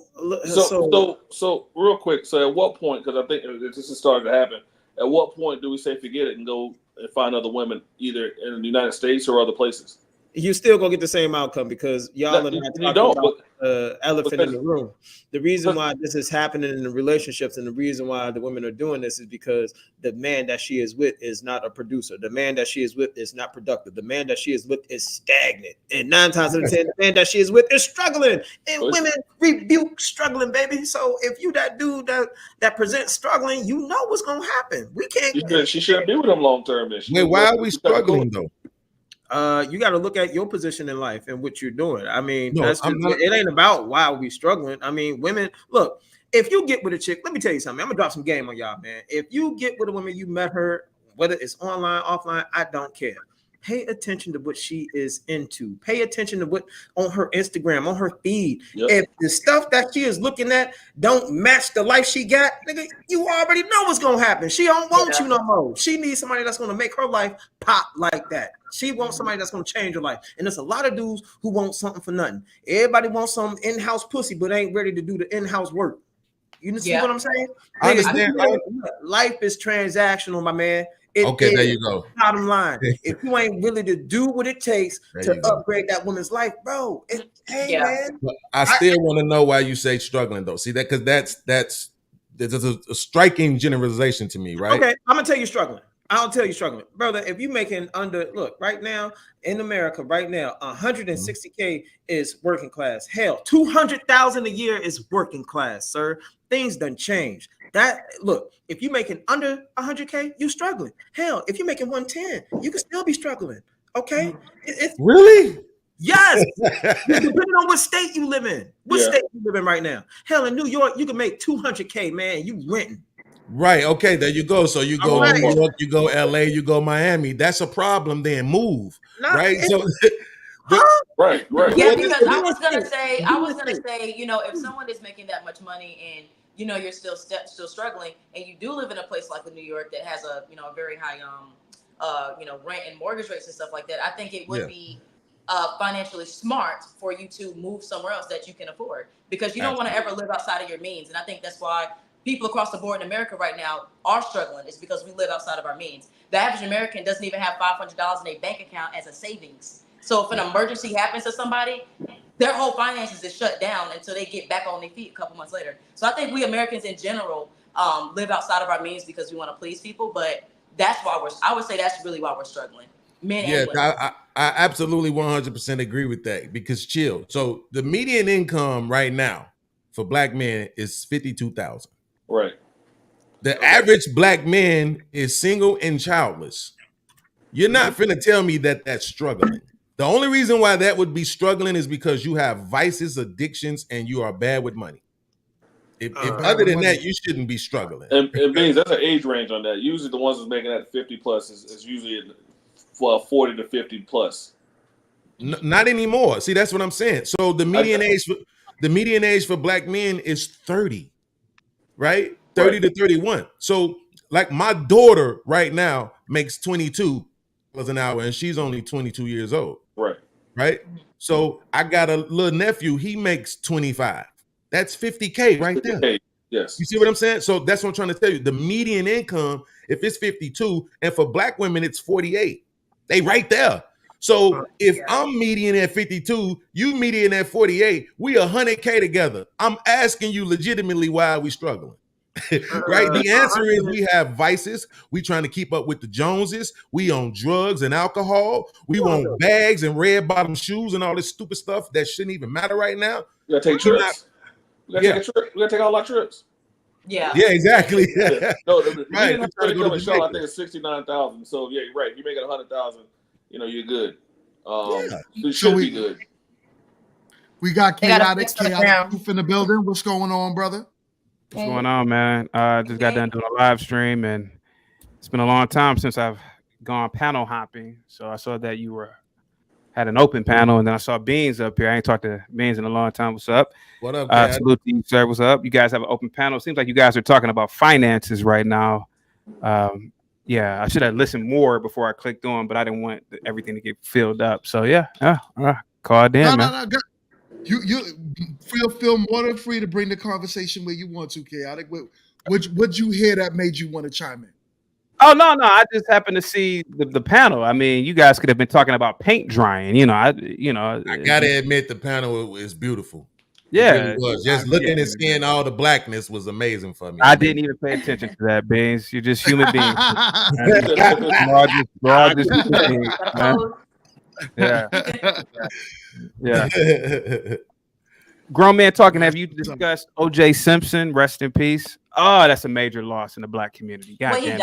so real quick. So at what point? Because I think this is starting to happen. At what point do we say forget it and go and find other women either in the United States or other places? you still gonna get the same outcome because y'all are not talking about the elephant in the room. The reason why this is happening in the relationships and the reason why the women are doing this is because the man that she is with is not a producer. The man that she is with is not productive. The man that she is with is stagnant. And 9 times out of 10, the man that she is with is struggling. And women rebuke struggling, baby. So if you that dude that presents struggling, you know what's gonna happen. We can't. She shouldn't be with him long term. Wait, why are we struggling though? You got to look at your position in life and what you're doing. I mean, no, it ain't about why we struggling. I mean, women, look, if you get with a chick, let me tell you something. I'm gonna drop some game on y'all, man. If you get with a woman, you met her, whether it's online, offline, I don't care. Pay attention to what she is into. Pay attention to what on her Instagram, on her feed. Yep. If the stuff that she is looking at don't match the life she got, nigga, you already know what's gonna happen. She don't want you no more. She needs somebody that's gonna make her life pop like that. She wants somebody that's gonna change her life. And there's a lot of dudes who want something for nothing. Everybody wants some in-house pussy, but ain't ready to do the in-house work. You see what I'm saying? I understand. Life is transactional, my man. There you go. Bottom line, if you ain't willing to do what it takes to upgrade that woman's life, bro, man. But I still want to know why you say struggling though. See that because that's a striking generalization to me, right? Okay, I'm gonna tell you struggling. I'll tell you struggling, brother. If you making look right now in America, right now, 160K is working class. Hell, 200,000 a year is working class, sir. Things done changed. That look, if you making under 100K, you struggling. Hell, if you're making 110, you can still be struggling. Okay, really? Yes. Depending on what state you live in. What state you live in right now? Hell, in New York, you can make 200K, man. You renting. Right. Okay. There you go. So you go New York, you go LA, you go Miami. That's a problem. Then move. Right. So. Right. Yeah, because I was gonna say, you know, if someone is making that much money and you know you're still struggling, and you do live in a place like New York that has a very high rent and mortgage rates and stuff like that, I think it would be financially smart for you to move somewhere else that you can afford, because you don't want to ever live outside of your means. And I think that's why people across the board in America right now are struggling, is because we live outside of our means. The average American doesn't even have $500 in a bank account as a savings. So if an emergency happens to somebody, their whole finances is shut down until they get back on their feet a couple months later. So I think we Americans in general live outside of our means because we want to please people. But that's why I would say that's really why we're struggling. Men and women. I absolutely 100% agree with that, because chill. So the median income right now for Black men is 52,000. Right. The average Black man is single and childless. You're not finna tell me that that's struggling. The only reason why that would be struggling is because you have vices, addictions, and you are bad with money. If other than that, you shouldn't be struggling. And Beans, that's an age range on that. Usually the ones that's making that 50 plus is usually 40 to 50 plus. Not anymore. See, that's what I'm saying. So the median age for Black men is 30, right? 30 to 31. So like my daughter right now makes $22 an hour, and she's only 22 years old. Right. So I got a little nephew. He makes 25. That's 50K right there. Yes. You see what I'm saying? So that's what I'm trying to tell you. The median income, if it's 52, and for Black women, it's 48. They right there. So if I'm median at 52, you median at 48, we 100K together. I'm asking you legitimately, why are we struggling? Right? The answer is we have vices. We trying to keep up with the Joneses. We on drugs and alcohol. We want bags and red bottom shoes and all this stupid stuff that shouldn't even matter right now. We gotta take trips. We gotta take all our trips. Yeah. Yeah, exactly. No, right. I think it's 69,000. So yeah, you're right. If you make it 100,000, you're good. You should be good. We got chaotic Proof in the building. What's going on, brother? What's going on, man? Just got done doing a live stream, and it's been a long time since I've gone panel hopping. So I saw that you had an open panel, and then I saw Beans up here. I ain't talked to Beans in a long time. What's up? What up, Dad? Salute to you, sir. What's up? You guys have an open panel. Seems like you guys are talking about finances right now. Yeah, I should have listened more before I clicked on, but I didn't want everything to get filled up. So yeah, call it in, man. You feel more than free to bring the conversation where you want to, Chaotic. What'd you hear that made you want to chime in? Oh no, I just happened to see the panel. I mean, you guys could have been talking about paint drying. I gotta admit the panel is beautiful. Yeah, it really was. Just looking and seeing all the blackness was amazing for me. I didn't even pay attention to that, Beans. You're just human beings. we're all just human beings, man. Yeah. Grown man talking. Have you discussed O.J. Simpson? Rest in peace. Oh, that's a major loss in the black community. God damn it.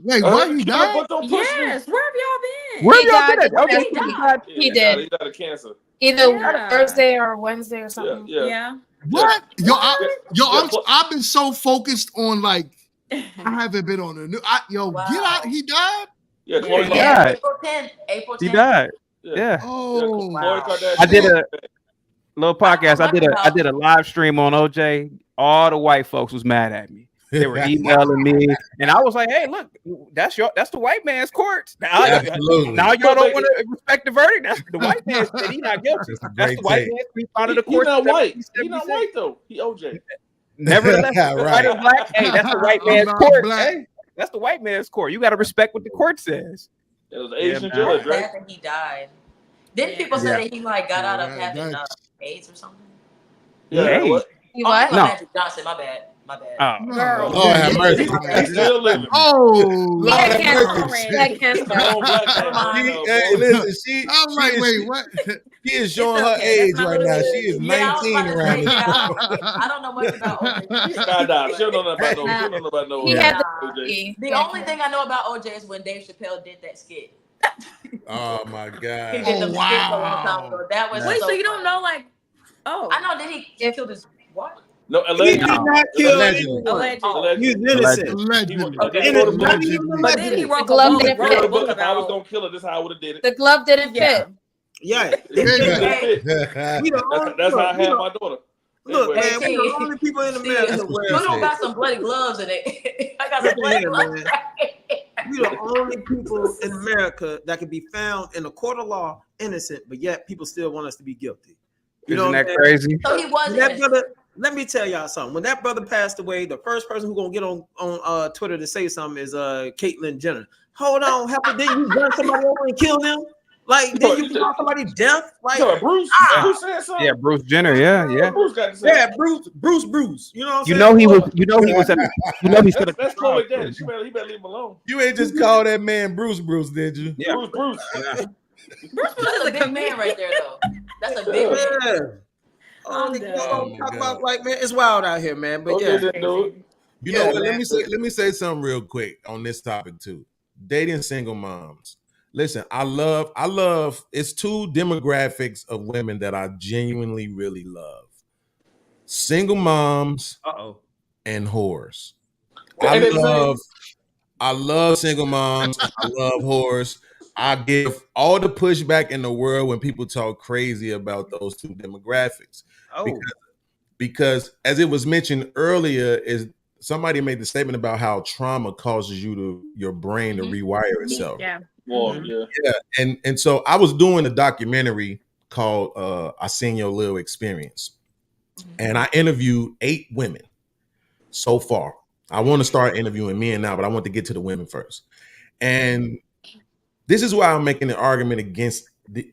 Wait, what? He died? Yes. Where have y'all been? Where have y'all been? He did. He died of cancer. Either Thursday or Wednesday or something. Yeah. What? I've been so focused on like I haven't been on the news. Get out. He died? Yeah, April 10th. April 10th. He died. Yeah. Oh, wow. I did a little podcast. I did a live stream on OJ. All the white folks was mad at me. They were emailing me, and I was like, "Hey, look, that's the white man's court. Now y'all don't want to respect the verdict. That's the white man said he's not guilty. That's the white man. We founded the court. He's not white. He's not white though. He OJ. Nevertheless, white and black. Hey, that's the white man's court. Hey, that's the white man's court. You got to respect what the court says. It was Asian judge, right? That he died. Didn't people say that he like got out of having AIDS or something? Yeah. What? What? No. Magic Johnson. My bad. Oh, girl. Lord have mercy. He's still living. Oh, Lord have mercy. Hey, listen, I'm like, wait, what? She is showing her age right now. She is 19 around this. I don't know much about OJ. She don't know about no. He had OJ. The only thing I know about OJ is when Dave Chappelle did that skit. Oh my God! He did them skits a long time ago. That was so you don't know like. Oh, I know that he killed his wife. No, allegedly. He did not kill Allegedly. anyone. He's innocent. Allegedly. Okay. But then he wrote The glove a didn't book fit. If I was gonna kill her, this is how I would have did it. The glove didn't fit. Yeah. That's how I had my daughter. Look, Anyway. man, we the only people in America You don't got some bloody gloves in it. I got some bloody gloves. We the only people in America that can be found in a court of law innocent, but yet people still want us to be guilty. You know isn't that what crazy? So he was that brother, let me tell y'all something. When that brother passed away, the first person who gonna get on Twitter to say something is Caitlyn Jenner. Hold on, Heifer, didn't you run somebody over and kill them? Like, did you call somebody death? Like, Bruce said something. Yeah, Bruce Jenner. Yeah. Bruce got to say. Yeah, Bruce. You know what I'm saying? He was at. That's Chloe Daddy. He better leave him alone. You ain't just call that man Bruce, did you? Yeah, Bruce. That's a big man right there, though. That's a big man. Talk about like, man, it's wild out here, man. But You know what? Let me say something real quick on this topic too. Dating single moms. Listen, I love. It's two demographics of women that I genuinely really love: single moms and whores. I love single moms. I love whores. I give all the pushback in the world when people talk crazy about those two demographics. Because as it was mentioned earlier, is somebody made the statement about how trauma causes your brain to rewire itself. Yeah. Well, yeah. And so I was doing a documentary called I Seen Your Little Experience. And I interviewed 8 women so far. I want to start interviewing men now, but I want to get to the women first. And this is why I'm making an argument against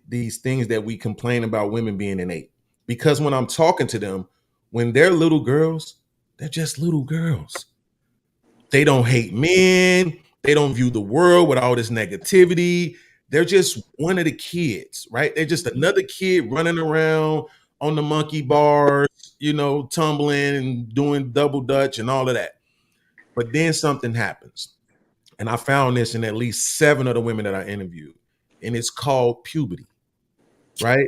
these things that we complain about women being innate. Because when I'm talking to them, when they're little girls, they're just little girls. They don't hate men. They don't view the world with all this negativity. They're just one of the kids, right? They're just another kid running around on the monkey bars, tumbling and doing double dutch and all of that. But then something happens. And I found this in at least 7 of the women that I interviewed. And it's called puberty, right?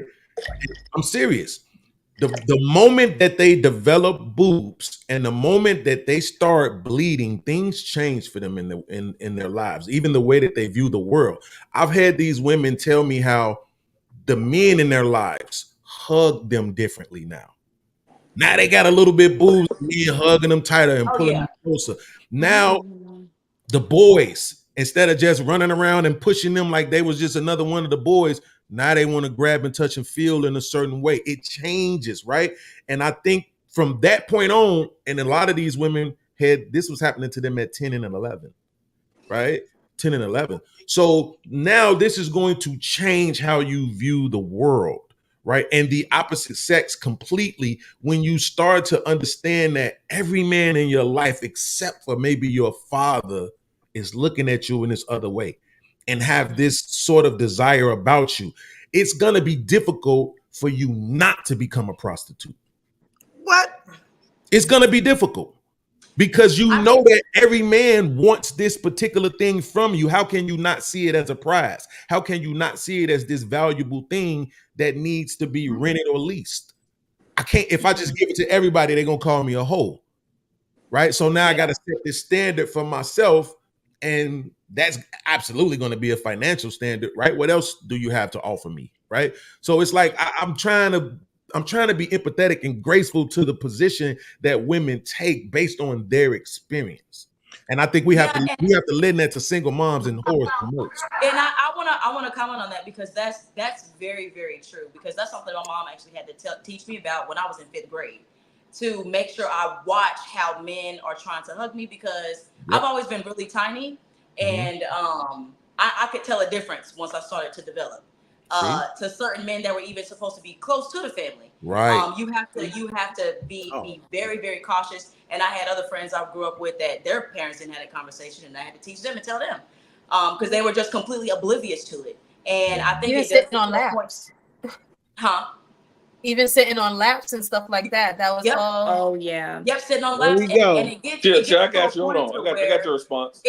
I'm serious. The moment that they develop boobs and the moment that they start bleeding, things change for them in their lives, even the way that they view the world. I've had these women tell me how the men in their lives hug them differently now. Now they got a little bit boobs, me hugging them tighter and pulling them closer. Now the boys, instead of just running around and pushing them like they was just another one of the boys, now they want to grab and touch and feel in a certain way. It changes, right? And I think from that point on, and a lot of these women this was happening to them at 10 and 11, right? 10 and 11. So now this is going to change how you view the world, right? And the opposite sex completely when you start to understand that every man in your life, except for maybe your father, is looking at you in this other way and have this sort of desire about you. It's going to be difficult for you not to become a prostitute. What? It's going to be difficult. Because you know that every man wants this particular thing from you. How can you not see it as a prize? How can you not see it as this valuable thing that needs to be rented or leased? I can't, if I just give it to everybody, they're going to call me a hoe. Right. So now I got to set this standard for myself. And that's absolutely going to be a financial standard. Right. What else do you have to offer me? Right. So it's like I'm trying to be empathetic and graceful to the position that women take based on their experience. And I think we have to lend that to single moms and whores the most. And I wanna comment on that because that's very, very true, because that's something my mom actually had to teach me about when I was in 5th grade, to make sure I watch how men are trying to hug me, because I've always been really tiny, and I could tell a difference once I started to develop. To certain men that were even supposed to be close to the family. Right. You have to be very, very cautious. And I had other friends I grew up with that their parents didn't have a conversation, and I had to teach them and tell them, because they were just completely oblivious to it. And I think even sitting on laps. Even sitting on laps and stuff like that. That was all. Oh yeah. Yep, sitting on laps. And it gets. I got you. Hold on. I got your response.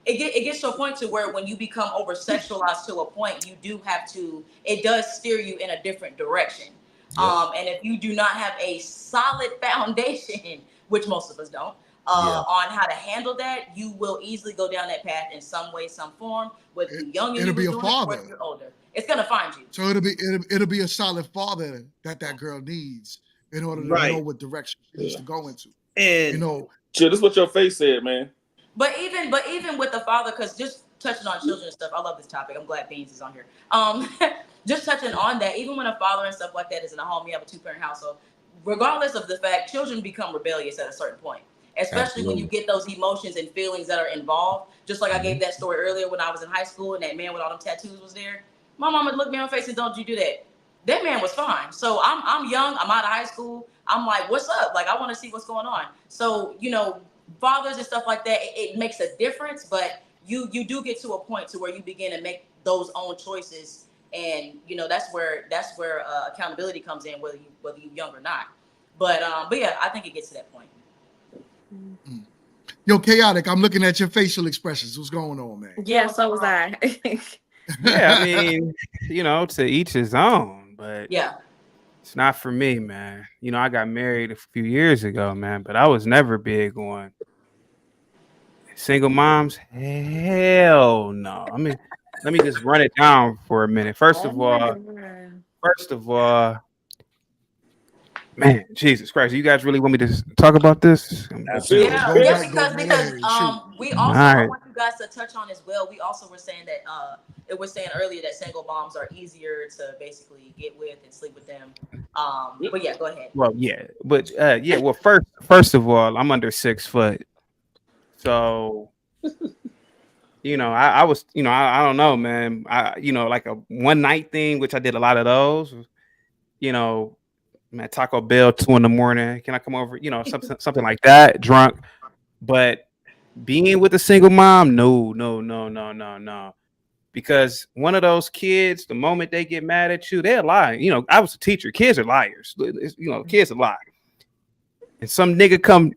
It gets to a point to where when you become over sexualized to a point, you do have to, it does steer you in a different direction. And if you do not have a solid foundation, which most of us don't, on how to handle that, you will easily go down that path in some way, some form, whether you're young and you're or you're older. It's gonna find you. So it'll be a solid father that girl needs in order to know what direction she needs to go into. And shit, this is what your face said, man. But even with the father, because just touching on children and stuff, I love this topic. I'm glad Beans is on here. Just touching on that, even when a father and stuff like that is in a home, you have a 2-parent household, regardless of the fact, children become rebellious at a certain point, especially when you get those emotions and feelings that are involved. Just like I gave that story earlier when I was in high school and that man with all them tattoos was there. My mama looked me on the face and don't you do that. That man was fine. So I'm young, I'm out of high school. I'm like, what's up? Like, I want to see what's going on. So, fathers and stuff like that, it makes a difference, but you do get to a point to where you begin to make those own choices, and that's where accountability comes in, whether you're young or not. But yeah, I think it gets to that point. Yo, Chaotic, I'm looking at your facial expressions. What's going on, man? Yeah, so was I. Yeah, I mean, to each his own, but it's not for me, man. I got married a few years ago, man, but I was never big on single moms. Hell no. I mean, let me just run it down for a minute. First of all, man, Jesus Christ, you guys really want me to talk about this? Yeah, because we also I want you guys to touch on as well. We also were saying that it was saying earlier that single moms are easier to basically get with and sleep with them. But yeah, go ahead. Well, yeah, but well, first of all, I'm under 6 foot, so I was, I don't know, man. Like a one night thing, which I did a lot of those. I'm at Taco Bell 2 a.m. Can I come over? Something like that, drunk. But being with a single mom, no. Because one of those kids, the moment they get mad at you, they'll lie. I was a teacher. Kids are liars. Kids are lie. And some nigga come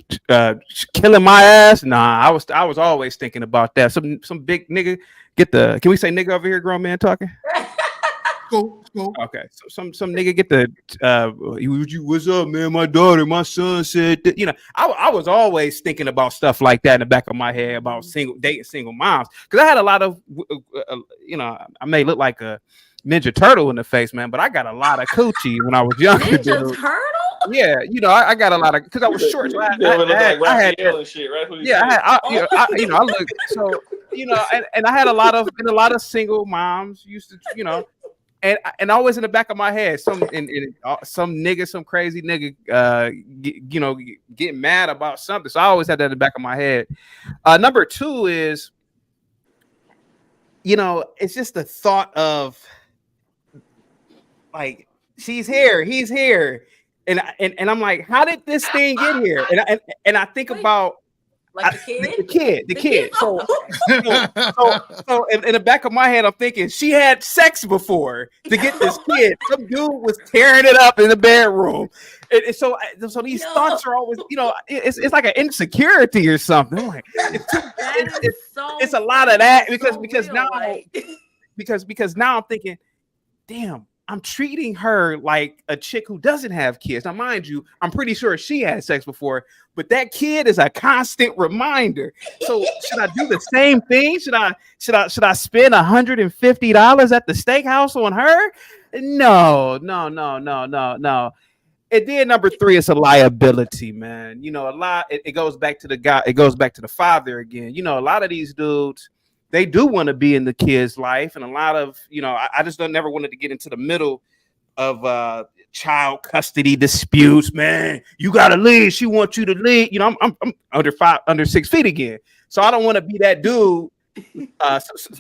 killing my ass. Nah, I was always thinking about that. Some big nigga can we say nigga over here, grown man talking? Go. Okay, so some nigga get the what's up, man? My daughter, my son said that. I was always thinking about stuff like that in the back of my head about dating single moms, because I had a lot of I may look like a Ninja Turtle in the face, man, but I got a lot of coochie when I was younger. Ninja Turtle? Yeah, I got a lot of, because I was short. So I had and shit, right? I look so and I had a lot of single moms used to and always in the back of my head, some nigga, some crazy nigga, get mad about something. So I always had that in the back of my head. Number 2 is it's just the thought of like she's here, he's here, and I'm like, how did this thing get here? And I think about like the kid. So in the back of my head, I'm thinking she had sex before to get this kid. Some dude was tearing it up in the bedroom, and so these thoughts are always, it's like an insecurity or something. I'm like, it's a lot of that because now because now I'm thinking, damn, I'm treating her like a chick who doesn't have kids. Now, mind you, I'm pretty sure she had sex before, but that kid is a constant reminder. So should I do the same thing? Should I spend $150 at the steakhouse on her? No. And then number 3 is a liability, man. A lot. It goes back to the guy. It goes back to the father again. A lot of these dudes, they do want to be in the kid's life, and a lot of, I just never wanted to get into the middle of child custody disputes. Man, you gotta leave. She wants you to leave. I'm under 6 feet again, so I don't want to be that dude.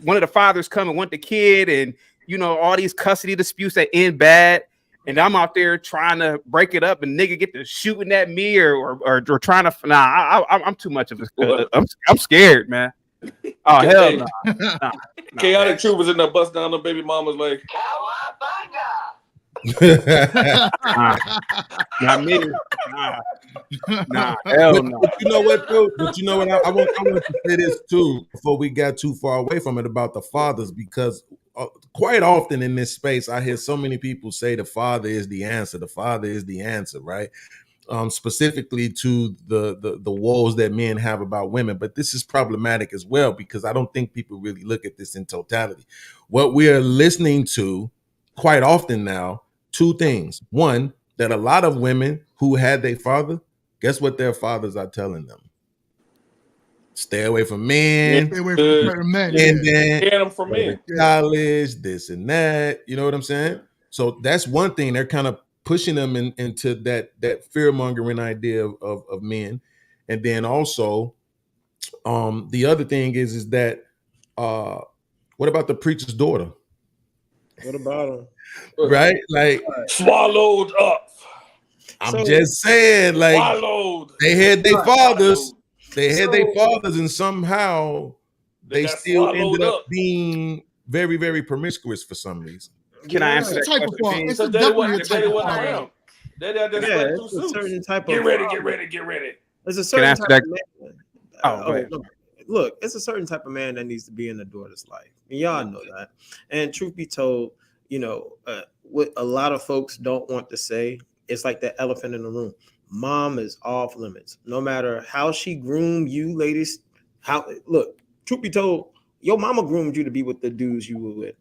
One of the fathers come and want the kid, and all these custody disputes that end bad, and I'm out there trying to break it up, and nigga get to shooting at me or trying to. I'm too much of a. I'm scared, man. Oh hell no! Chaotic Truth was in there bust down the baby mama's like. Not me. Nah, hell no. But you know what, though? But you know what? I want to say this too before we got too far away from it about the fathers, because quite often in this space, I hear so many people say the father is the answer. The father is the answer, right? Specifically to the woes that men have about women. But this is problematic as well, because I don't think people really look at this in totality. What we are listening to quite often now, 2 things. One, that a lot of women who had their father, guess what their fathers are telling them? Stay away from men. Stay away from men. And then get them from men. College, this and that. You know what I'm saying? So that's one thing. They're kind of pushing them into that fear-mongering idea of men. And then also, the other thing is that what about the preacher's daughter? What about him? Right? Like swallowed up. I'm just saying, like swallowed. They had their fathers. They had their fathers, and somehow they still ended up being very, very promiscuous for some reason. Can I answer that question? It's definitely a type of around. It's a certain type of. Get ready. There's a certain type of man. Oh, look, it's a certain type of man that needs to be in the daughter's life, and y'all know that. And truth be told, what a lot of folks don't want to say, it's like that elephant in the room. Mom is off limits. No matter how she groomed you, ladies. Truth be told, your mama groomed you to be with the dudes you were with.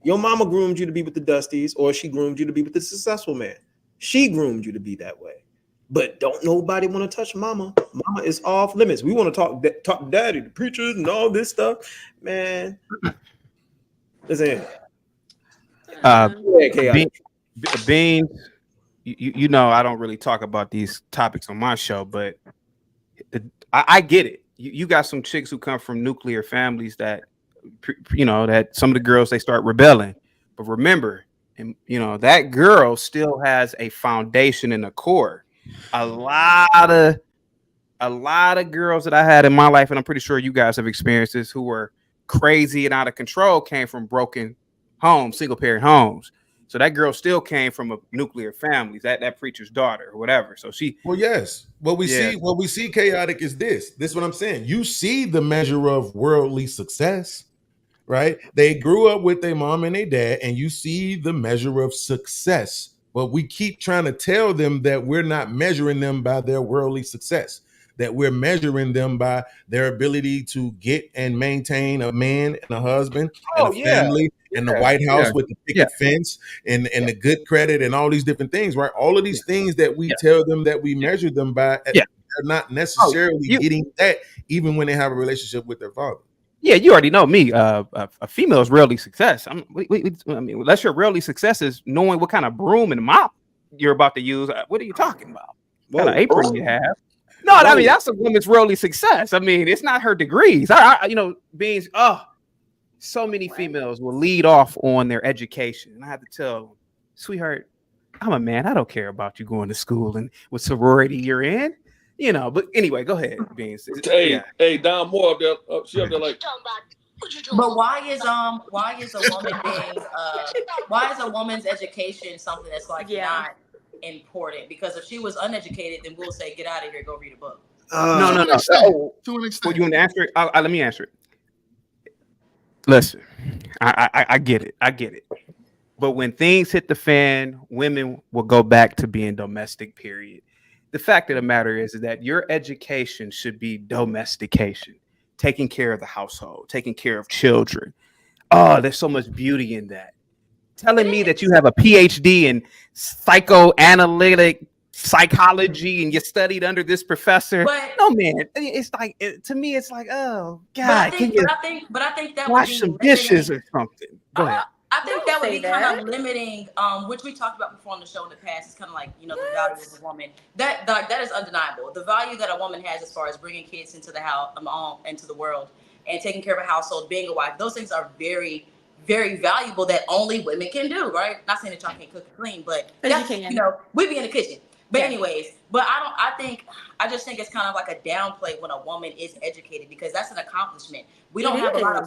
Your mama groomed you to be with the Dusties, or she groomed you to be with the successful man. She groomed you to be that way. But don't nobody want to touch mama. Mama is off limits. We want to talk daddy, the preachers, and all this stuff. Man. Listen. Beans, I don't really talk about these topics on my show, but I get it. You got some chicks who come from nuclear families that that some of the girls, they start rebelling. But remember, and that girl still has a foundation in the core. A lot of girls that I had in my life, and I'm pretty sure you guys have experienced this, who were crazy and out of control, came from broken homes, single parent homes. So that girl still came from a nuclear family, that preacher's daughter or whatever. So she. Well, yes. What we see chaotic is this. This is what I'm saying. You see the measure of worldly success, right? They grew up with their mom and their dad, and you see the measure of success. But we keep trying to tell them that we're not measuring them by their worldly success, that we're measuring them by their ability to get and maintain a man and a husband and a family and the White House with the picket fence and the good credit and all these different things, right? All of these things that we tell them that we measure them by, they're not necessarily getting that even when they have a relationship with their father. Yeah, you already know me. A female's rarely success. I mean, unless your rarely success is knowing what kind of broom and mop you're about to use. What are you talking about? What kind of apron you have? No, I mean, that's a woman's rarely success. I mean, it's not her degrees. Beans. so many females will lead off on their education, and I have to tell them, sweetheart, I'm a man. I don't care about you going to school and what sorority you're in, you know. But anyway, go ahead, Beans. Hey, hey, Don Moore up there. She up there like. But why is a woman being why is a woman's education something that's like not important? Because if she was uneducated, then we'll say get out of here, go read a book. No. To an extent. Well, you want to answer it? Let me answer it. Listen, I get it. I get it. But when things hit the fan, women will go back to being domestic, period. The fact of the matter is that your education should be domestication, taking care of the household, taking care of children. Oh, there's so much beauty in that. Telling me that you have a PhD in psychoanalytic psychology and you studied under this professor. No, man, it's like to me, it's like, oh God, but I think that wash some dishes or something. Go ahead. I think that would be kind of limiting, which we talked about before on the show in the past. It's kind of like, you know, the value of a woman. That is undeniable. The value that a woman has as far as bringing kids into the house, into the world, and taking care of a household, being a wife. Those things are very, very valuable that only women can do. Right? Not saying that y'all can't cook and clean, but that's, you know, we be in the kitchen. But anyways, I just think it's kind of like a downplay when a woman is educated, because that's an accomplishment. We don't have a lot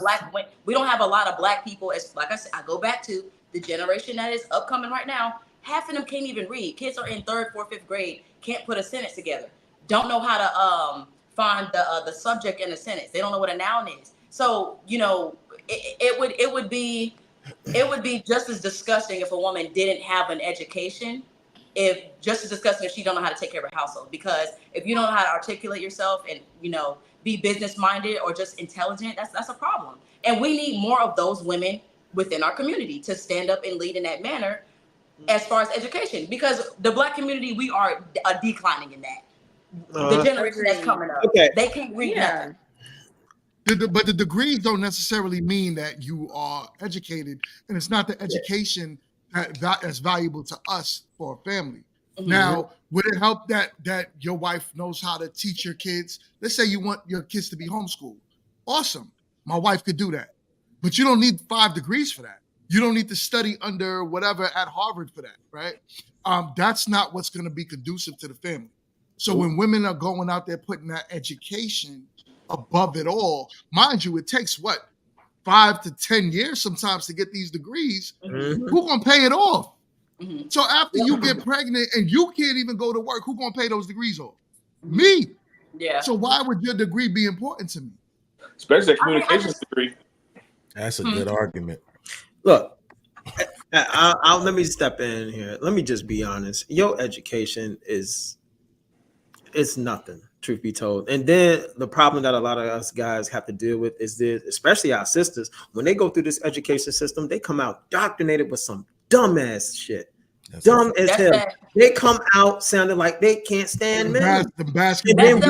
of black people. As like I said, I go back to the generation that is upcoming right now. Half of them can't even read. Kids are in 3rd, 4th, 5th grade, can't put a sentence together. Don't know how to find the subject in a sentence. They don't know what a noun is. So, you know, it would be just as disgusting if a woman didn't have an education. Just as disgusting if she don't know how to take care of her household, because if you don't know how to articulate yourself and, you know, be business minded or just intelligent, that's a problem. And we need more of those women within our community to stand up and lead in that manner as far as education, because the black community, we are declining in that. The generation that's coming up, they can't read nothing. But the degrees don't necessarily mean that you are educated, and it's not the education that's valuable to us for a family. Mm-hmm. Now, would it help that your wife knows how to teach your kids? Let's say you want your kids to be homeschooled. Awesome. My wife could do that. But you don't need 5 degrees for that. You don't need to study under whatever at Harvard for that, right? That's not what's going to be conducive to the family. So when women are going out there putting that education above it all, mind you, it takes 5 to 10 years sometimes to get these degrees. Mm-hmm. Who's gonna pay it off? Mm-hmm. So after you get pregnant and you can't even go to work, who's gonna pay those degrees off? Me. Yeah. So why would your degree be important to me? Especially a communications degree. That's a good argument. Look, I'll let me step in here. Let me just be honest. Your education is nothing, truth be told. And then the problem that a lot of us guys have to deal with is this, especially our sisters, when they go through this education system, they come out indoctrinated with some dumbass shit. Dumb as hell. They come out sounding like they can't stand men. The basketball.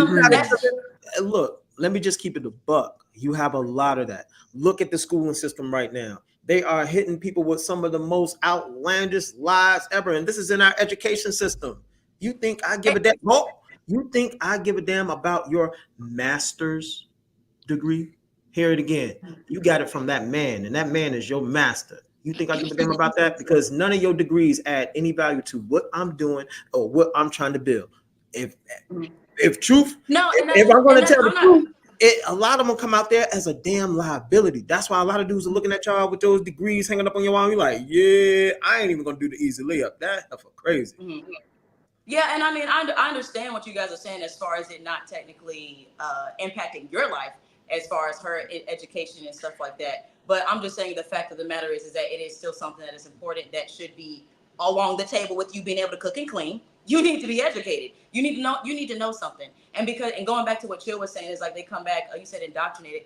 Look, let me just keep it a buck. You have a lot of that. Look at the schooling system right now. They are hitting people with some of the most outlandish lies ever. And this is in our education system. You think I give a damn? You think I give a damn about your master's degree? Hear it again. You got it from that man, and that man is your master. You think I give a damn about that? Because none of your degrees add any value to what I'm doing or what I'm trying to build. If truth, if I'm going to tell the truth, a lot of them come out there as a damn liability. That's why a lot of dudes are looking at y'all with those degrees hanging up on your wall. You're like, yeah, I ain't even going to do the easy layup. That's crazy. Mm-hmm. Yeah, and I mean, I understand what you guys are saying as far as it not technically impacting your life as far as her education and stuff like that. But I'm just saying the fact of the matter is that it is still something that is important that should be along the table with you being able to cook and clean. You need to be educated. You need to know something. And going back to what Chill was saying is like they come back, you said indoctrinated.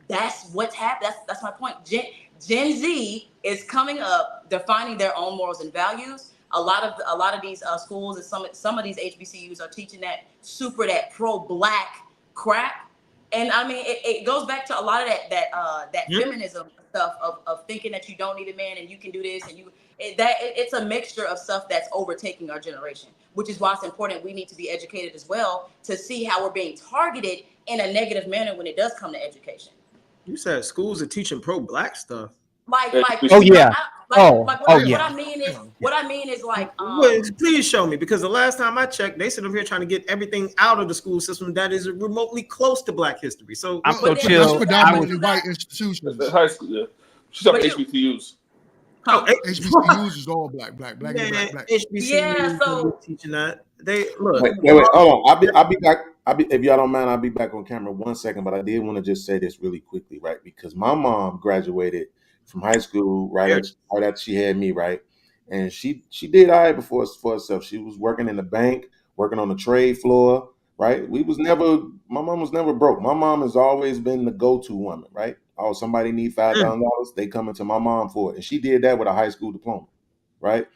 That's what's happened. That's my point. Gen Z is coming up, defining their own morals and values. A lot of these schools and some of these HBCUs are teaching that pro-black crap, and I mean it goes back to a lot of that feminism stuff of thinking that you don't need a man and you can do this and it's a mixture of stuff that's overtaking our generation, which is why it's important we need to be educated as well to see how we're being targeted in a negative manner when it does come to education. You said schools are teaching pro-black stuff. Like, Oh yeah. what I mean is like, please show me, because the last time I checked, they sit up here trying to get everything out of the school system that is remotely close to Black history. So I'm so chill. That's predominantly white institutions. The high school, yeah. She's talking HBCUs. HBCUs is all black. HBCUs, yeah, so teaching that. They look. Wait, hold on. I'll be back. If y'all don't mind, I'll be back on camera 1 second. But I did want to just say this really quickly, right? Because my mom graduated from high school right after she had me, right? And she did all right for herself. She was working in the bank, working on the trade floor, right? My mom was never broke. My mom has always been the go-to woman, right? Oh, somebody need $5,000, they coming to my mom for it. And she did that with a high school diploma, right?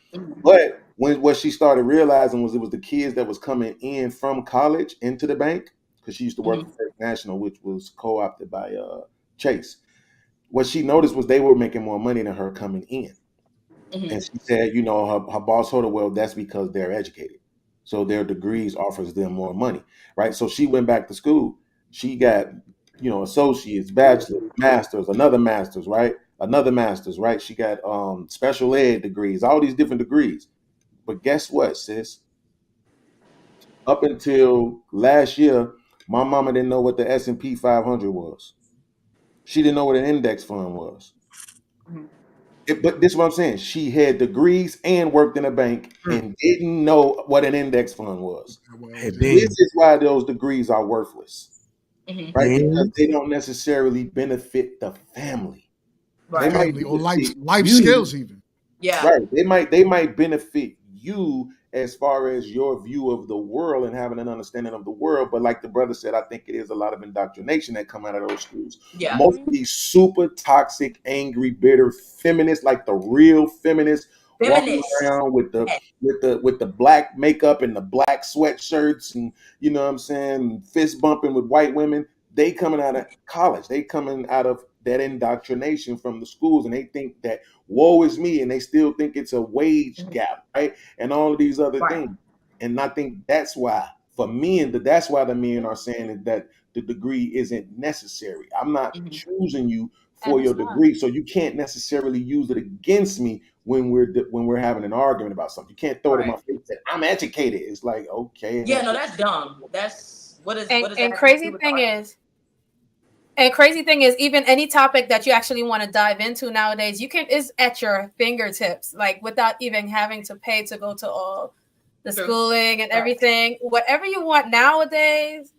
But what she started realizing was it was the kids that was coming in from college into the bank, because she used to work for First National, which was co-opted by Chase. What she noticed was they were making more money than her coming in. And she said, her boss told her, well, that's because they're educated. So their degrees offers them more money, right? So she went back to school. She got, associates, bachelor's, masters, another master's, right? Another master's, right? She got special ed degrees, all these different degrees. But guess what, sis? Up until last year, my mama didn't know what the S&P 500 was. She didn't know what an index fund was. But this is what I'm saying. She had degrees and worked in a bank and didn't know what an index fund was. This is why those degrees are worthless, right? Because they don't necessarily benefit the family. Right. They might or life skills even. Yeah. Right. They might benefit you as far as your view of the world and having an understanding of the world. But like the brother said, I think it is a lot of indoctrination that come out of those schools. Yeah. Most of these super toxic, angry, bitter feminists, like the real feminists, walking around with the black makeup and the black sweatshirts and fist bumping with white women. They coming out of college. They coming out of that indoctrination from the schools, and they think that woe is me, and they still think it's a wage gap, right? And all of these other things. And I think that's why for men, that's why the men are saying that the degree isn't necessary. I'm not choosing you for your degree, so you can't necessarily use it against me when we're having an argument about something. You can't throw it in my face that I'm educated. It's like, okay. Yeah, no, that's dumb. That's what is and crazy thing is. And crazy thing is, even any topic that you actually want to dive into nowadays, is at your fingertips, like without even having to pay to go to all the schooling and everything. Whatever you want nowadays,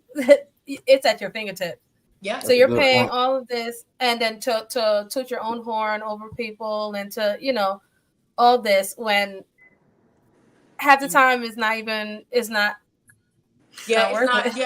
it's at your fingertips. Yeah. So you're paying all of this, and then to toot your own horn over people and to all this when half the time is not. Yeah, it's not.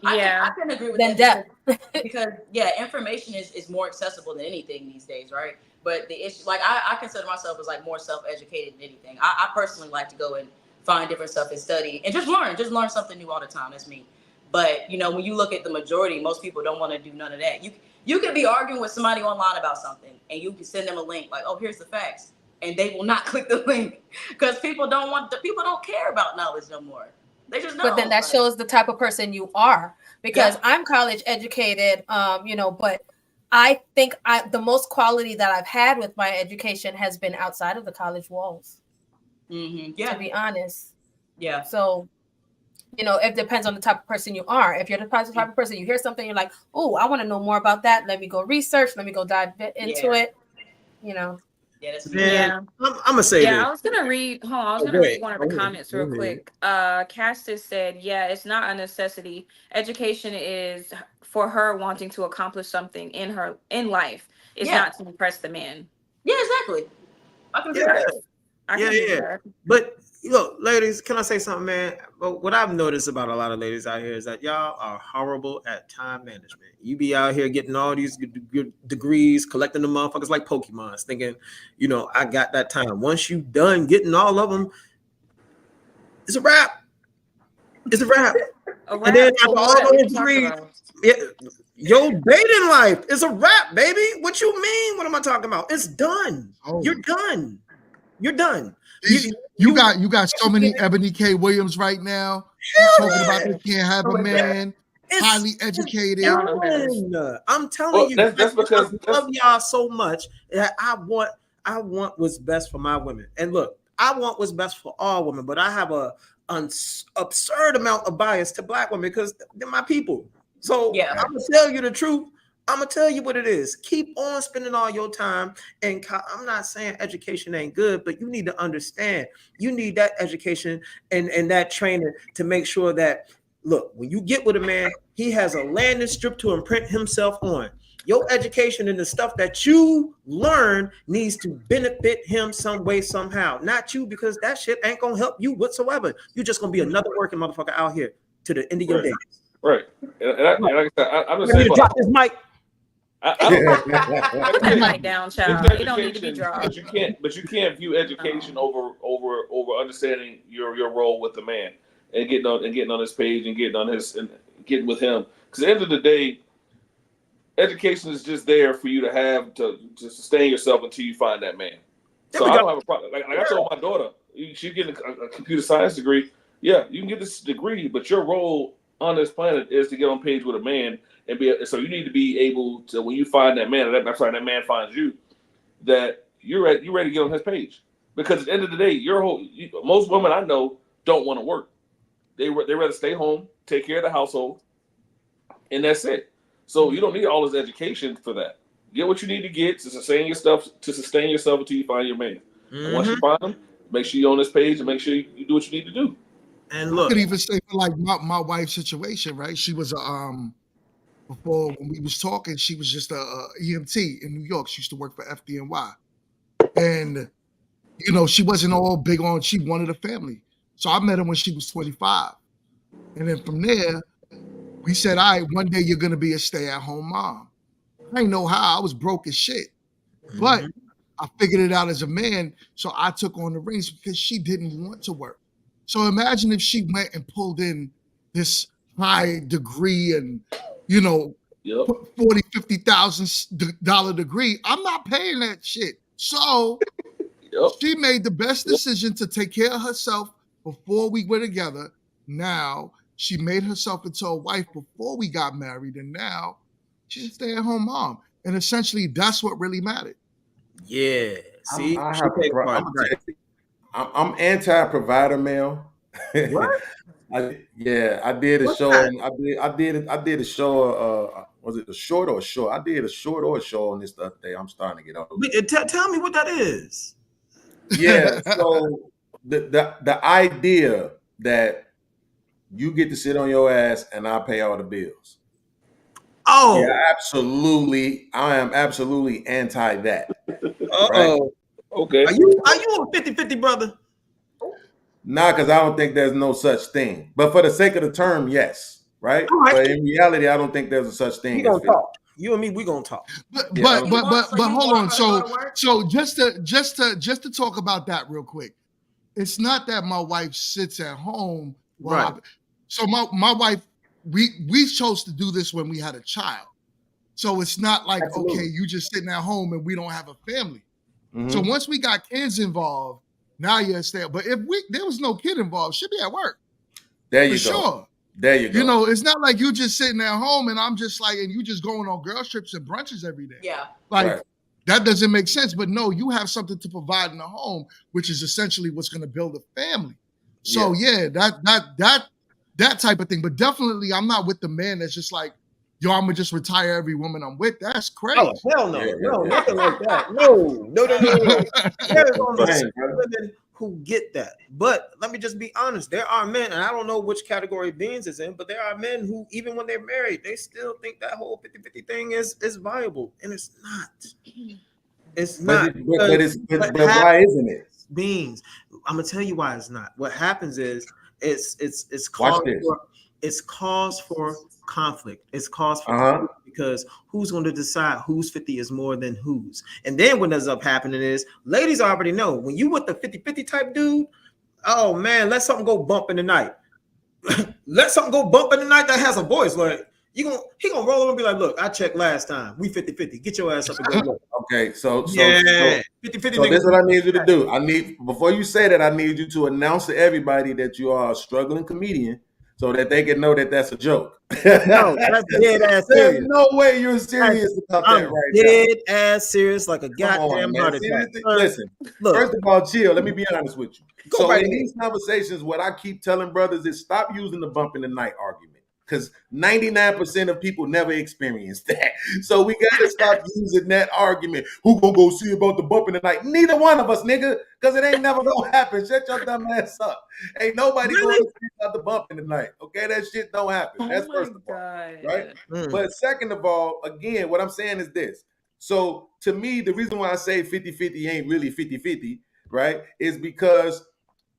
Yeah, I can agree with that. Because information is more accessible than anything these days, right? But the issue, like I consider myself as like more self-educated than anything. I personally like to go and find different stuff and study and just learn something new all the time. That's me. But when you look at the majority, most people don't want to do none of that. You can be arguing with somebody online about something, and you can send them a link like, oh, here's the facts, and they will not click the link because people don't care about knowledge no more. They just don't. But then that shows the type of person you are, because I'm college educated, but I think the most quality that I've had with my education has been outside of the college walls. Yeah. To be honest. Yeah. So, it depends on the type of person you are. If you're the type of person, you hear something, you're like, oh, I want to know more about that. Let me go research. Let me go dive into it. Yeah, that's I'm gonna say this. I was gonna read. Hold on, I was gonna read one of the comments real quick. Cassis said, "Yeah, it's not a necessity. Education is for her wanting to accomplish something in life. It's not to impress the man." Yeah, exactly. I can do that. Yeah. But ladies, can I say something, man? What I've noticed about a lot of ladies out here is that y'all are horrible at time management. You be out here getting all these good degrees, collecting the motherfuckers like Pokemons, thinking, I got that time. Once you done getting all of them, it's a wrap. It's a wrap. And then after all those degrees, your dating life is a wrap, baby. What you mean? What am I talking about? It's done. You're done. You're done. You got so many Ebony K. Williams right now talking about they can't have a man. highly educated. I'm telling you, that's because I love y'all so much that I want what's best for my women. And look, I want what's best for all women, but I have an absurd amount of bias to black women because they're my people. So I'm gonna tell you the truth. I'm gonna tell you what it is. Keep on spending all your time. And I'm not saying education ain't good, but you need to understand. You need that education and that training to make sure that, look, when you get with a man, he has a landing strip to imprint himself on. Your education and the stuff that you learn needs to benefit him some way, somehow. Not you, because that shit ain't gonna help you whatsoever. You're just gonna be another working motherfucker out here to the end of your days. Right. And like I said, I'm just saying, drop this mic. Mic down, child. It don't need to be dropped. But you can't view education over understanding your role with the man and getting on his page and getting with him. Because at the end of the day, education is just there for you to have to sustain yourself until you find that man. So I don't have a problem. Like I told my daughter, she's getting a computer science degree. Yeah, you can get this degree, but your role on this planet is to get on page with a man and so you need to be able to, when you find that man, that man finds you, that you're ready to get on his page. Because at the end of the day, most women I know don't want to work. They rather stay home, take care of the household, and that's it. So you don't need all this education for that. Get what you need to get to sustain yourself until you find your man. And once you find him, make sure you're on this page and make sure you do what you need to do. And look, I could even say for like my wife's situation, right? She was before when we was talking, she was just a EMT in New York. She used to work for FDNY, and she wasn't all big on. She wanted a family, so I met her when she was 25, and then from there, we said, "All right, one day you're gonna be a stay-at-home mom." I didn't know how. I was broke as shit, but I figured it out as a man, so I took on the reins because she didn't want to work. So imagine if she went and pulled in this high degree and, $40,000, $50,000 degree. I'm not paying that shit. So she made the best decision to take care of herself before we were together. Now she made herself into a wife before we got married, and now she's a stay-at-home mom. And essentially, that's what really mattered. Yeah. See, I'm anti-provider male. What? I did a show. I did a show. Was it a short or a show? I did a short or a show on this the other day. I'm starting to get up. Tell me what that is. Yeah. So the idea that you get to sit on your ass and I pay all the bills. Oh, yeah, absolutely. I am absolutely anti that. Right? Okay. Are you on 50-50, brother? Nah, because I don't think there's no such thing. But for the sake of the term, yes. Right? But in reality, I don't think there's a such thing. We gonna talk. You and me, we gonna talk. But hold on. So just to talk about that real quick. It's not that my wife sits at home. Right. So my wife, we chose to do this when we had a child. So it's not like, okay, you just sitting at home and we don't have a family. Mm-hmm. So once we got kids involved, now you're staying. But if there was no kid involved, she'd be at work. There you go. Sure. There you go. It's not like you just sitting at home and I'm just like, and you just going on girl trips and brunches every day. Yeah. Like that doesn't make sense. But no, you have something to provide in the home, which is essentially what's going to build a family. So that type of thing. But definitely, I'm not with the man that's just like, yo, I'm gonna just retire every woman I'm with. That's crazy. Oh, hell no. No, nothing like that. No. There's only women who get that. But let me just be honest. There are men, and I don't know which category Beans is in, but there are men who, even when they're married, they still think that whole 50-50 thing is viable. And it's not. It's not. But why isn't it? Beans. I'm gonna tell you why it's not. What happens is it's cause for conflict. It's cause for conflict because who's going to decide whose 50 is more than whose? And then what ends up happening is ladies already know when you with the 50-50 type dude, oh man, let something go bump in the night. Let something go bump in the night that has a voice. Like he gonna roll over and be like, look, I checked last time. We 50-50. Get your ass up and go look. Okay, so 50-50. So this is what I need you to do. Before you say that, I need you to announce to everybody that you are a struggling comedian so that they can know that that's a joke. No, that's dead ass There's serious. no way you're serious about that I'm right dead ass serious, like a now. Come goddamn on, heart man. attack. Listen, Look, first of all, chill. Let me be honest with you. Go So right in ahead. these conversations, what I keep telling brothers is stop using the bump in the night argument. Because 99% of people never experience that. So we gotta stop using that argument. Who gonna go see about the bump in the night? Neither one of us, nigga, because it ain't never gonna happen. Shut your dumb ass up. Ain't nobody going to see about the bump in the night. Okay, that shit don't happen. That's first of all, right? But second of all, again, what I'm saying is this. So to me, the reason why I say 50-50 ain't really 50-50, right, is because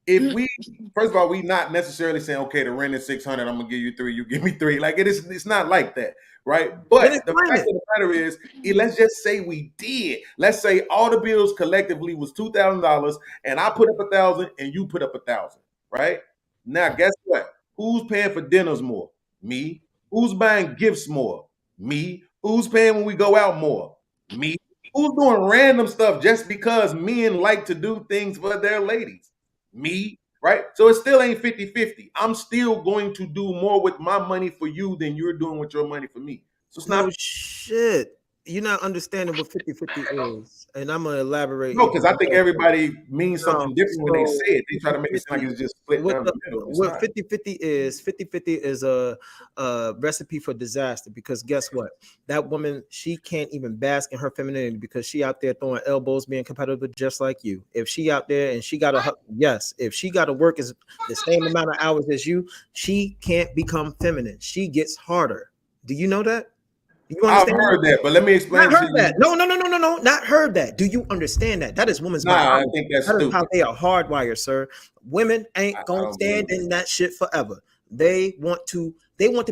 if we, first of all, we not necessarily saying, okay, the rent is 600, I'm gonna give you 3, you give me 3. Like it's not like that, right? But the fact of the matter is, let's just say we did. Let's say all the bills collectively was $2,000, and I put up 1,000, and you put up 1,000, right? Now, guess what? Who's paying for dinners more? Me. Who's buying gifts more? Me. Who's paying when we go out more? Me. Who's doing random stuff just because men like to do things for their ladies? Me, right? So it still ain't 50-50. I'm still going to do more with my money for you than you're doing with your money for me. So it's not shit. You're not understanding what 50-50 is. And I'm gonna elaborate. No, because I think everybody means something different when they say it. They try to make it sound like it's just split down the middle. What 50-50 is a recipe for disaster, because guess what? That woman, she can't even bask in her femininity because she out there throwing elbows, being competitive just like you. If she out there and she got to, if she got to work as the same amount of hours as you, she can't become feminine. She gets harder. Do you know that? You understand? I've heard that, but let me explain. Not heard that. No, not heard that. Do you understand that? That is women's biology. I think that's that stupid. Is how they are hardwired, sir. Women ain't gonna stand in that shit forever. They want to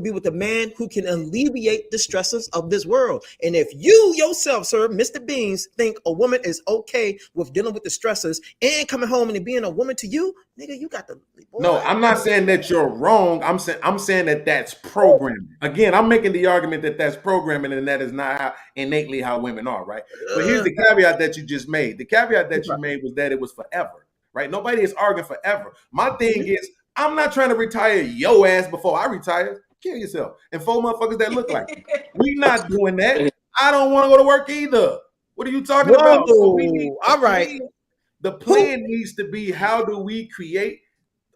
be with a man who can alleviate the stresses of this world. And if you yourself, sir, Mr. Beans, think a woman is okay with dealing with the stresses and coming home and being a woman to you, nigga, you got the. No, I'm not saying that you're wrong. I'm saying that that's programming. Again, I'm making the argument that that's programming and that is not innately how women are, right? But here's the caveat that you just made. The caveat that you made was that it was forever, right? Nobody is arguing forever. My thing is, I'm not trying to retire your ass before I retire. Kill yourself. And 4 motherfuckers that look like you. We not doing that. I don't want to go to work either. What are you talking about? So we need all right. The plan needs to be, how do we create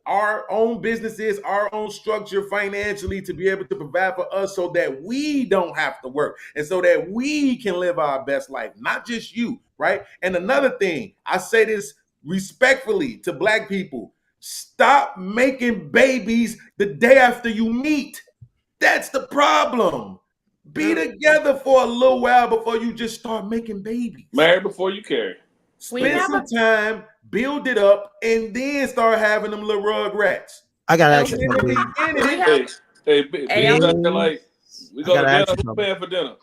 our own businesses, our own structure financially to be able to provide for us so that we don't have to work and so that we can live our best life, not just you, right? And another thing, I say this respectfully to Black people, stop making babies the day after you meet. That's the problem. Be together for a little while before you just start making babies. Married before you carry. Spend some time, build it up, and then start having them little rug rats. I gotta ask you something. Hey, like, we go to dinner. Who's paying for dinner?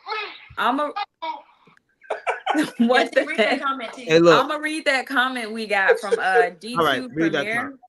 What's the read that comment? Hey, look. I'm gonna read that comment we got from D2 All right, read that Premier. comment.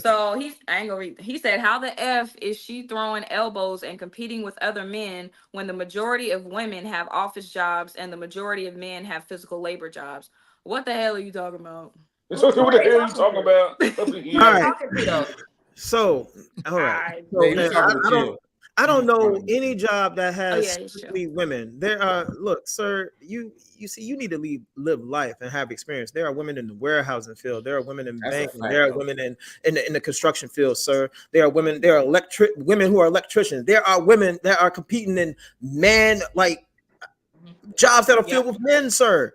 So I ain't gonna read. He said, "How the f is she throwing elbows and competing with other men when the majority of women have office jobs and the majority of men have physical labor jobs? What the hell are you talking about? What the hell are you talking about? All right. So, all right. So, I don't know any job that has strictly women. There are, look, sir, you see, you need to live life and have experience. There are women in the warehousing field. There are women in banking. There are women in the construction field, sir. There are women. There are women who are electricians. There are women that are competing in jobs that are filled with men, sir.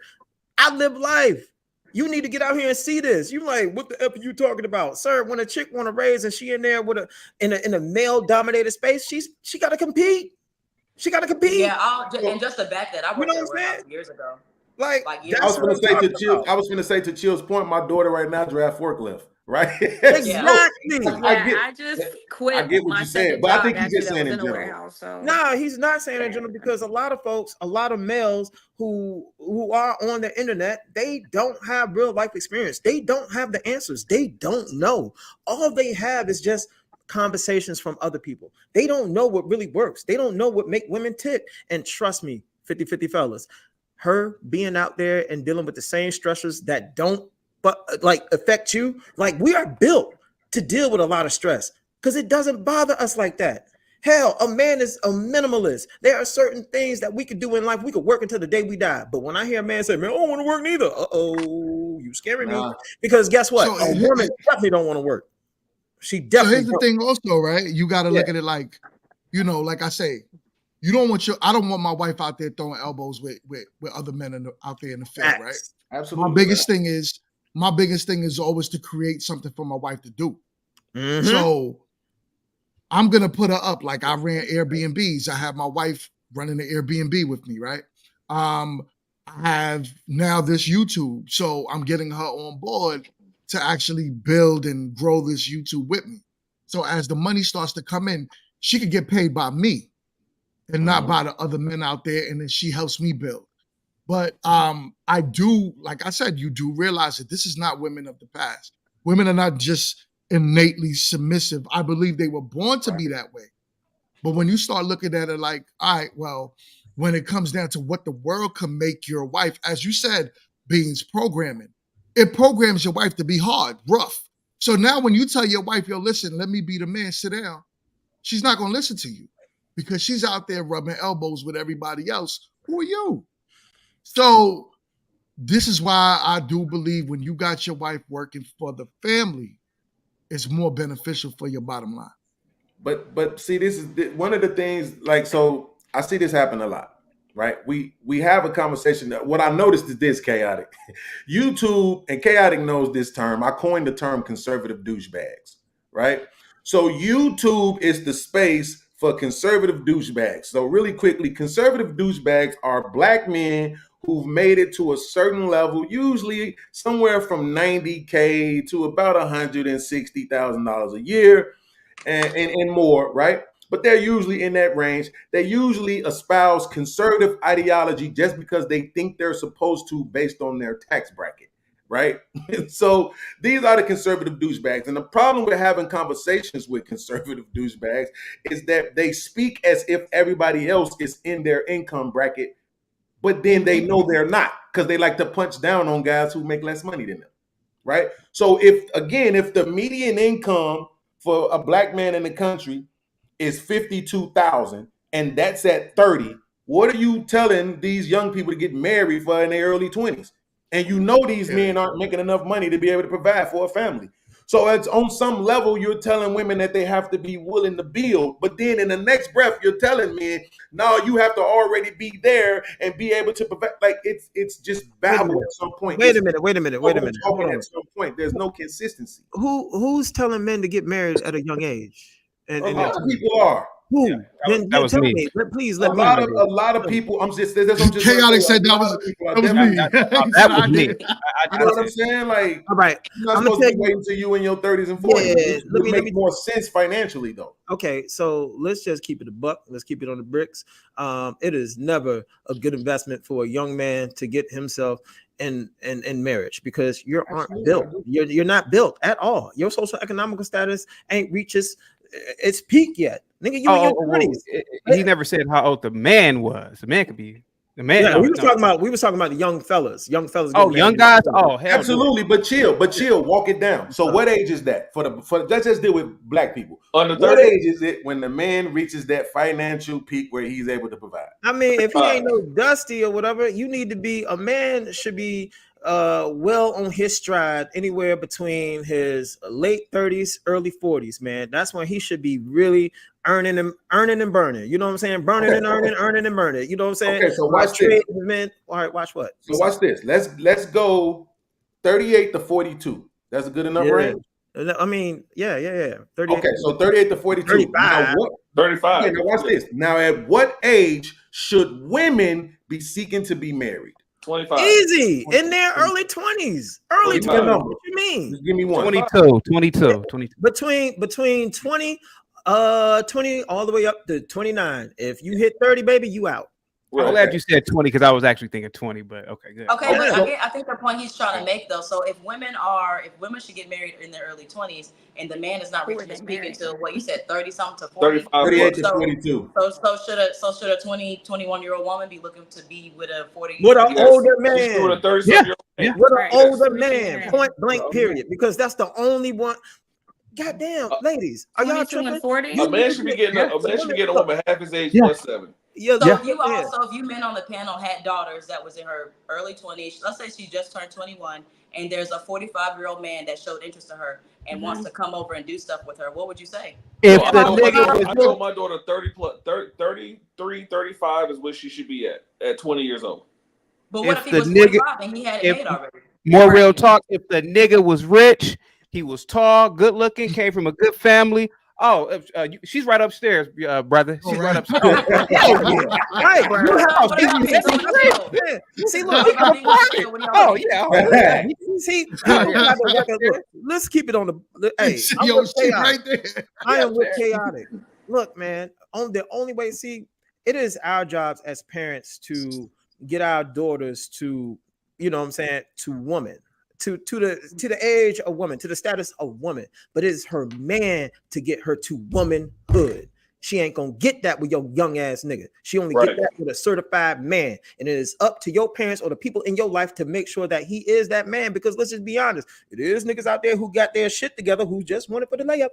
I live life. You need to get out here and see this. You like, what the F are you talking about, sir? When a chick want to raise and she in there with in a male dominated space, she got to compete. She got to compete. Yeah, and just to back that, I worked at a warehouse years ago. I was going to say to Chill's point, my daughter right now drive forklift, right? Exactly. I just quit. I get what you're saying, but I think he's just saying in general. No, he's not saying in general, because a lot of folks, a lot of males who are on the internet, they don't have real life experience. They don't have the answers. They don't know. All they have is just conversations from other people. They don't know what really works. They don't know what make women tick. And trust me, 50-50 fellas, her being out there and dealing with the same stressors that don't affect you, like, we are built to deal with a lot of stress. because it doesn't bother us like that. Hell, a man is a minimalist. There are certain things that we could do in life. We could work until the day we die. But when I hear a man say, man, I don't want to work neither. Uh-oh, you scaring me. Because guess what? A woman definitely don't want to work. She definitely. So here's the thing also, right? You got to look at it like, you know, like I say, I don't want my wife out there throwing elbows with other men out there in the field, right? Absolutely. My biggest thing is always to create something for my wife to do. So I'm gonna put her up. Like I ran Airbnbs. I have my wife running the Airbnb with me, right? I have now this YouTube, so I'm getting her on board to actually build and grow this YouTube with me. So as the money starts to come in, she could get paid by me and not by the other men out there, and then she helps me build. But I do, like I said, you do realize that this is not women of the past. Women are not just innately submissive. I believe they were born to be that way. But when you start looking at it like, all right, well, when it comes down to what the world can make your wife, as you said, Beans, programming, it programs your wife to be hard, rough. So now when you tell your wife, yo, listen, let me be the man, sit down, she's not going to listen to you because she's out there rubbing elbows with everybody else. Who are you? So this is why I do believe when you got your wife working for the family, it's more beneficial for your bottom line. But see, this is one of the things, like, so I see this happen a lot, right? We have a conversation. What I noticed is this, Chaotic. YouTube, and Chaotic knows this term. I coined the term conservative douchebags, right? So YouTube is the space for conservative douchebags. So really quickly, conservative douchebags are Black men who've made it to a certain level, usually somewhere from $90K to about $160,000 a year and more, right? But they're usually in that range. They usually espouse conservative ideology just because they think they're supposed to based on their tax bracket, right? So these are the conservative douchebags. And the problem with having conversations with conservative douchebags is that they speak as if everybody else is in their income bracket, but then they know they're not because they like to punch down on guys who make less money than them, right? So if the median income for a Black man in the country is 52,000 and that's at 30, what are you telling these young people to get married for in their early 20s? And you know these men aren't making enough money to be able to provide for a family. So it's on some level, you're telling women that they have to be willing to build. But then in the next breath, you're telling men, no, you have to already be there and be able to provide. Like it's just babble at some point. Wait a minute. Talking at some point, there's no consistency. Who's telling men to get married at a young age? And a lot of people are. Who? Yeah, that was me. Please let me. A lot of people. I'm just Chaotic said that was me. That was me. You know what I'm saying? Like, all right, you're not supposed to be waiting until you in your 30s and 40s. It would make more sense financially, though. Okay, so let's just keep it a buck. Let's keep it on the bricks. It is never a good investment for a young man to get himself in marriage because you aren't built. You're not built at all. Your social economical status ain't reaches its peak yet. Nigga, you in your 20s. He never said how old the man was. The man could be the man. Yeah, we was talking about the young fellas. Young fellas. Oh, young guys. Oh, hell absolutely. No. But chill. Walk it down. So what age is that for let's just deal with Black people. Under 30? What age is it when the man reaches that financial peak where he's able to provide? I mean, if he ain't no Dusty or whatever, you need to be a man should be well on his stride anywhere between his late 30s, early 40s, man. That's when he should be really earning and burning. You know what I'm saying? Burning and earning and burning. You know what I'm saying? Okay, so watch this. Man, all right, watch what? So watch this. Let's go 38 to 42. That's a good enough range? I mean, yeah. 38. Okay, so 38 to 42. 35. Now what? 35. Okay, now watch this. Now, at what age should women be seeking to be married? 25. Easy. In their early 20s. Early 20s. What you mean? Just give me one. 22. Between 20 all the way up to 29. If you hit 30, baby, you out. I'm glad you said 20 because I was actually thinking 20, but okay, good. Okay, but I think the point he's trying to make though. So if women should get married in their early 20s and the man is not reaching his peak until what you said 30 something to 40, 38 to 42. So should a 21-year-old woman be looking to be with a 40? With an older man. With a 30-something-year-old man. With an older man. Point blank. Period. Because that's the only one. Goddamn, ladies, are y'all 22 and tripping? 40? A man should be getting a woman half his age plus 7. Yeah, So if you men on the panel had daughters that was in her early 20s, let's say she just turned 21, and there's a 45-year-old man that showed interest in her and wants to come over and do stuff with her, what would you say? If I told my daughter 33, 35 is what she should be at 20 years old. But what if he was 45 and he had it made already? More real talk. If the nigga was rich, he was tall, good looking, came from a good family. Oh, she's right upstairs, brother. She's right upstairs. Oh, yeah. Right. See, look, oh, yeah. See, look, let's keep it on the. Hey, right there. I am with chaotic. Look, man, the only way, see, it is our jobs as parents to get our daughters to, you know what I'm saying, to woman. To the age of woman, to the status of woman, but it is her man to get her to womanhood. She ain't gonna get that with your young ass nigga. She only get that with a certified man, and it is up to your parents or the people in your life to make sure that he is that man. Because let's just be honest, it is niggas out there who got their shit together who just want it for the layup,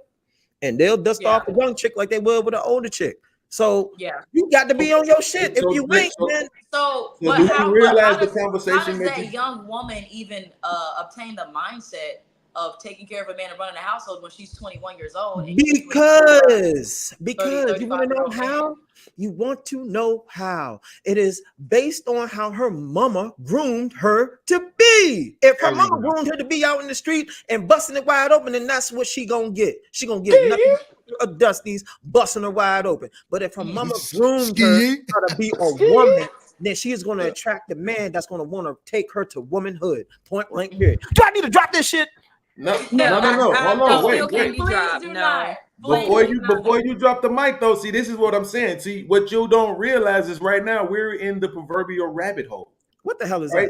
and they'll dust off a young chick like they would with an older chick. So you got to be on your shit. If you ain't, man. But do how, you realize how the conversation how does that young woman even obtain the mindset of taking care of a man and running a household when she's 21 years old? And Because you want to know how? You want to know how. It is based on how her mama groomed her to be. If her mama groomed her to be out in the street and busting it wide open, then that's what she gonna get. She gonna get nothing of Dusty's busting her wide open. But if her mama groomed her to be a woman, then she is going to attract the man that's going to want to take her to womanhood. Point blank period. Do I need to drop this shit? No. Hold on, wait. Please do not. Before you drop the mic, though, see, this is what I'm saying. See, what you don't realize is right now we're in the proverbial rabbit hole. What the hell is that?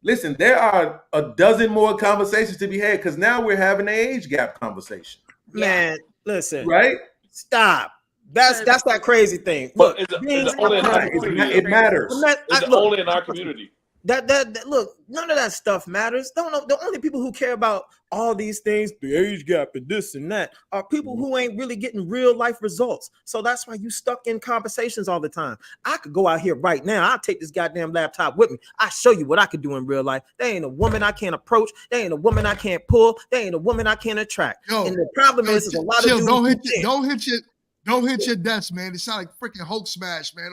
Listen, there are a dozen more conversations to be had because now we're having an age gap conversation. Man, listen. Right? Stop. That's that crazy thing. Look, it matters. It's only in our community. That look, none of that stuff matters. The only people who care about all these things, the age gap and this and that, are people who ain't really getting real life results. So that's why you stuck in conversations all the time. I could go out here right now. I'll take this goddamn laptop with me. I show you what I could do in real life. There ain't a woman I can't approach. There ain't a woman I can't pull. There ain't a woman I can't attract. And the problem is a lot of dudes don't hit your desk, man. It sounds like freaking Hulk smash, man.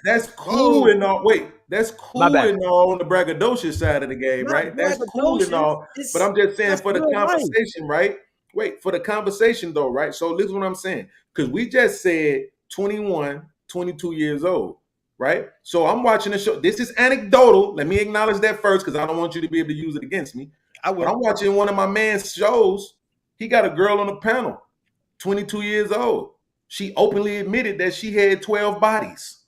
That's cool and all. Wait, that's cool and all on the braggadocious side of the game, right? That's cool and all. But I'm just saying for the conversation, right? Wait, for the conversation though, right? So listen what I'm saying. Because we just said 21, 22 years old, right? So I'm watching the show. This is anecdotal. Let me acknowledge that first because I don't want you to be able to use it against me. I'm watching one of my man's shows. He got a girl on the panel. 22 years old. She openly admitted that she had 12 bodies.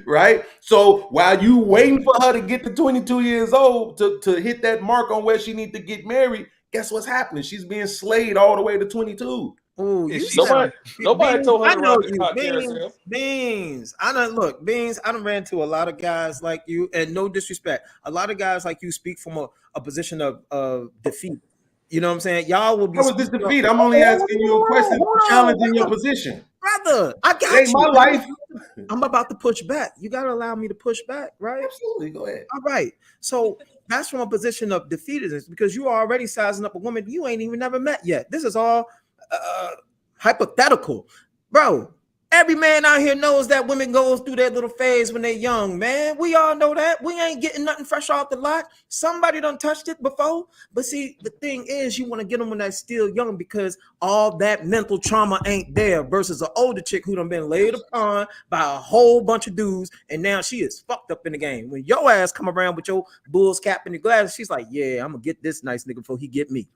Right? So while you waiting for her to get to 22 years old to hit that mark on where she needs to get married, guess what's happening? She's being slayed all the way to 22. Ooh, nobody told her to know rock the hot carousel. Beans. I done ran to a lot of guys like you, and no disrespect. A lot of guys like you speak from a position of defeat. You know what I'm saying? Y'all will be. How was this defeat? I'm only asking you a question, challenging your position. Brother, I got you. My life. I'm about to push back. You got to allow me to push back, right? Absolutely. Go ahead. All right. So that's from a position of defeatedness because you are already sizing up a woman you ain't even never met yet. This is all hypothetical. Bro, every man out here knows that women goes through that little phase when they're young, man. We all know that. We ain't getting nothing fresh off the lot. Somebody done touched it before. But see, the thing is, you want to get them when they're still young because all that mental trauma ain't there versus an older chick who done been laid upon by a whole bunch of dudes, and now she is fucked up in the game. When your ass come around with your Bulls cap and your glasses, she's like, yeah, I'm going to get this nice nigga before he get me.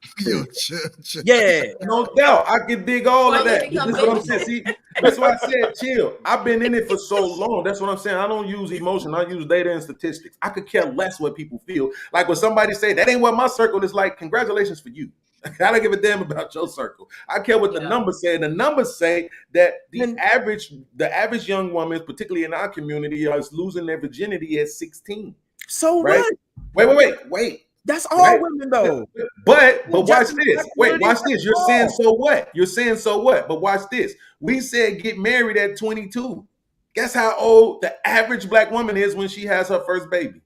Yeah. No doubt. I can dig all of that. This is what I'm saying. See, that's why I said chill. I've been in it for so long. That's what I'm saying. I don't use emotion. I use data and statistics. I could care less what people feel. Like when somebody say that ain't what my circle is like, congratulations for you. I don't give a damn about your circle. I care what the numbers say. And the numbers say that the average young woman, particularly in our community, is losing their virginity at 16. So right? Wait. That's all women though. But watch this. Wait, watch this. You're saying so what? You're saying so what? But watch this. We said get married at 22. Guess how old the average black woman is when she has her first baby?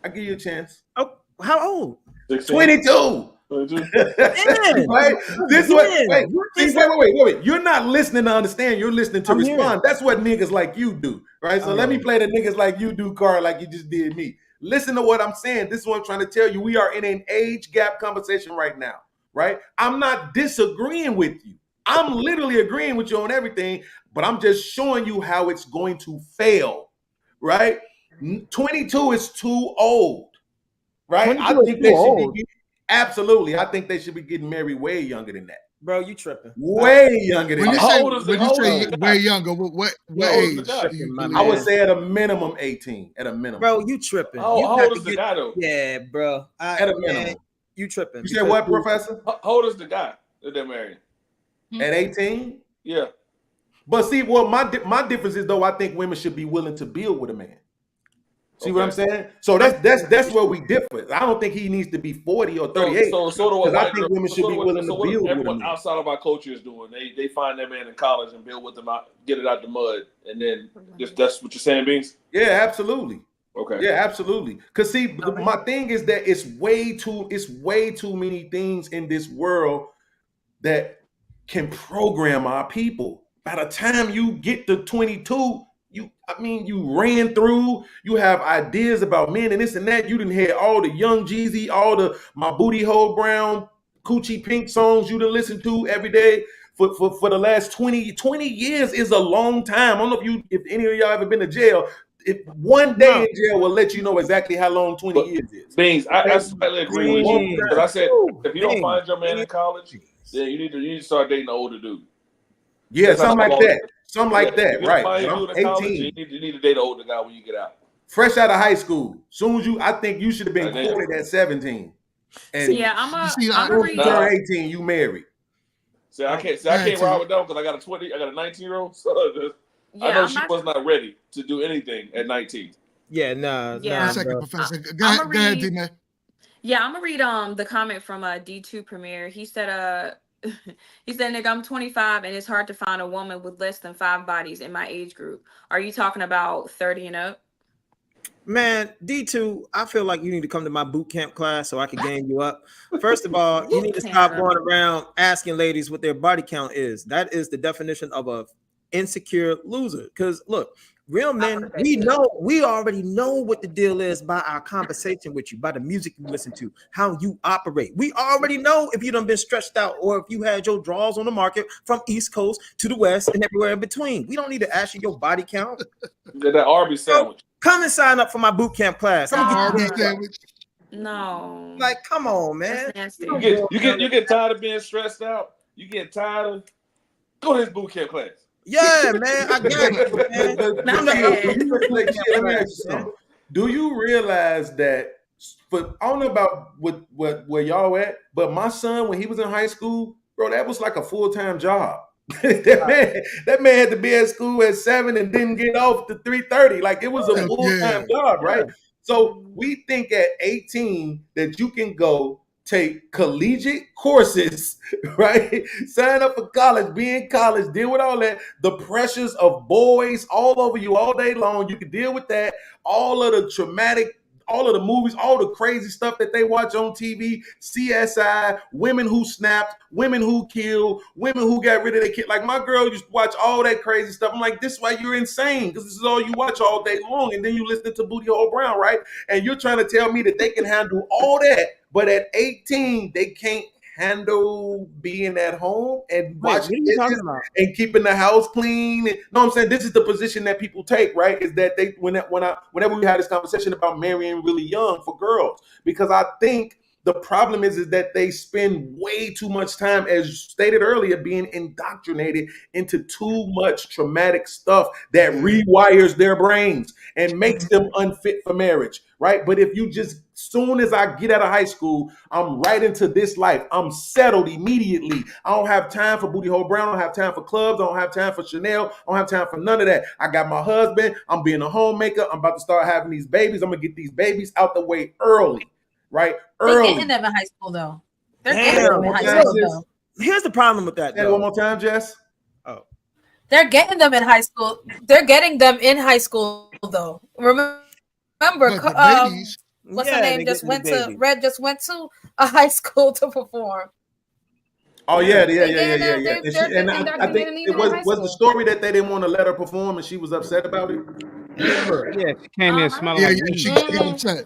I'll give you a chance. Oh, how old? 22. Right? This what wait. You're not listening to understand, you're listening to respond. That's what niggas like you do. Right? So let me play the niggas like you do card like you just did me. Listen to what I'm saying. This is what I'm trying to tell you. We are in an age gap conversation right now. Right? I'm not disagreeing with you. I'm literally agreeing with you on everything, but I'm just showing you how it's going to fail. Right? 22 is too old. Right? I think they should be absolutely. I think they should be getting married way younger than that. Bro, you tripping. Way younger than that. When you say way younger, what age? I would say at a minimum 18. At a minimum. Bro, you tripping. How old is the guy though? Yeah, bro. At a minimum. You tripping. You said what, Professor? How old is the guy that they're married? At 18? Yeah. But see, well, my difference is though I think women should be willing to build with a man. See what I'm saying? So that's where we differ. I don't think he needs to be 40 or 38. So I think women should be willing to build with him. Everyone outside of our culture is doing. They find that man in college and build with them out, get it out the mud, and then that's what you're saying, Beans? Yeah, absolutely. Okay. Yeah, absolutely. Cause see, my thing is that it's way too many things in this world that can program our people. By the time you get to 22, you ran through, you have ideas about men and this and that. You didn't hear all the Young Jeezy, all the My Booty Hole Brown, Coochie Pink songs you done listen to every day for the last 20 years is a long time. I don't know if any of y'all ever been to jail. If one day in jail will let you know exactly how long 20 years is. Beans, I slightly agree with you. Because I said if you don't find your man in college, then you need to start dating an older dude. Yeah, something like that. Something like that, right? I'm 18. You need to date an older guy when you get out. Fresh out of high school. Soon as I think you should have been courted at 17. And I'm 18, you married. See, I can't ride with them because I got a 19-year-old. So I know she was not ready to do anything at 19. Yeah, nah. Second, Professor. Go ahead, D-Man. Yeah, I'm gonna read the comment from D2 Premier. He said nigga, I'm 25 and it's hard to find a woman with less than 5 bodies in my age group. Are you talking about 30 and up? Man, D2, I feel like you need to come to my boot camp class so I can game you up. First of all, you need to stop going around asking ladies what their body count is. That is the definition of a insecure loser. Because look, real men, we already know what the deal is by our conversation with you, by the music you listen to, how you operate. We already know if you done been stretched out or if you had your draws on the market from East Coast to the West and everywhere in between. We don't need to ask you your body count. That Arby's sandwich. Come and sign up for my boot camp class. Arby's sandwich. No. Like, come on, man. You get tired of being stressed out. You get tired of go to his boot camp class. Yeah, man, I get it. Let me ask you something. Do you realize that? I don't know about where y'all at, but my son, when he was in high school, bro, that was like a full-time job. that man had to be at school at 7 and didn't get off to 3:30. Like it was a full-time job, right? So we think at 18 that you can go take collegiate courses, right? Sign up for college, be in college, deal with all that, the pressures of boys all over you all day long. You can deal with that, all of the traumatic, all of the movies, all the crazy stuff that they watch on TV, CSI, women who snapped, women who killed, women who got rid of their kid. Like my girl used to watch all that crazy stuff. I'm like, this is why you're insane, because this is all you watch all day long. And then you listen to Booty Hole Brown, right? And you're trying to tell me that they can handle all that, but at 18, they can't handle being at home and watching and keeping the house clean. And, no, I'm saying this is the position that people take, right? Is that they whenever we had this conversation about marrying really young for girls, because I think the problem is that they spend way too much time, as stated earlier, being indoctrinated into too much traumatic stuff that rewires their brains and makes them unfit for marriage, right? But if you just, soon as I get out of high school, I'm right into this life. I'm settled immediately. I don't have time for Booty Hole Brown. I don't have time for clubs. I don't have time for Chanel. I don't have time for none of that. I got my husband. I'm being a homemaker. I'm about to start having these babies. I'm going to get these babies out the way early. right? They're Early. getting them in high school though. They're Damn. getting them in high school though. Here's the problem with that. Say it one more time, Jess. Oh, they're getting them in high school. They're getting them in high school though. Remember, babies. What's her name? Just went to a high school to perform. Oh yeah. And I think it was the story that they didn't want to let her perform, and she was upset about it. Yeah, she came in smelling like weed. She came upset.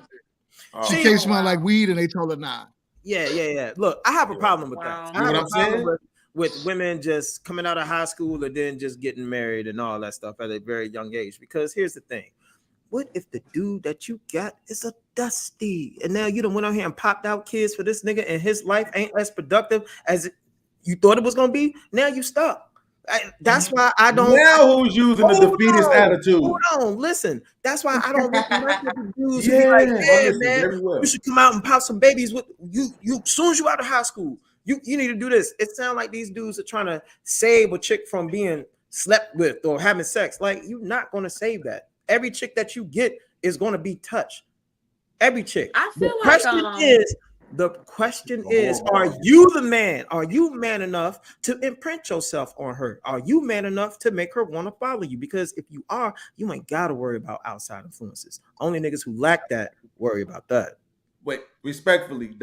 She came smelling like weed, and they told her nah. Yeah. Look, I have a problem with that. I have a problem with women just coming out of high school and then just getting married and all that stuff at a very young age. Because here's the thing. What if the dude that you got is a dusty? And now you done went out here and popped out kids for this nigga and his life ain't as productive as you thought it was going to be? Now you stuck. That's why I don't. Now who's using the defeatist attitude? Hold on, listen. That's why I don't really like the dudes who be like, yeah, man, you should come out and pop some babies with you. As soon as you out of high school, you need to do this. It sounds like these dudes are trying to save a chick from being slept with or having sex. Like, you're not going to save that. Every chick that you get is going to be touched. Every chick. I feel The question is, are you the man? Are you man enough to imprint yourself on her? Are you man enough to make her want to follow you? Because if you are, you ain't got to worry about outside influences. Only niggas who lack that worry about that. Wait, respectfully,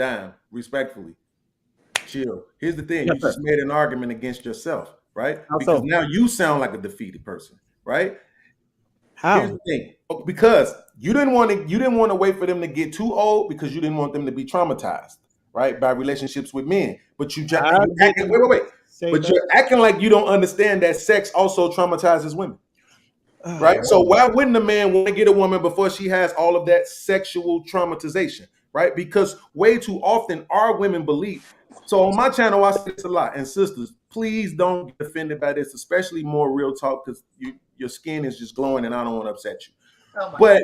chill. Here's the thing. You just made an argument against yourself, right? Because now you sound like a defeated person, right? How? Here's the thing. Because you didn't want to wait for them to get too old because you didn't want them to be traumatized, right? By relationships with men. But you're acting like you don't understand that sex also traumatizes women. Right? So why wouldn't a man want to get a woman before she has all of that sexual traumatization? Right? Because way too often our women believe. So on my channel, I say this a lot. And sisters, please don't get offended by this, especially more real talk, because your skin is just glowing and I don't want to upset you. But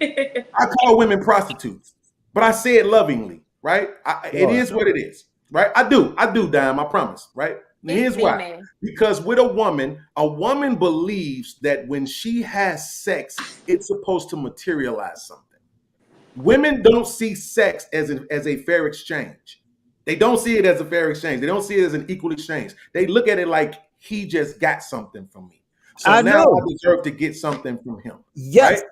I call women prostitutes, but I say it lovingly, right? It is what it is, right? I do, Dime, I promise, right? And here's why. Because with a woman believes that when she has sex, it's supposed to materialize something. Women don't see sex as a fair exchange. They don't see it as a fair exchange. They don't see it as an equal exchange. They look at it like he just got something from me. So now I deserve to get something from him. Yes.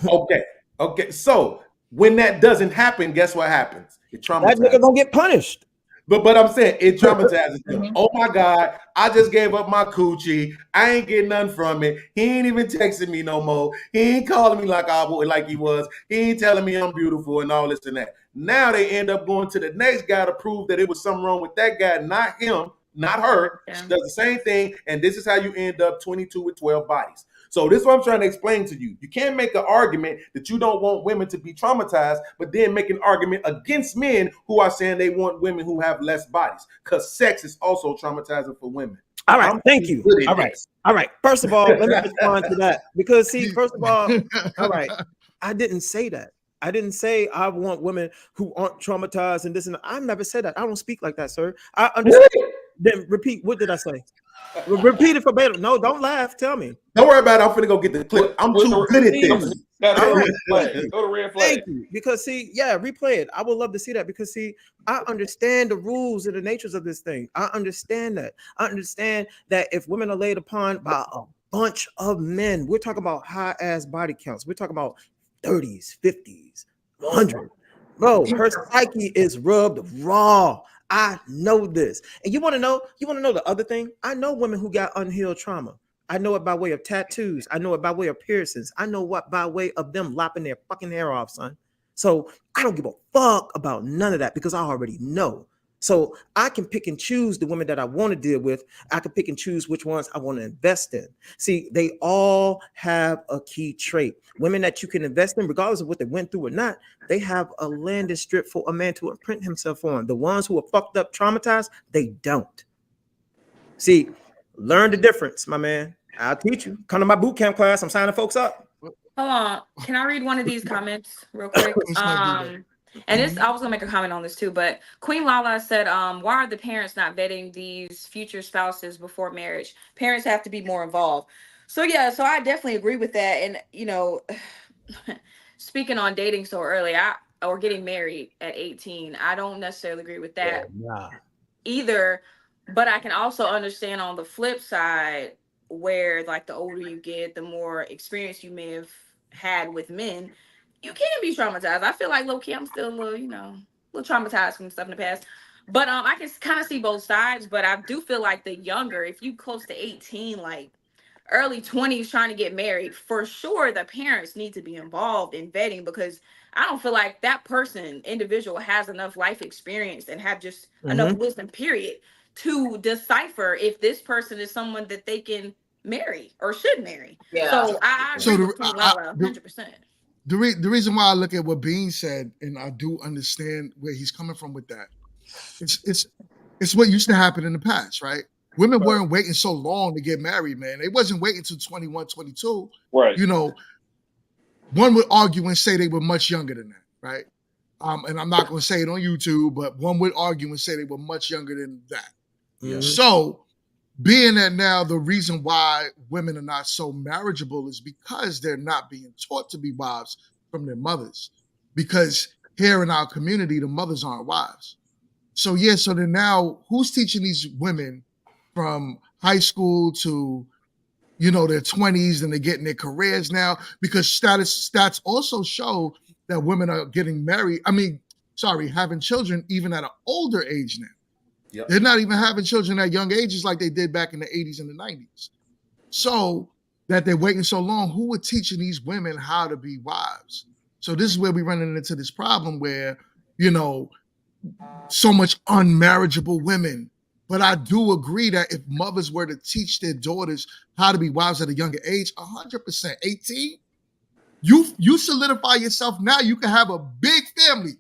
Right? Okay. So when that doesn't happen, guess what happens? It traumatizes. That nigga gonna get punished. But I'm saying it traumatizes them. Oh my God, I just gave up my coochie. I ain't getting nothing from it. He ain't even texting me no more. He ain't calling me like he was. He ain't telling me I'm beautiful and all this and that. Now they end up going to the next guy to prove that it was something wrong with that guy, not him, not her. She does the same thing. And this is how you end up 22 with 12 bodies. So this is what I'm trying to explain to you. You can't make an argument that you don't want women to be traumatized, but then make an argument against men who are saying they want women who have less bodies, because sex is also traumatizing for women. All right, thank you. All right. First of all, let me respond to that. Because see, first of all, I didn't say that. I didn't say I want women who aren't traumatized and this and that. I never said that. I don't speak like that, sir. I understand. Then repeat. What did I say? Repeat it verbatim. No, don't laugh. Tell me. Don't worry about it. I'm finna go get the clip. I'm too good at this. Go to red flag. Thank you. Because see, replay it. I would love to see that because see, I understand the rules and the natures of this thing. I understand that. I understand that if women are laid upon by a bunch of men, we're talking about high ass body counts. We're talking about 30s, 50s, 100. Bro, her psyche is rubbed raw. I know this. And you want to know the other thing? I know women who got unhealed trauma. I know it by way of tattoos. I know it by way of piercings. I know what by way of them lopping their fucking hair off, son. So I don't give a fuck about none of that because I already know. So I can pick and choose the women that I want to deal with. I can pick and choose which ones I want to invest in. See, they all have a key trait. Women that you can invest in, regardless of what they went through or not, they have a landing strip for a man to imprint himself on. The ones who are fucked up, traumatized, they don't. See, learn the difference, my man. I'll teach you. Come to my boot camp class. I'm signing folks up. Hold on. Can I read one of these comments real quick? And this, I was gonna make a comment on this too, but Queen Lala said, why are the parents not vetting these future spouses before marriage? Parents have to be more involved. So yeah, so I definitely agree with that. And you know, speaking on dating so early, or getting married at 18. I don't necessarily agree with that Nah. either, but I can also understand on the flip side where like the older you get, the more experience you may have had with men, you can be traumatized. I feel like low key I'm still a little, a little traumatized from stuff in the past. But I can kind of see both sides, but I do feel like the younger, if you close to 18, like early 20s trying to get married, for sure the parents need to be involved in vetting, because I don't feel like that individual has enough life experience and have just enough wisdom, period, to decipher if this person is someone that they can marry or should marry. Yeah. So I agree with King Lala 100%. The reason why I look at what Bean said, and I do understand where he's coming from with that, it's what used to happen in the past, right? Women weren't waiting so long to get married, man. They wasn't waiting till 21, 22. Right. One would argue and say they were much younger than that, right? And I'm not going to say it on YouTube, but one would argue and say they were much younger than that. Mm-hmm. So, being that now the reason why women are not so marriageable is because they're not being taught to be wives from their mothers. Because here in our community, the mothers aren't wives. So then now who's teaching these women from high school to, their 20s, and they're getting their careers now? Because stats also show that women are getting married. Having children even at an older age now. Yep. They're not even having children at young ages like they did back in the 80s and the 90s. So that they're waiting so long, who are teaching these women how to be wives? So this is where we're running into this problem where, so much unmarriageable women. But I do agree that if mothers were to teach their daughters how to be wives at a younger age, 100%, 18, you solidify yourself now. You can have a big family,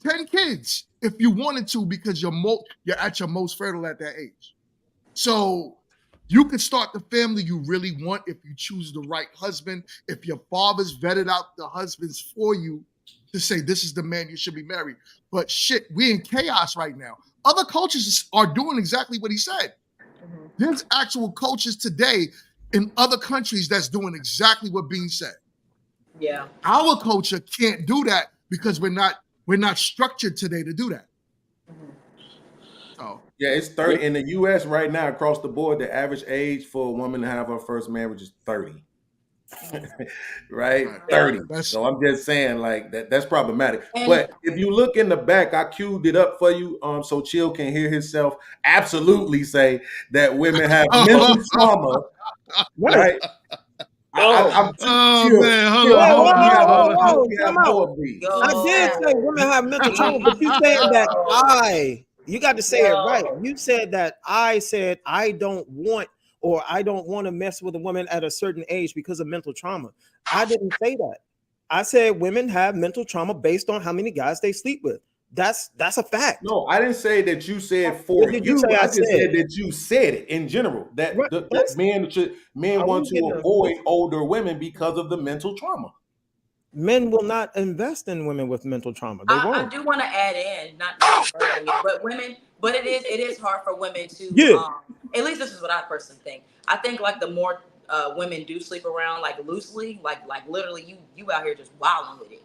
10 kids, if you wanted to, because you're at your most fertile at that age. So you can start the family you really want if you choose the right husband, if your father's vetted out the husbands for you to say this is the man you should be married. But shit, we're in chaos right now. Other coaches are doing exactly what he said. Mm-hmm. There's actual coaches today in other countries that's doing exactly what Bean said. Yeah. Our culture can't do that because we're not structured today to do that. Oh. Yeah, it's 30 in the US right now across the board. The average age for a woman to have her first marriage is 30. Right? 30. So I'm just saying, like, that's problematic. But if you look in the back, I queued it up for you so Chill can hear himself absolutely say that women have mental trauma. Right? I'm Chill. Man, hold on. I did say women have mental trauma, but you said that you got to say it right. You said that I said I don't want to mess with a woman at a certain age because of mental trauma. I didn't say that. I said women have mental trauma based on how many guys they sleep with. That's a fact. No, I didn't say that you said for you. I just said that you said it in general. That men want to avoid older women because of the mental trauma. Men will not invest in women with mental trauma. They won't. I do want to add in, but women, but it is hard for women to. At least this is what I personally think. I think like the more women do sleep around like loosely, like literally you out here just wilding with it.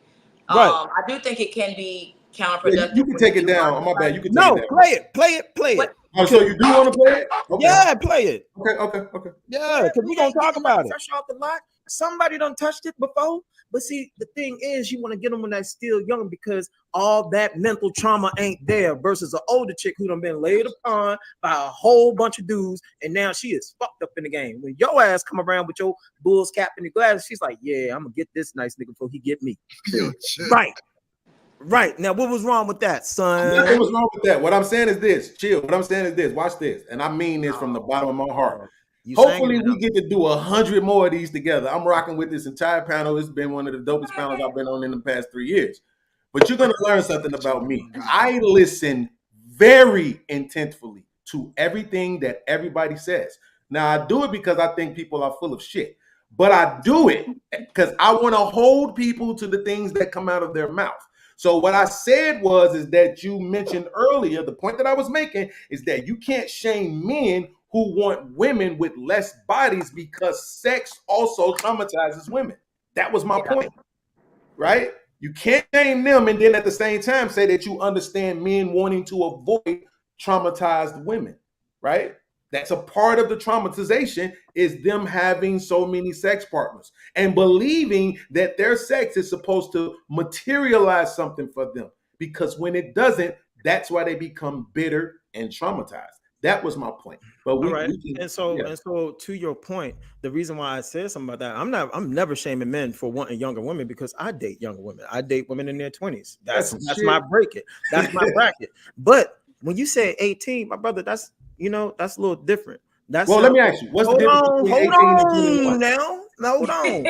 Right. I do think it can be counterproductive. You can take it down. My bad. You can take it down. Play it. Oh, so you do want to play it? Okay. Yeah, play it. Okay. Yeah, because we're gonna talk about it. Fresh off the lot. Somebody done touched it before. But see, the thing is, you want to get them when they're still young because all that mental trauma ain't there versus an older chick who done been laid upon by a whole bunch of dudes, and now she is fucked up in the game. When your ass come around with your Bulls cap and your glasses, she's like, yeah, I'm going to get this nice nigga before he get me. Right. Now, what was wrong with that, son? What was wrong with that? What I'm saying is this. Chill. What I'm saying is this. Watch this. And I mean this from the bottom of my heart. Hopefully we get to do 100 more of these together. I'm rocking with this entire panel. It's been one of the dopest panels I've been on in the past 3 years. But you're going to learn something about me. I listen very intentfully to everything that everybody says. Now, I do it because I think people are full of shit. But I do it because I want to hold people to the things that come out of their mouth. So what I said is that you mentioned earlier, the point that I was making is that you can't shame men who want women with less bodies because sex also traumatizes women. That was my point, right? You can't shame them and then at the same time say that you understand men wanting to avoid traumatized women, right? That's a part of the traumatization is them having so many sex partners and believing that their sex is supposed to materialize something for them. Because when it doesn't, that's why they become bitter and traumatized. That was my point. But we can, and so to your point, the reason why I said something about that, I'm never shaming men for wanting younger women because I date younger women. I date women in their 20s. That's my bracket. That's my bracket. But when you say 18, my brother, that's that's a little different. That's let me ask you, what's the difference between 18 and 21? Now, hold on.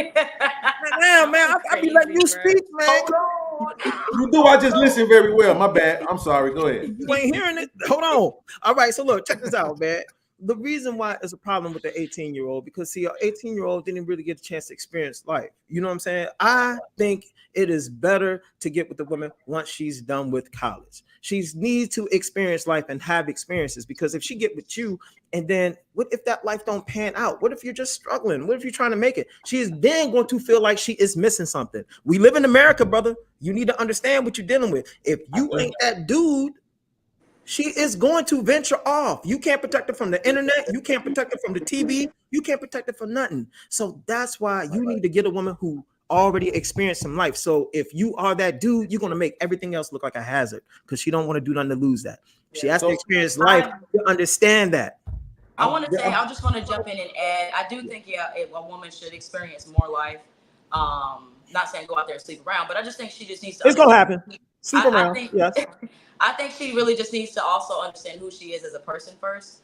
Now, man, I be letting you speak, man. You do. I just listen very well. My bad. I'm sorry. Go ahead. You ain't hearing it. Hold on. All right. So look, check this out, man. The reason why it's a problem with the 18-year-old because see, an 18-year-old didn't really get a chance to experience life. You know what I'm saying? I think it is better to get with the woman once she's done with college. She needs to experience life and have experiences because if she get with you and then what if that life don't pan out? What if you're just struggling? What if you're trying to make it? She is then going to feel like she is missing something. We live in America, brother. You need to understand what you're dealing with. If you ain't that dude, she is going to venture off. You can't protect her from the internet. You can't protect her from the TV. You can't protect her from nothing. So that's why you need to get a woman who already experienced some life. So if you are that dude, you're going to make everything else look like a hazard because she don't want to do nothing to lose that. She has to experience life to understand that. I want to say, I just want to jump in and add, I do think, a woman should experience more life. Not saying go out there and sleep around, but I just think she just needs to. It's going to happen. Sleep around, yes. I think she really just needs to also understand who she is as a person first,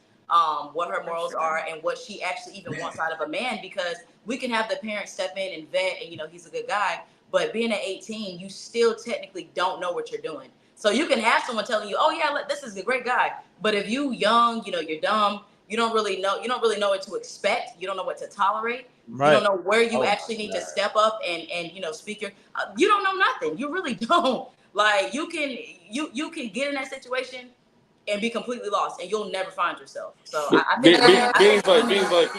what her morals are, and what she actually even wants out of a man. Because we can have the parents step in and vet, and he's a good guy, but being at 18, you still technically don't know what you're doing. So you can have someone telling you, "Oh yeah, this is a great guy," but if you young, you're dumb. You don't really know what to expect. You don't know what to tolerate. Right. You don't know where you actually need to step up and speak your. You don't know nothing. You really don't. Like you can get in that situation and be completely lost, and you'll never find yourself. So I think Beans like.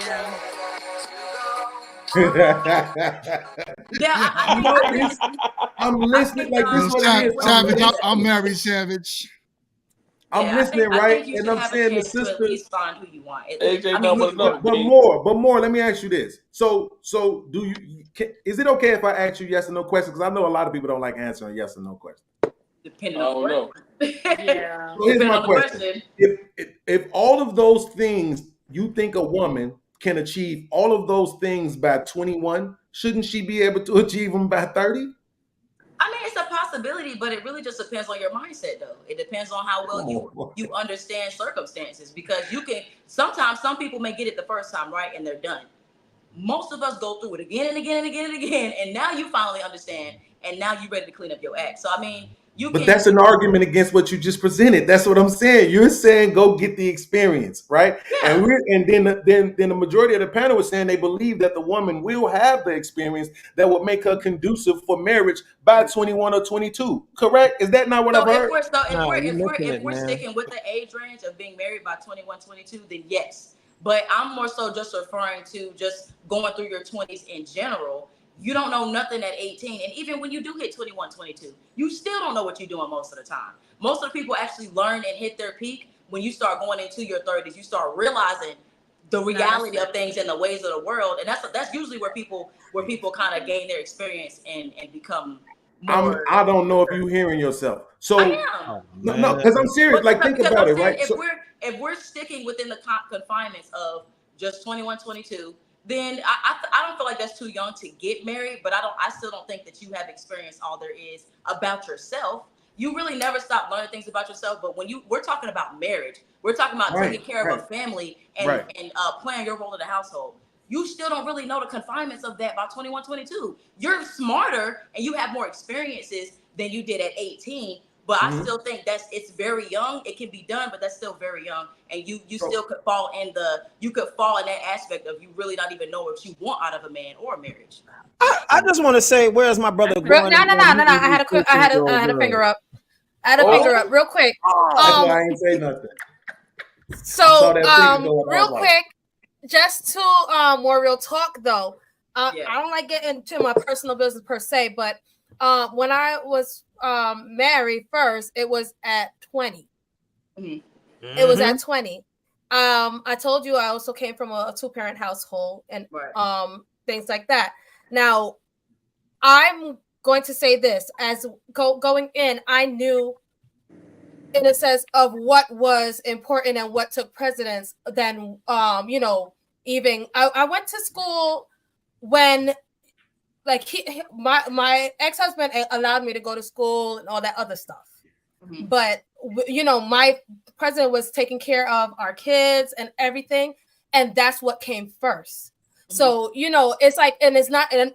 I'm listening like this. What it is. Savage, I'm married, Savage. I'm listening, right? And I'm saying the sister. To at least find who you want. But more. Let me ask you this. So do you? Is it okay if I ask you yes or no questions? Because I know a lot of people don't like answering yes or no questions. Depending on the question. Yeah. So here's my question. If all of those things you think a woman can achieve all of those things by 21, shouldn't she be able to achieve them by 30? I mean, it's a possibility, but it really just depends on your mindset, though. It depends on how well you understand circumstances, because sometimes some people may get it the first time, right, and they're done. Most of us go through it again and again and again and again, and now you finally understand, and now you're ready to clean up your act. So, I mean, But that's an argument against what you just presented. That's what I'm saying. You're saying go get the experience, right? Yeah. And then the majority of the panel was saying they believe that the woman will have the experience that would make her conducive for marriage by 21 or 22. Correct? Is that not what I've heard? If we're sticking with the age range of being married by 21, 22, then yes. But I'm more so just referring to just going through your 20s in general. You don't know nothing at 18. And even when you do hit 21, 22, you still don't know what you're doing most of the time. Most of the people actually learn and hit their peak when you start going into your 30s. You start realizing the reality of things and the ways of the world. And that's usually where people kind of gain their experience and become more. I don't know if you're hearing yourself. So I am. No, because I'm serious. Think about it, right? If we're sticking within the confinements of just 21, 22, then I don't feel like that's too young to get married, but I still don't think that you have experienced all there is about yourself. You really never stop learning things about yourself. But when we're talking about marriage, we're talking about taking care of a family and playing your role in the household. You still don't really know the confinements of that by 21, 22. You're smarter and you have more experiences than you did at 18. But I still think it's very young. It can be done, but that's still very young. And you still could fall in that aspect of you really not even know what you want out of a man or a marriage. I just want to say, where's my brother going? No. I had a finger up. Real quick. I ain't say nothing. So real quick, just to more real talk though. I don't like getting into my personal business per se, but When I was married first, it was at 20. Mm-hmm. It was at 20. I told you I also came from a 2-parent household and things like that. Now, I'm going to say this as going in, I knew in a sense of what was important and what took precedence. Then, even I went to school when, like, my ex-husband allowed me to go to school and all that other stuff. Mm-hmm. But my president was taking care of our kids and everything, and that's what came first. Mm-hmm. So it's like, and it's not, and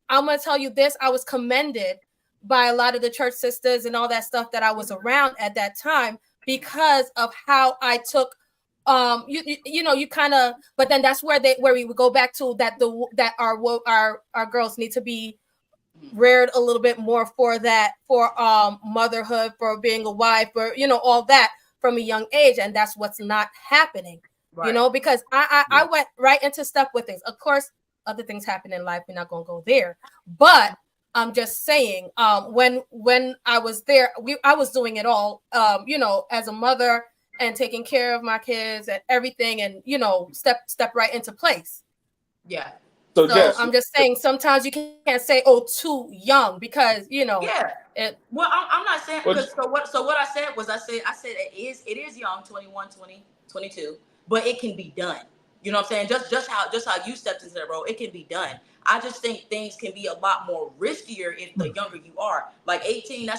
I'm gonna tell you this: I was commended by a lot of the church sisters and all that stuff that I was around at that time because of how I took. You kind of, but then that's where we would go back to that our girls need to be reared a little bit more for motherhood, for being a wife, for all that from a young age, and that's what's not happening. Right. Because I went right into step with things. Of course, other things happen in life. We're not gonna go there, but I'm just saying, when I was there, I was doing it all, as a mother and taking care of my kids and everything, and step right into place. Yeah. So Jess, I'm just saying, sometimes you can't say, "Oh, too young," because Yeah. Well, I'm not saying. So what I said was, I said it is young, 21, 20, 22, but it can be done. You know what I'm saying? Just how you stepped into that role, it can be done. I just think things can be a lot more riskier if the younger you are. Like 18, I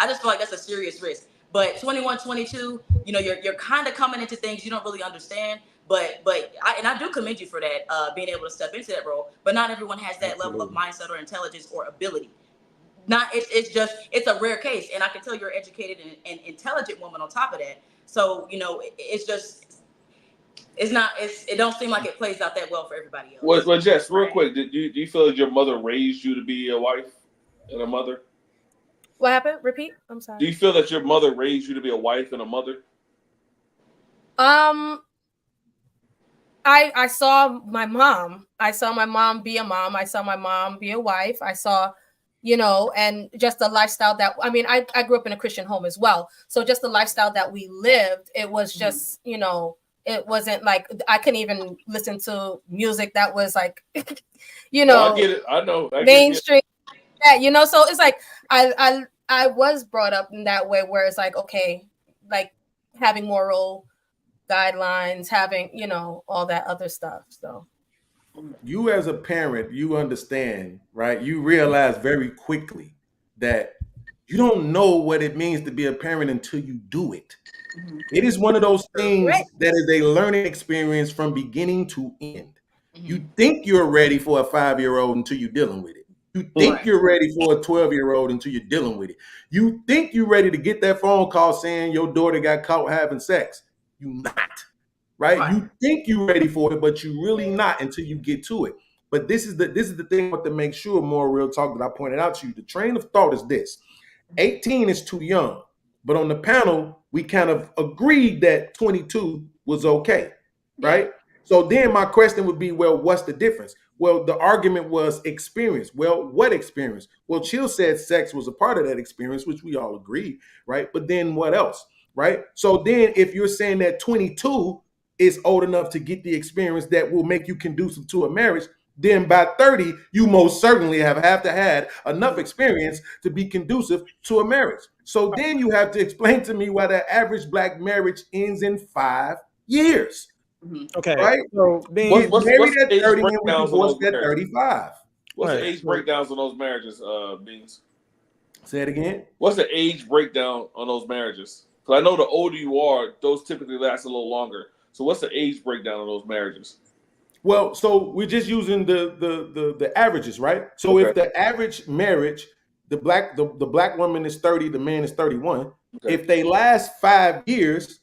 just feel like that's a serious risk. But 21, 22, you're kind of coming into things you don't really understand. But I do commend you for that, being able to step into that role. But not everyone has that level of mindset or intelligence or ability. It's a rare case, and I can tell you're an educated and intelligent woman on top of that. So it don't seem like it plays out that well for everybody else. Well, Jess, real quick, do you feel like your mother raised you to be a wife and a mother? What happened? Repeat. I'm sorry. Do you feel that your mother raised you to be a wife and a mother? I saw my mom. I saw my mom be a mom. I saw my mom be a wife. I saw, and just the lifestyle that, I grew up in a Christian home as well. So just the lifestyle that we lived, it was just, it wasn't like I couldn't even listen to music that was like, I get it. I know. Mainstream. Yeah, so it's like I was brought up in that way where it's like, okay, like having moral guidelines, having all that other stuff. So you as a parent, you understand, right? You realize very quickly that you don't know what it means to be a parent until you do it. Mm-hmm. It is one of those things that is a learning experience from beginning to end. Mm-hmm. You think you're ready for a 5-year-old until you're dealing with it. You think you're ready for a 12-year-old until you're dealing with it. You think you're ready to get that phone call saying your daughter got caught having sex. You're not, right? You think you're ready for it, but you're really not until you get to it. But this is the thing to make sure, more real talk, that I pointed out to you. The train of thought is this: 18 is too young, but on the panel we kind of agreed that 22 was okay, right? So then my question would be, well, what's the difference? Well, the argument was experience. Well, what experience? Well, Chill said sex was a part of that experience, which we all agreed, right? But then what else, right? So then if you're saying that 22 is old enough to get the experience that will make you conducive to a marriage, then by 30, you most certainly have to had enough experience to be conducive to a marriage. So then you have to explain to me why the average Black marriage ends in 5 years. Okay. Right? So being married at 30 and we divorced at 35. What's the age breakdowns on those marriages, Beans? Say it again. What's the age breakdown on those marriages? Because I know the older you are, those typically last a little longer. So what's the age breakdown on those marriages? Well, so we're just using the averages, right? So if the average marriage, the black woman is 30, the man is 31. Okay. If they last 5 years,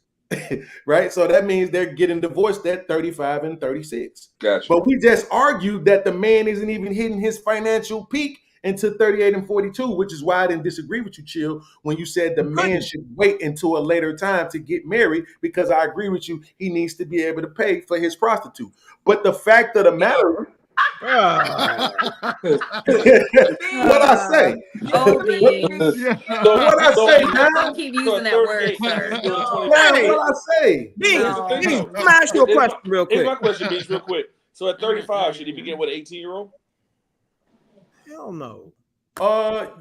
right? So that means they're getting divorced at 35 and 36. Gotcha. But we just argued that the man isn't even hitting his financial peak until 38 and 42, which is why I didn't disagree with you, Chill, when you said the man should wait until a later time to get married, because I agree with you. He needs to be able to pay for his prostitute. But the fact of the matter, What I say? Oh, Beans. What I say, man? Don't keep using that word, sir. Hey, what I say? Beans, No. Beans, I'm gonna ask you a question real Here's quick. my question, Beach, real quick. So at 35, should he be getting with an 18-year-old? Hell no.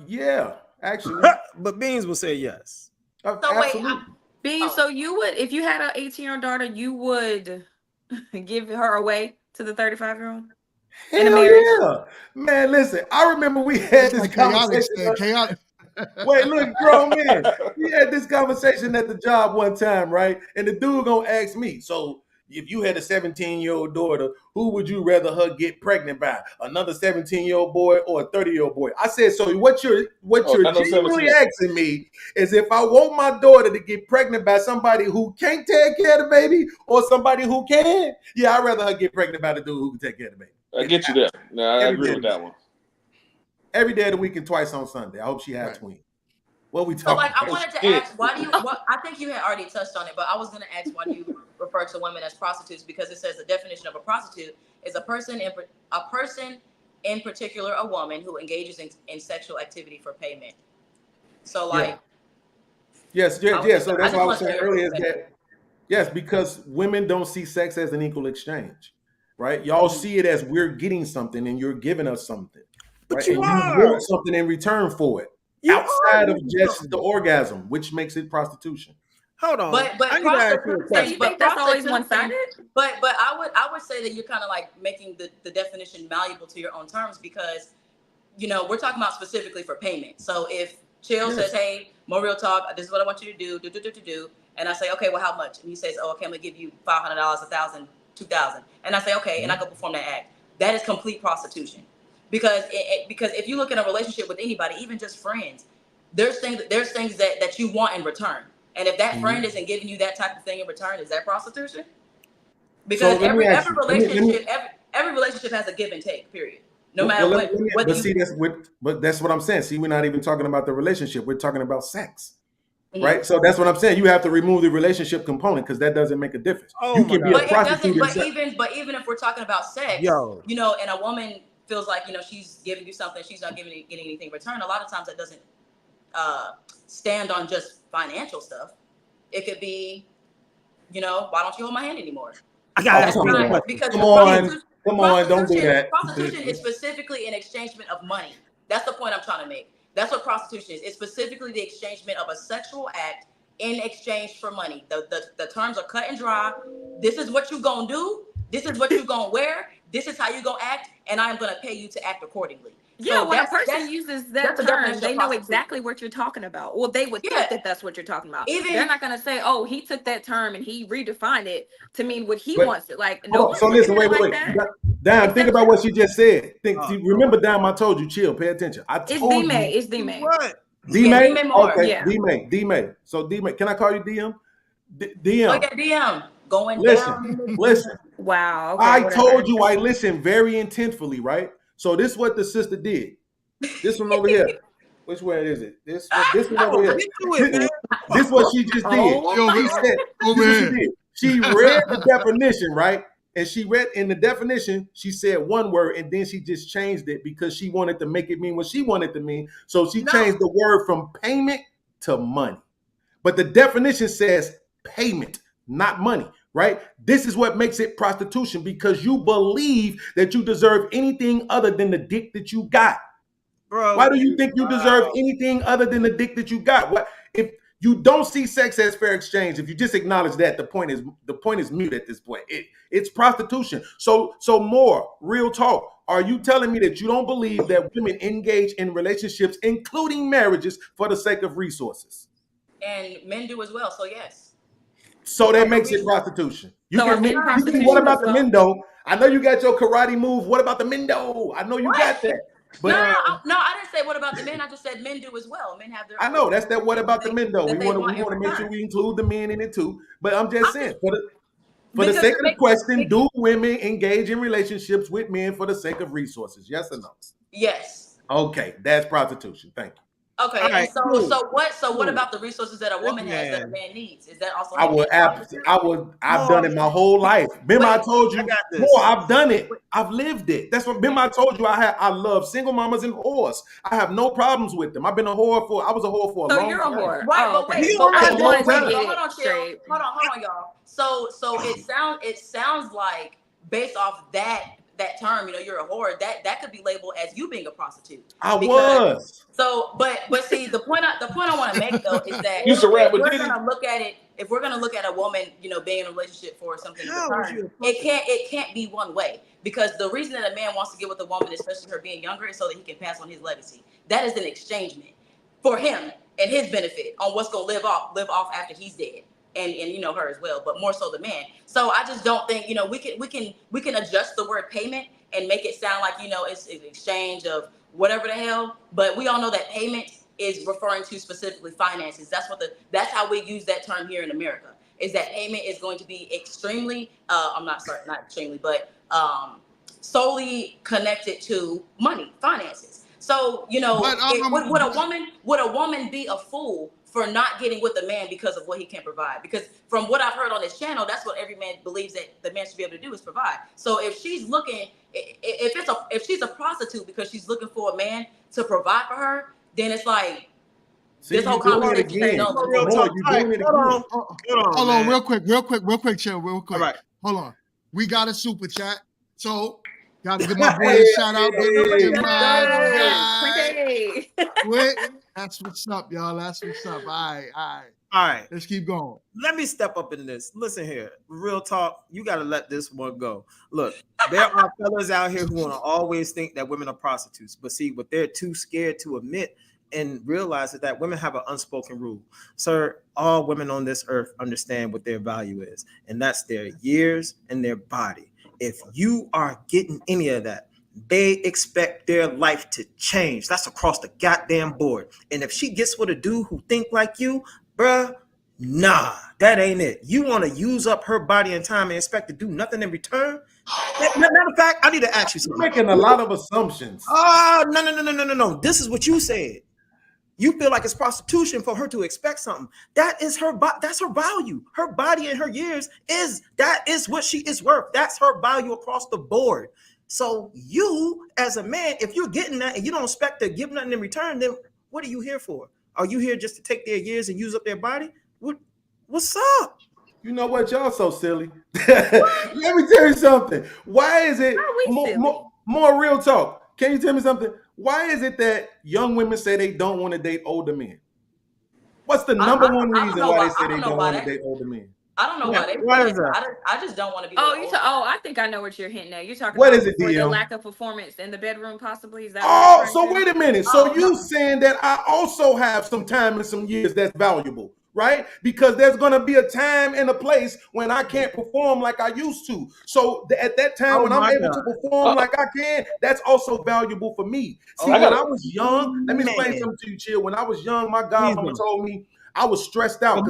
Yeah, actually. But Beans will say yes. Absolutely. Beans, so you would, if you had an 18-year-old daughter, you would give her away to the 35-year-old? In a Hell marriage? yeah. Man, listen, I remember we had this conversation. Chaotic. Wait, look, grown man. We had this conversation at the job one time, right? And the dude gonna ask me, so if you had a 17-year-old daughter, who would you rather her get pregnant by? Another 17-year-old boy or a 30-year-old boy? I said, so what you're genuinely asking me is if I want my daughter to get pregnant by somebody who can't take care of the baby or somebody who can? Yeah, I'd rather her get pregnant by the dude who can take care of the baby. I get you there. No, I agree with that one. Every day of the week and twice on Sunday. I hope she has twins. What we talking So, like, I about? wanted to ask, why do you? I think you had already touched on it, but I was going to ask, why do you refer to women as prostitutes? Because it says the definition of a prostitute is a person in particular, a woman who engages in sexual activity for payment. So, like, yes. So that's what I was saying earlier. Is that yes, because women don't see sex as an equal exchange, right? Y'all see it as we're getting something and you're giving us something, but right? you and you want something in return for it. Outside of just the orgasm, which makes it prostitution. Hold on, but So you think that's always one-sided? But I would say that you're kind of like making the definition malleable to your own terms, because we're talking about specifically for payment. So if Chill says, "Hey, more real talk, this is what I want you to do," and I say, "Okay, well, how much?" And he says, "Oh, okay, I'm gonna give you $500, $1,000, $2,000," and I say, "Okay," and I go perform that act. That is complete prostitution. Because if you look in a relationship with anybody, even just friends, there's things that you want in return. And if that friend isn't giving you that type of thing in return, is that prostitution? Because every relationship has a give and take, period. No matter what. But that's what I'm saying. See, we're not even talking about the relationship. We're talking about sex. Right, so that's what I'm saying. You have to remove the relationship component because that doesn't make a difference. You can be a prostitute. But even if we're talking about sex, and a woman feels like she's giving you something, she's not getting anything in return. A lot of times that doesn't stand on just financial stuff. It could be, why don't you hold my hand anymore? Come on, don't do that. Prostitution is specifically an exchangement of money. That's the point I'm trying to make. That's what prostitution is. It's specifically the exchangement of a sexual act in exchange for money. The terms are cut and dry. This is what you gonna do. This is what you gonna wear. This is how you gonna act, and I'm gonna pay you to act accordingly. Yeah, so when a person uses that term, they know exactly what you're talking about. Well, they would think that that's what you're talking about. They're not gonna say, "Oh, he took that term and he redefined it to mean what he wants it." Like, no. So listen, wait. Damn, think about what she just said. Remember, Damn, I told you, chill, pay attention. It's D-May. It's D-May. What? D-May? Okay, yeah. D-May. So D-May, can I call you DM? DM. Okay, DM. Going down. Listen. Wow. Okay, I told you I listened very intentfully, right? So this is what the sister did. This one over here. Which way is it? This one over here. This is what she just did. She read the definition, right? And she read in the definition, she said one word, and then she just changed it because she wanted to make it mean what she wanted to mean. So she changed the word from payment to money. But the definition says payment, not money, right? This is what makes it prostitution, because you believe that you deserve anything other than the dick that you got. Bro, why do you think you deserve anything other than the dick that you got? What if you don't see sex as fair exchange? If you just acknowledge that, the point is mute at this point. It's prostitution. So more real talk. Are you telling me that you don't believe that women engage in relationships, including marriages, for the sake of resources? And men do as well. So yes. So that makes it prostitution. What about the men though? I know you got your karate move. What about the men though? I know you got that. But no, I didn't say what about the men. I just said men do as well. Men have their. I know that's that. What about the men though? We want to make sure we include the men in it too. But I'm just saying, for the sake of the question, do women engage in relationships with men for the sake of resources? Yes or no? Yes. Okay, that's prostitution. Thank you. Okay, All and right, so cool. what about the resources that a woman has that a man needs? Is that also I've done it my whole life. Remember, I told you, I got more, this. I've done it. I've lived it. That's what, remember, I told you I love single mamas and whores. I have no problems with them. I've been I was a whore for a So long you're a time. whore. Right, Oh, but okay. wait, but I wait, just but wanted to wait, get but it straight. hold on, y'all. So it sounds like based off that term, you're a whore. That could be labeled as you being a prostitute. I was. So, but see, the point I want to make though is that Used to rap if with we're Diddy. gonna look at it, if we're gonna look at a woman, being in a relationship for something in How is you return, a it can't be one way, because the reason that a man wants to get with a woman, especially her being younger, is so that he can pass on his legacy. That is an exchangement for him and his benefit on what's gonna live off after he's dead. And her as well, but more so the man. So I just don't think we can adjust the word payment and make it sound like it's an exchange of whatever the hell. But we all know that payment is referring to specifically finances. That's how we use that term here in America. Is that payment is going to be extremely not extremely, but solely connected to money, finances. So would a woman be a fool for not getting with a man because of what he can provide? Because from what I've heard on this channel, that's what every man believes that the man should be able to do, is provide. So if she's looking, if she's a prostitute because she's looking for a man to provide for her, then it's like this whole conversation is null and void. Hold on, real quick, chill, real quick. All right. Hold on. We got a super chat. So gotta give my boy a shout out. That's what's up, y'all. That's what's up. All right. Let's keep going. Let me step up in this. Listen here, real talk. You got to let this one go. Look, there are fellas out here who want to always think that women are prostitutes, but see, what they're too scared to admit and realize is that women have an unspoken rule. Sir, all women on this earth understand what their value is, and that's their years and their body. If you are getting any of that, they expect their life to change. That's across the goddamn board. And if she gets with a dude who think like you, bruh, nah, that ain't it. You want to use up her body and time and expect to do nothing in return? Matter of fact, I need to ask you something. You're making a lot of assumptions. No. This is what you said. You feel like it's prostitution for her to expect something. That is that's her value. Her body and her years is what she is worth. That's her value across the board. So you, as a man, if you're getting that and you don't expect to give nothing in return, then what are you here for? Are you here just to take their years and use up their body? What's up? You know what? Y'all so silly. Let me tell you something. Why is it more real talk? Can you tell me something? Why is it that young women say they don't want to date older men? What's the number one reason why they say they don't want to date older men? I don't know why they say that. I just don't want to be. I think I know what you're hinting at. You're talking what about is it, the lack of performance in the bedroom, possibly. Is that? Oh, so wait a minute. So you saying that I also have some time and some years that's valuable, right? Because there's going to be a time and a place when I can't perform like I used to. So at that time when I'm able to perform like I can, that's also valuable for me. See, when I was young, let me explain something to you, Chill. When I was young, my godmama told me I was stressed out.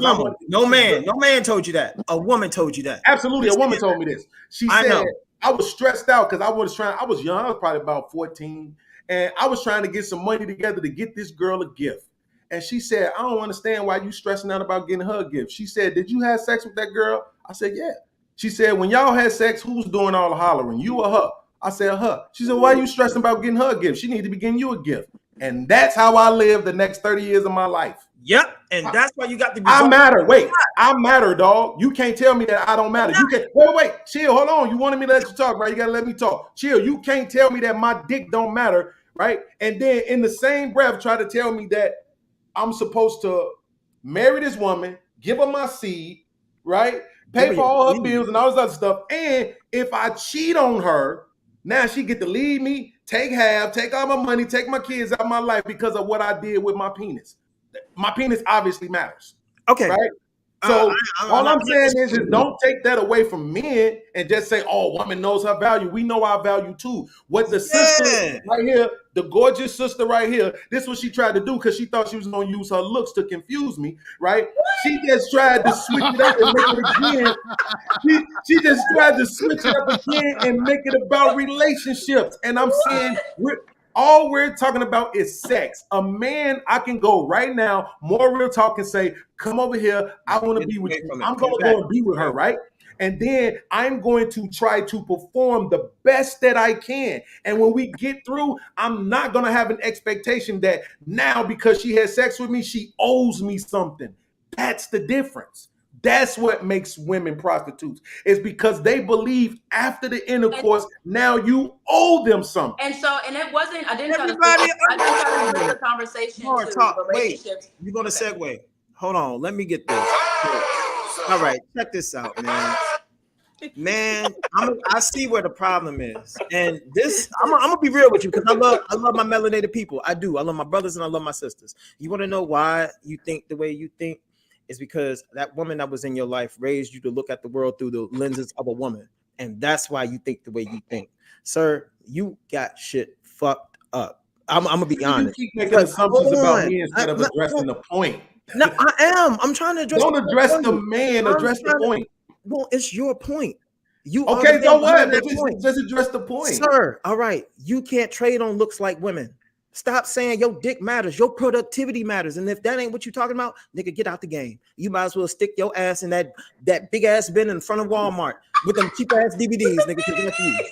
No man told you that. A woman told you that. Absolutely, a woman told me this. She said I was stressed out because I was young. I was probably about 14, and I was trying to get some money together to get this girl a gift. And she said, I don't understand why you stressing out about getting her a gift. She said, did you have sex with that girl? I said, yeah. She said, when y'all had sex, who's doing all the hollering, you or her? I said, her. She said, why are you stressing about getting her a gift? She need to be getting you a gift. And that's how I live the next 30 years of my life. Yep, and that's why you got to be. I matter. Wait, I matter, dog. You can't tell me that I don't matter. You can't. Wait. Chill. Hold on. You wanted me to let you talk, right? You gotta let me talk. Chill. You can't tell me that my dick don't matter, right? And then in the same breath, try to tell me that I'm supposed to marry this woman, give her my seed, right? Pay for all her bills and all this other stuff. And if I cheat on her, now she get to leave me, take half, take all my money, take my kids out of my life because of what I did with my penis. My penis obviously matters. Okay. Right? So all I'm saying is just don't take that away from men and just say, oh, woman knows her value. We know our value too. What the sister right here, the gorgeous sister right here, this is what she tried to do because she thought she was going to use her looks to confuse me, right? She just tried to switch it up and make it again. She just tried to switch it up again and make it about relationships. And I'm saying, All we're talking about is sex. A man, I can go right now, more real talk, and say, come over here. I want to be with you. I'm going to go and be with her, right? And then I'm going to try to perform the best that I can. And when we get through, I'm not going to have an expectation that now because she had sex with me, she owes me something. That's the difference. That's what makes women prostitutes. It's because they believe after the intercourse, now you owe them something. And so, and it wasn't, I didn't try to switch the conversation to relationships. You're going to segue. Hold on. Let me get this. All right. Check this out, man. Man, I see where the problem is. And this, I'm gonna be real with you because I love my melanated people. I do. I love my brothers and I love my sisters. You want to know why you think the way you think? Is because that woman that was in your life raised you to look at the world through the lenses of a woman. And that's why you think the way you think. Sir, you got shit fucked up. I'm gonna be honest. You keep making assumptions about me instead of addressing the point. No, I am. I'm trying to address. Don't address the man. Address the point. Well, it's your point. You okay? So what? Just address the point, sir. All right. You can't trade on looks like women. Stop saying your dick matters. Your productivity matters. And if that ain't what you're talking about, nigga, get out the game. You might as well stick your ass in that big ass bin in front of Walmart with them cheap ass DVDs, nigga.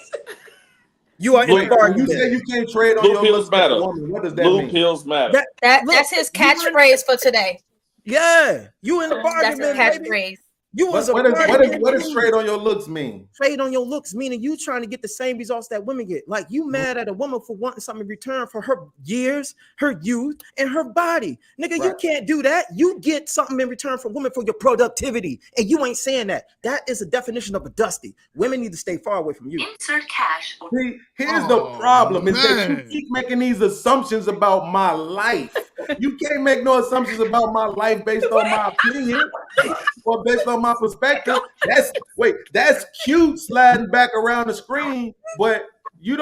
You are in the bargain. You say you can't trade on your looks matter. What does that mean? Blue pills matter. That's his catchphrase for today. Yeah, you in the bargain. That's his catchphrase. What does trade on your looks mean? Trade on your looks, meaning you trying to get the same results that women get. Like you mad at a woman for wanting something in return for her years, her youth, and her body. Nigga, you can't do that. You get something in return from women for your productivity. And you ain't saying that. That is a definition of a dusty. Women need to stay far away from you. Insert cash. See, here's the problem is that you keep making these assumptions about my life. You can't make no assumptions about my life based on my opinion or based on my perspective. That's cute sliding back around the screen, but you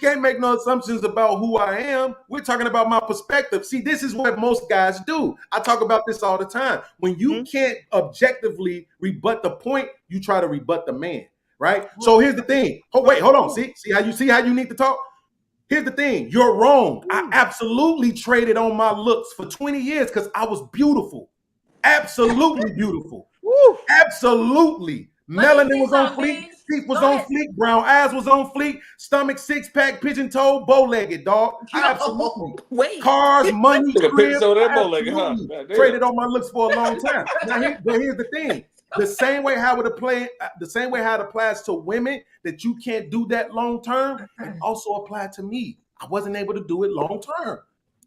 can't make no assumptions about who I am. We're talking about my perspective. See, this is what most guys do. I talk about this all the time. When you can't objectively rebut the point, you try to rebut the man, right? So here's the thing. Oh, wait, hold on. See how you need to talk? Here's the thing. You're wrong. I absolutely traded on my looks for 20 years because I was beautiful. Absolutely beautiful. Absolutely. Melanin was on fleek. Teeth was on fleek. Brown eyes was on fleek. Stomach, six-pack, pigeon-toed, bow-legged, dog. Absolutely. Wait. Cars, money, crib. Traded on my looks for a long time. Now, here's the thing. The same way how it applies to women that you can't do that long term, it also applied to me. I wasn't able to do it long term.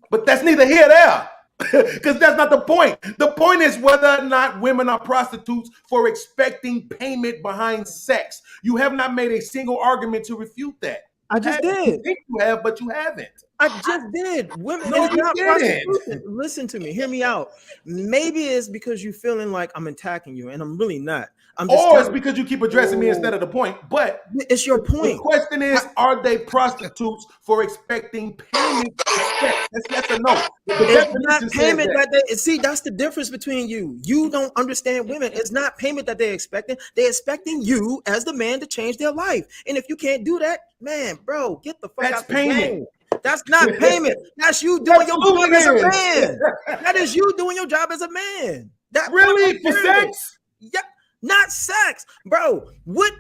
But that's neither here nor there. Because that's not the point. The point is whether or not women are prostitutes for expecting payment behind sex. You have not made a single argument to refute that. I just did. You think you have, but you haven't. I just did. Women no, is not prostitution. Listen to me. Hear me out. Maybe it's because you're feeling like I'm attacking you, and I'm really not. Or it's because you keep addressing me instead of the point. But it's your point. The question is, are they prostitutes for expecting payment for sex? That's yes or no. It's not payment that they see. That's the difference between you. You don't understand women. It's not payment that they're expecting. They're expecting you as the man to change their life. And if you can't do that, man, bro, get the fuck out the game. That's not payment. That's you doing your job as a man. That is you doing your job as a man. That really for sex? Yeah, not sex, bro. What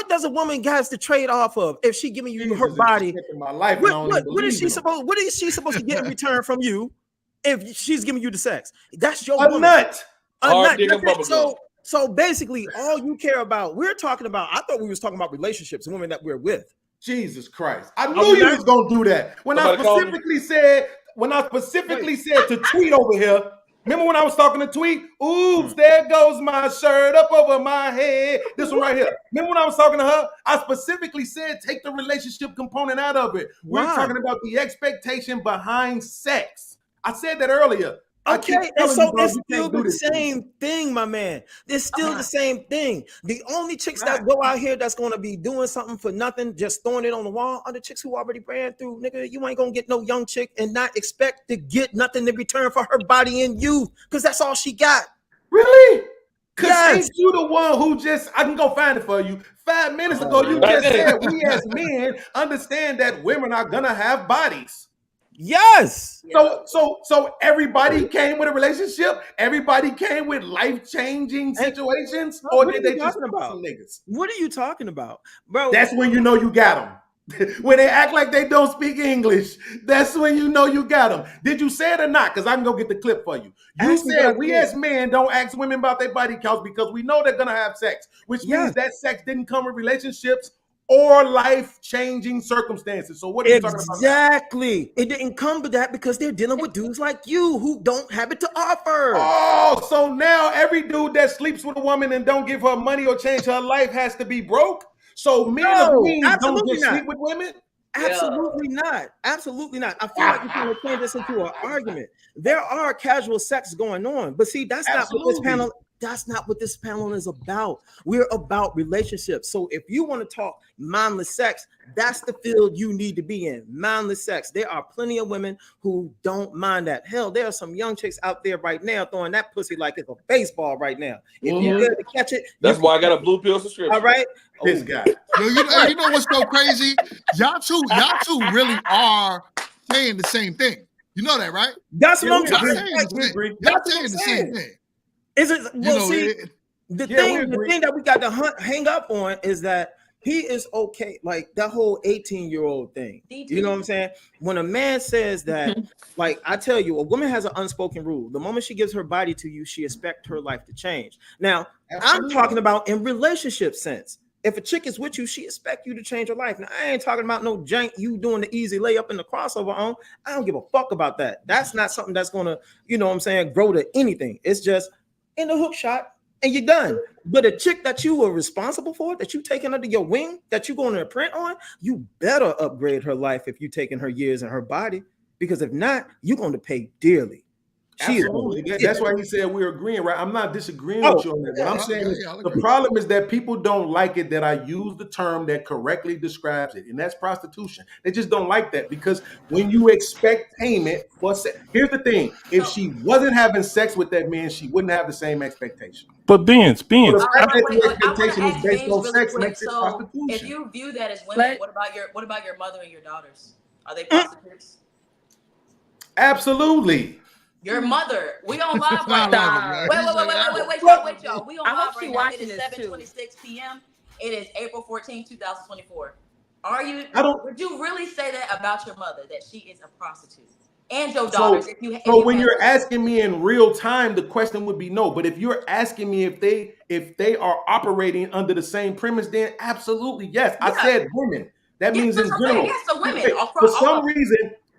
does a woman has to trade off of if she giving you her body? My life, what is she supposed to get in return from you if she's giving you the sex? That's your woman. Nut. A nut. So basically, all you care about, we're talking about. I thought we was talking about relationships and women that we're with. Jesus Christ! I knew you was gonna do that. When I specifically said to tweet over here. Remember when I was talking to Tweet? Oops, there goes my shirt up over my head. This one right here. Remember when I was talking to her? I specifically said take the relationship component out of it. We're talking about the expectation behind sex. I said that earlier. Okay, and so it's still the same thing, my man. It's still the same thing. The only chicks that go out here that's gonna be doing something for nothing, just throwing it on the wall, are the chicks who already ran through. Nigga, you ain't gonna get no young chick and not expect to get nothing in return for her body and youth, because that's all she got. Really? Because you the one who just, I can go find it for you. 5 minutes ago, you just said we as men understand that women are gonna have bodies. Yes. So everybody came with a relationship. Everybody came with life-changing situations, or did they just fuck some niggas? What are you talking about, bro? That's when you know you got them. When they act like they don't speak English, that's when you know you got them. Did you say it or not? Because I can go get the clip for you. You said we as men don't ask women about their body counts because we know they're gonna have sex, which means that sex didn't come with relationships or life-changing circumstances. So what are you talking about? Exactly. It didn't come to that because they're dealing with dudes like you who don't have it to offer. Oh, so now every dude that sleeps with a woman and don't give her money or change her life has to be broke? So men of means don't just sleep with women? Absolutely not. Absolutely not. I feel like you're trying to turn this into an argument. There are casual sex going on, but see, that's not what this panel. That's not what this panel is about. We're about relationships. So if you want to talk mindless sex, that's the field you need to be in. Mindless sex. There are plenty of women who don't mind that. Hell, there are some young chicks out there right now throwing that pussy like it's a baseball right now. If you're good to catch it, that's why I got a blue pill subscription. All right. This guy. Yo, you know what's so crazy? Y'all two really are saying the same thing. You know that, right? That's what I'm saying. Y'all saying the same thing. Is it? Well, the thing that we got to hang up on is that he is okay, like that whole 18-year-old thing. You know what I'm saying? When a man says that, like I tell you, a woman has an unspoken rule. The moment she gives her body to you, she expects her life to change. Now, I'm talking about in relationship sense. If a chick is with you, she expect you to change her life. Now, I ain't talking about no jank you doing the easy layup in the crossover on. I don't give a fuck about that. That's not something that's gonna, you know what I'm saying, grow to anything. It's just in the hook shot and you're done. But a chick that you were responsible for, that you taking under your wing, that you going to print on, you better upgrade her life if you taking her years and her body. Because if not, you're going to pay dearly. Absolutely. That's why he said we're agreeing, right? I'm not disagreeing with you on that. What I'm saying is the problem is that people don't like it that I use the term that correctly describes it, and that's prostitution. They just don't like that because when you expect payment for sex, here's the thing: if she wasn't having sex with that man, she wouldn't have the same expectation. But Beans. So the fact that the expectation is based on sex makes it prostitution. If you view that as women, what about your mother and your daughters? Are they prostitutes? Absolutely. Your mother. We on live right now. Wait, y'all. We on live right now. It is 7:26 p.m. It is April 14, 2024. Would you really say that about your mother, that she is a prostitute? And your daughters, so when you're asking me in real time, the question would be no. But if you're asking me if they are operating under the same premise, then absolutely yes. I said women. That means in general. Yes, so women.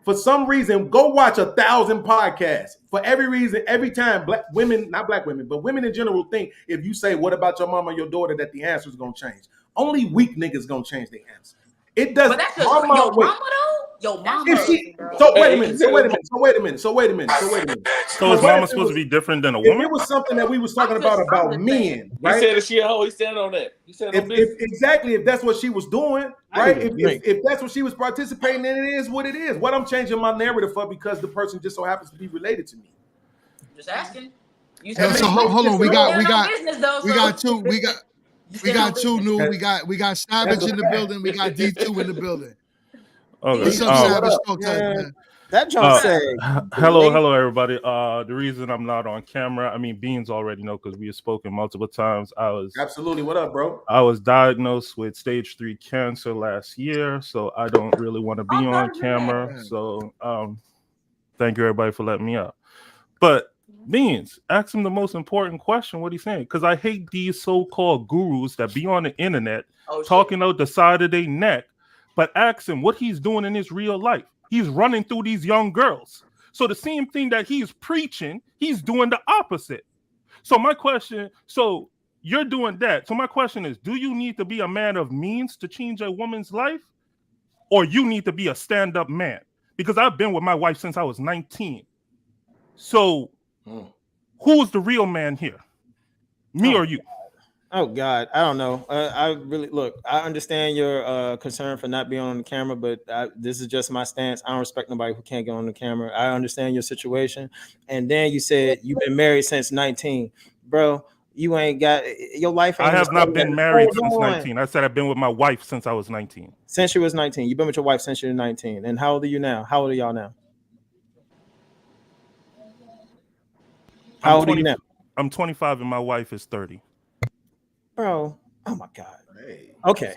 For some reason, go watch 1,000 podcasts. For every reason, every time, black women, not black women, but women in general think if you say, what about your mama or your daughter, that the answer is going to change. Only weak niggas going to change the answer. It does. But that's just your mama, though? Your mama. So wait a minute. So is mama supposed to be different than a woman? If it was something that we was talking about men, right? He said that she a hoe. He said on that. He said exactly. If that's what she was doing, right? If that's what she was participating in, it is what it is. What I'm changing my narrative for because the person just so happens to be related to me. Just asking. So hold on. We got two new. We got Savage in the building. We got D2 in the building. Okay. What's up, Savage? Talk to us, man. That John said. Hello, everybody. The reason I'm not on camera, I mean, Beans already know because we have spoken multiple times. Absolutely. What up, bro? I was diagnosed with stage 3 cancer last year, so I don't really want to be on camera. So, thank you everybody for letting me out. But Beans, ask him the most important question. What he's saying, because I hate these so-called gurus that be on the internet talking out the side of their neck. But ask him what he's doing in his real life. He's running through these young girls. So the same thing that he's preaching, he's doing the opposite. So my question, so you're doing that. So my question is, do you need to be a man of means to change a woman's life? Or you need to be a stand-up man? Because I've been with my wife since I was 19. So who's the real man here? Me or you? Oh God, I don't know. I really look. I understand your concern for not being on the camera, but this is just my stance. I don't respect nobody who can't get on the camera. I understand your situation. And then you said you've been married since 19, bro. You ain't got your life. I Ain't have not been married since 19. I said I've been with my wife since I was 19. Since you was 19. You've been with your wife since you're 19. And how old are you now? How old are y'all now? How old are you now? I'm 25 and my wife is 30. Bro, oh my God. Okay.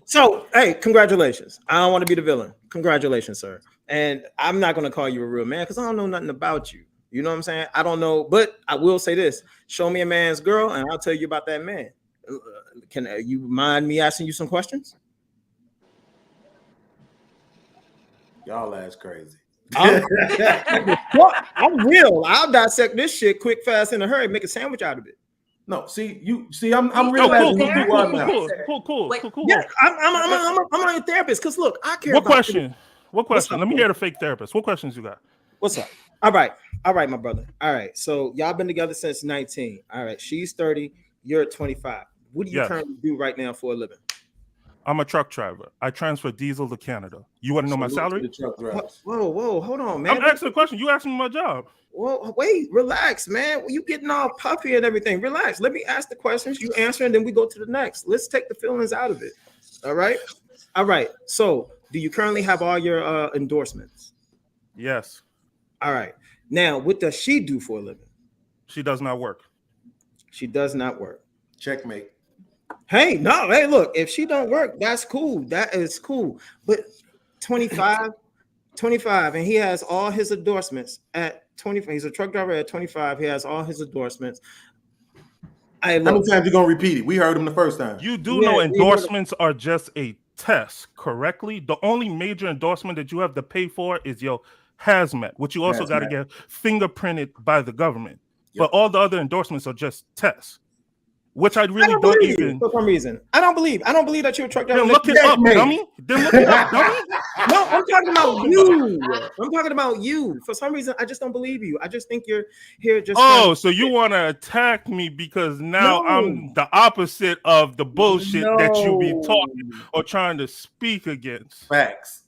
So, hey, congratulations. I don't want to be the villain. Congratulations, sir. And I'm not going to call you a real man because I don't know nothing about you. You know what I'm saying? I don't know, but I will say this. Show me a man's girl and I'll tell you about that man. Can you mind me asking you some questions? Y'all ass crazy. I'm real. I'll dissect this shit quick, fast, in a hurry, make a sandwich out of it. No, I'm realizing who you are now. Cool. Yeah, I'm on a therapist because look, I care. What question? Let me hear the fake therapist. What questions you got? What's up? All right, my brother. All right, so y'all been together since 19. All right, she's 30, you're 25. What do you currently do right now for a living? I'm a truck driver. I transfer diesel to Canada. You want to know my salary? Whoa, hold on, man. I'm asking a question. You asking me my job. Well, wait, relax, man. You getting all puffy and everything. Relax. Let me ask the questions. You answer, and then we go to the next. Let's take the feelings out of it. All right. So, do you currently have all your endorsements? Yes. All right. Now, what does she do for a living? She does not work. She does not work. Checkmate. Hey, look, if she don't work, that's cool. That is cool. But 25, and he has all his endorsements at 25. He's a truck driver at 25. He has all his endorsements. How many times you gonna repeat it? We heard him the first time. You do know endorsements are just a test, correctly? The only major endorsement that you have to pay for is your hazmat, which you also got to get fingerprinted by the government. Yep. But all the other endorsements are just tests. Which I really don't even. For some reason, I don't believe that you're a truck driver. Then look it up, dummy. Then look it up, dummy. No, I'm talking about you. I'm talking about you. For some reason, I just don't believe you. I just think you're here just. Oh, so you want to attack me because now I'm the opposite of the bullshit that you be talking or trying to speak against. Facts.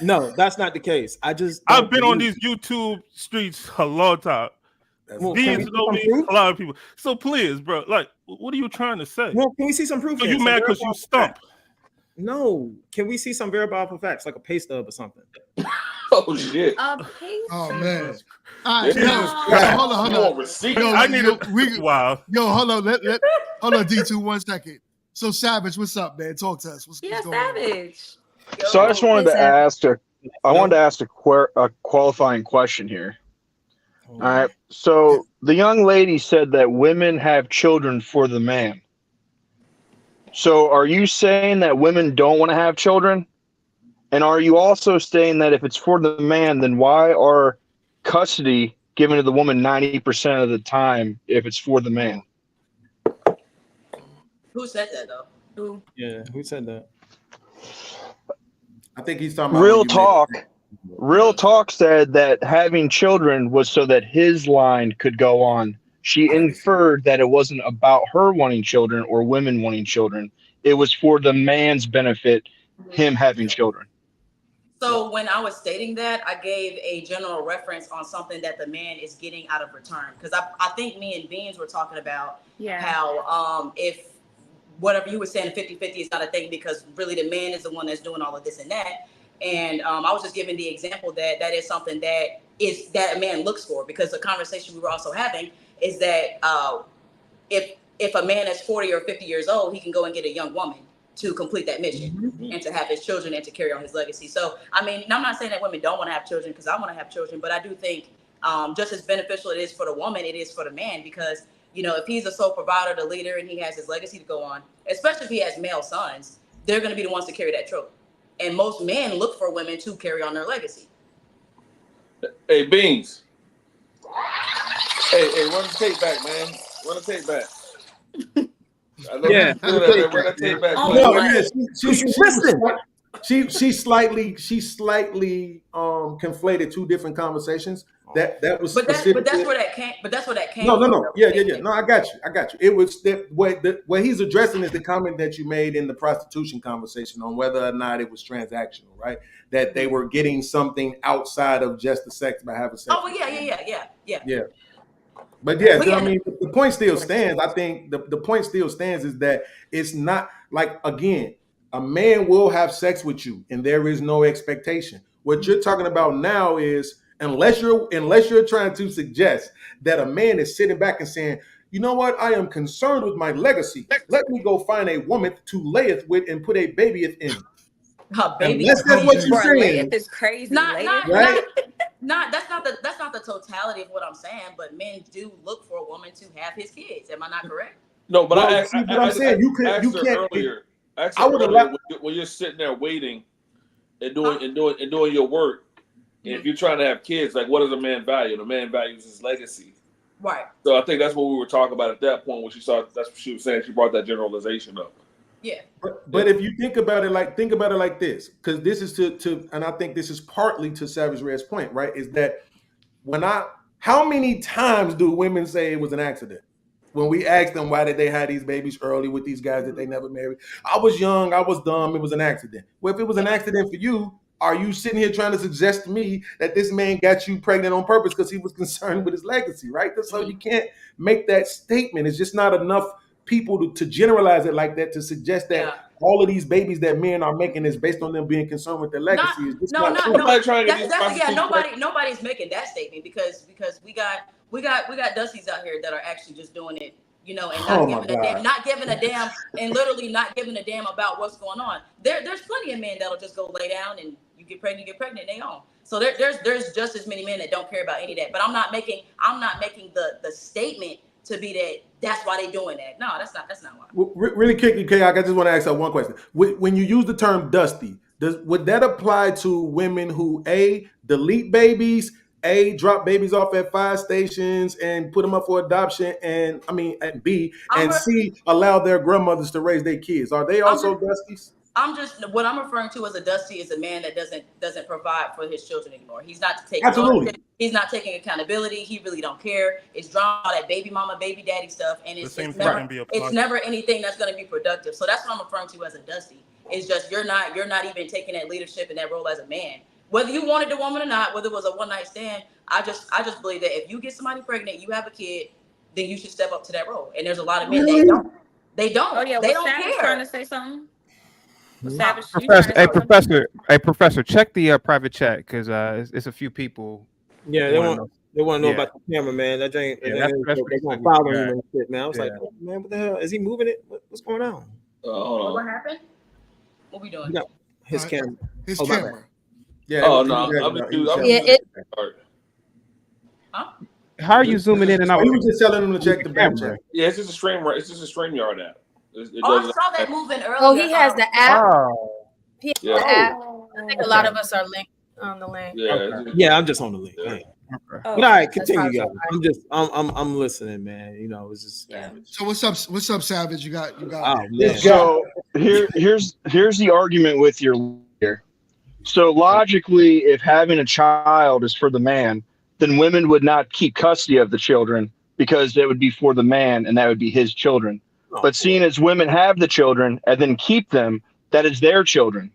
No, that's not the case. I've been on these YouTube streets a long time. Beans know me, a lot of people. So please, bro, like, what are you trying to say? Well, can we see some proof? So you mad because you stump? No. Can we see some verifiable facts, like a pay stub or something? Oh shit! A pay stub. Oh man! All right, hold on. I need a wow. Yo, hold on. Hold on, D2, 1 second. So Savage, what's up, man? Talk to us. What's going Savage. on? So I just wanted to ask a qualifying question here. All right. So the young lady said that women have children for the man. So are you saying that women don't want to have children? And are you also saying that if it's for the man, then why are custody given to the woman 90% of the time if it's for the man? Who said that though? Who? Yeah, who said that? I think he's talking about Real talk. Real Talk said that having children was so that his line could go on. She inferred that it wasn't about her wanting children or women wanting children. It was for the man's benefit, him having children. So when I was stating that, I gave a general reference on something that the man is getting out of return. Because I think me and Beans were talking about how if whatever you were saying, 50-50 is not a thing because really the man is the one that's doing all of this and that. And I was just giving the example that is something that a man looks for, because the conversation we were also having is that if a man is 40 or 50 years old, he can go and get a young woman to complete that mission and to have his children and to carry on his legacy. So, I mean, I'm not saying that women don't want to have children, because I want to have children, but I do think just as beneficial it is for the woman, it is for the man, because, you know, if he's a sole provider, the leader, and he has his legacy to go on, especially if he has male sons, they're going to be the ones to carry that trophy. And most men look for women to carry on their legacy. Hey, Beans. Hey, run the tape back, man. Run the tape back. I know you feel that, run the tape back. She slightly conflated two different conversations. That was but that's where that came. But that's where that came. No. Yeah. No, I got you. It was what he's addressing is the comment that you made in the prostitution conversation on whether or not it was transactional, right? That they were getting something outside of just the sex by having sex. Oh, yeah. But yeah, I mean, the point still stands. I think the point still stands is that it's not like, again, a man will have sex with you and there is no expectation. What you're talking about now is unless you're trying to suggest that a man is sitting back and saying, you know what, I am concerned with my legacy. Let me go find a woman to layeth with and put a babyeth in. Unless that's what you're saying. It's crazy. Not that's not the totality of what I'm saying, but men do look for a woman to have his kids. Am I not correct? No, but I'm saying you can't earlier. Earlier when you're sitting there waiting and doing your work, and if you're trying to have kids, like what does a man value? The man values his legacy. Right. So I think that's what we were talking about at that point when that's what she was saying. She brought that generalization up. Yeah. But if you think about it like this, because this is to and I think this is partly to Savage Red's point, right? Is that how many times do women say it was an accident? When we ask them why did they have these babies early with these guys that they never married? I was young, I was dumb, it was an accident. Well, if it was an accident for you, are you sitting here trying to suggest to me that this man got you pregnant on purpose because he was concerned with his legacy, right? So you can't make that statement. It's just not enough people to generalize it like that to suggest that all of these babies that men are making is based on them being concerned with their legacy. Nobody's making that statement because we got Dusties out here that are actually just doing it, you know, and not giving a damn, and literally not giving a damn about what's going on. There's plenty of men that'll just go lay down and you get pregnant, they own. So there's just as many men that don't care about any of that. But I'm not making the statement to be that's why they doing that. No, that's not why. Really quickly, K-Hawk, I just want to ask one question. When you use the term dusty, would that apply to women who A, delete babies, A, drop babies off at fire stations and put them up for adoption, and B, and C, allow their grandmothers to raise their kids? Are they also dusties? What I'm referring to as a dusty is a man that doesn't provide for his children anymore. He's not taking ownership. He's not taking accountability. He really don't care. It's drawn all that baby mama, baby daddy stuff, and it's never anything that's going to be productive. So that's what I'm referring to as a dusty. It's just you're not even taking that leadership and that role as a man. Whether you wanted the woman or not, whether it was a one night stand, I just believe that if you get somebody pregnant, you have a kid, then you should step up to that role. And there's a lot of men that don't. They don't. Oh yeah, they don't care. Trying to say something. Professor, check the private chat because it's a few people. Yeah, they want to know about the camera, man. That ain't. They're gonna follow him and shit, man. I was like, oh, man, what the hell? Is he moving it? What's going on? What happened? What we doing? His camera. His camera. Yeah. Oh no. How are you zooming in and out? You were just telling him to check the camera. Yeah, it's just a StreamYard app. I saw that moving earlier. Oh, he has the app. Oh. He has the app. I think a lot of us are linked on the link. Yeah, I'm just on the link. Yeah. But all right, continue, guys. I'm listening, man. You know, it's just So what's up, Savage? You got. Oh, man. So here's the argument with your leader. So logically, if having a child is for the man, then women would not keep custody of the children because it would be for the man and that would be his children. But seeing as women have the children and then keep them, that is their children.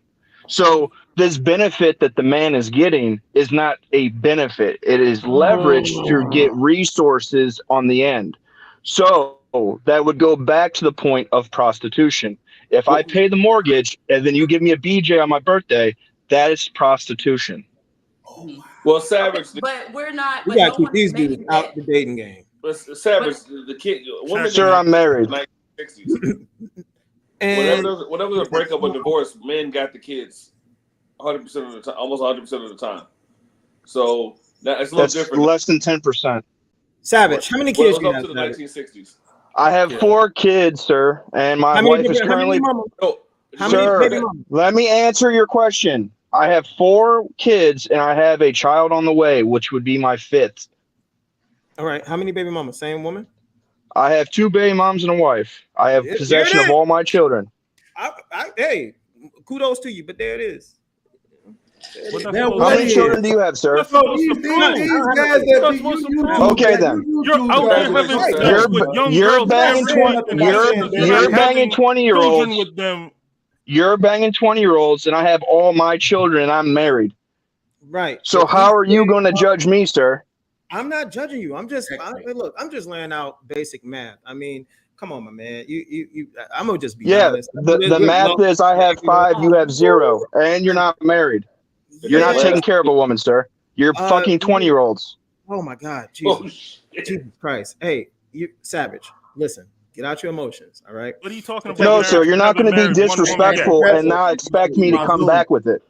So this benefit that the man is getting is not a benefit. It is leverage to get resources on the end. So that would go back to the point of prostitution. If I pay the mortgage and then you give me a BJ on my birthday, that is prostitution. Well, Savage. But we're not. We gotta keep these dudes out the dating game. But Savage, the kid. Sir, I'm married. 1960s. And whenever there's a breakup or divorce, men got the kids 100% of the time, almost 100% of the time. So that's a little different. Less than 10%. Savage, how many kids do you have? To the 1960s. I have 4 kids, sir, and my wife is currently. Sir, let me answer your question. I have 4 kids, and I have a child on the way, which would be my 5th. All right, how many baby mamas? Same woman? I have 2 baby moms and a wife. I have possession of all my children. Hey, kudos to you, but there it is. How many children do you have, sir? These guys okay, then. You're banging 20-year-olds. You're banging 20-year-olds, and I have all my children, and I'm married. Right. So how are you going to judge me, sir? I'm not judging you. I'm just laying out basic math. I mean, come on, my man. I'm gonna just be honest. The math is I have 5, you have 0, and you're not married. You're not taking care of a woman, sir. You're fucking 20-year-olds. Oh my God, Jesus Christ! Hey, you savage. Listen, get out your emotions. All right. What are you talking about? No, sir. You're not going to be disrespectful and not expect me to come back with it.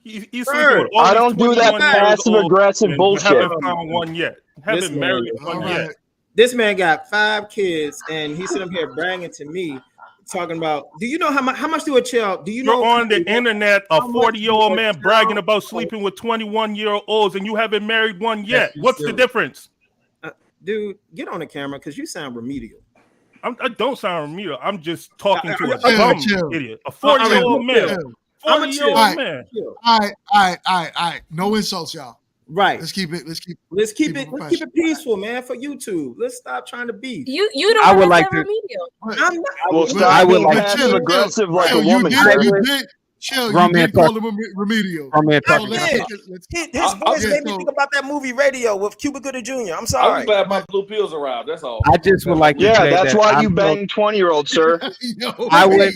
He's sleeping with all I don't do that passive aggressive bullshit. Haven't found one yet. Haven't married one yet. This man got 5 kids, and he's sitting here bragging to me, talking about. Do you know how much do a child? Do you know? You're on the internet, a 40-year-old man bragging about sleeping with 21-year-olds, and you haven't married one yet. What's the difference? Dude, get on the camera because you sound remedial. I don't sound remedial. I'm just talking to a dumb idiot, a 40-year-old man. 40-year-old man. All right. No insults, y'all. Right. Let's keep it peaceful, man, for YouTube. Let's stop trying to beat. You don't I would like to. remedial. Well, stop being passive aggressive like a woman. You did. Chill, you did call him remedial. His voice made me think about that movie Radio with Cuba Gooding Jr. I'm sorry. I was glad my blue pills around. That's all. I just would like to say that's why you bang 20-year-olds, sir. I would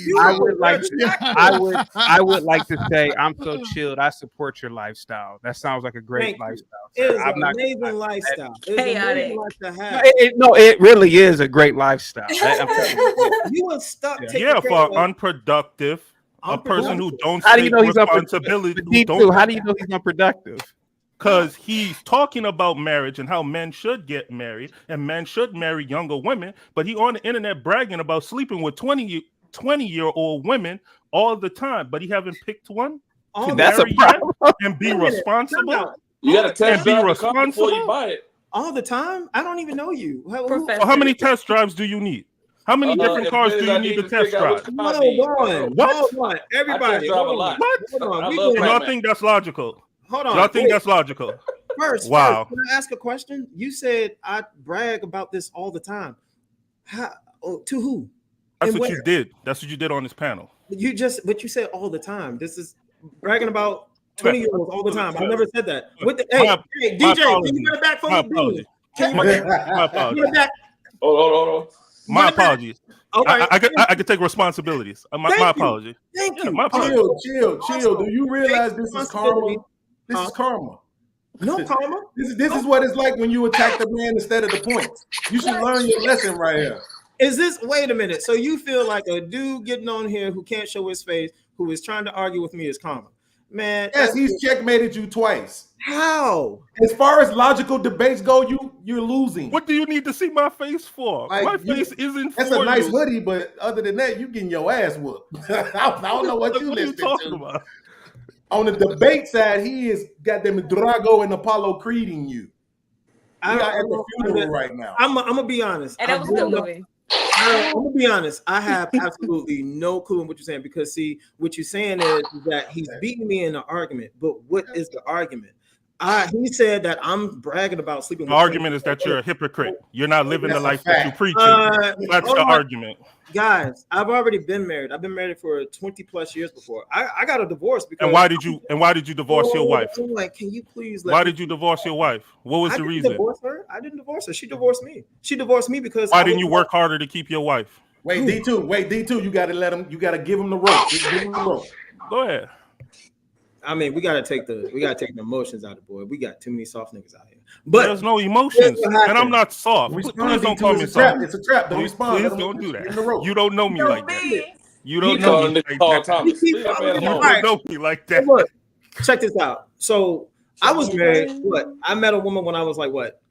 like to say I'm so chilled. I support your lifestyle. That sounds like a great lifestyle. It's an amazing lifestyle. It really is a great lifestyle. You were stuck. For unproductive. A person who don't how do you know he's responsibility. How do you know he's unproductive? Because he's talking about marriage and how men should get married and men should marry younger women, but he on the internet bragging about sleeping with 20-year-old women all the time, but he haven't picked one. That's a problem. And be responsible. You got to test drive the car before you buy it. All the time? I don't even know you. How many test drives do you need? How many different cars do you need to test drive? Hold on. Everybody. What? Y'all think that's logical? Hold on. Y'all think that's logical? First, can I ask a question? You said I brag about this all the time. To who? That's what you did. That's what you did on this panel. But you said all the time. This is bragging about 20-year-olds all the time. I never said that. Hey, DJ, can you run it back for me? Can you run it back? Hold on. My apologies. Okay. I could take responsibilities. My apology. Thank you. My apology. Chill. Do you realize this is karma? This is karma. No karma. This is what it's like when you attack the man instead of the points. You should learn your lesson right here. Wait a minute. So you feel like a dude getting on here who can't show his face, who is trying to argue with me is karma? Man. Yes, he's checkmated you twice. How? As far as logical debates go, you're losing. What do you need to see my face for? My face isn't. That's a nice hoodie, but other than that, you getting your ass whooped. I don't know what you listening to. About? On the debate side, he is goddamn Drago and Apollo Creeding you. We are at the funeral right now. I'm gonna be honest. And that was a good movie. I'm gonna be honest. I have absolutely no clue in what you're saying because see, what you're saying is that he's beating me in an argument. But what is the argument? He said that I'm bragging about sleeping. The argument is that you're a hypocrite. You're not living the life that you preach. That's the argument. Guys, I've already been married. I've been married for 20 plus years before. I got a divorce because. And why did you divorce your wife? Can you please? Why did you divorce your wife? What was the reason? I didn't divorce her. She divorced me. She divorced me because. Why didn't you work harder to keep your wife? Wait, D2. You got to let him. You got to give him the rope. Just give him the rope. Go ahead. I mean, we gotta take the emotions out of the boy. We got too many soft niggas out here. But there's no emotions, and I'm not soft. Please don't call me soft. It's a trap. Don't respond. Please don't do that. You don't know me like that. You don't know me like that. You don't know me like that. Look, check this out. So I was married. I met a woman when I was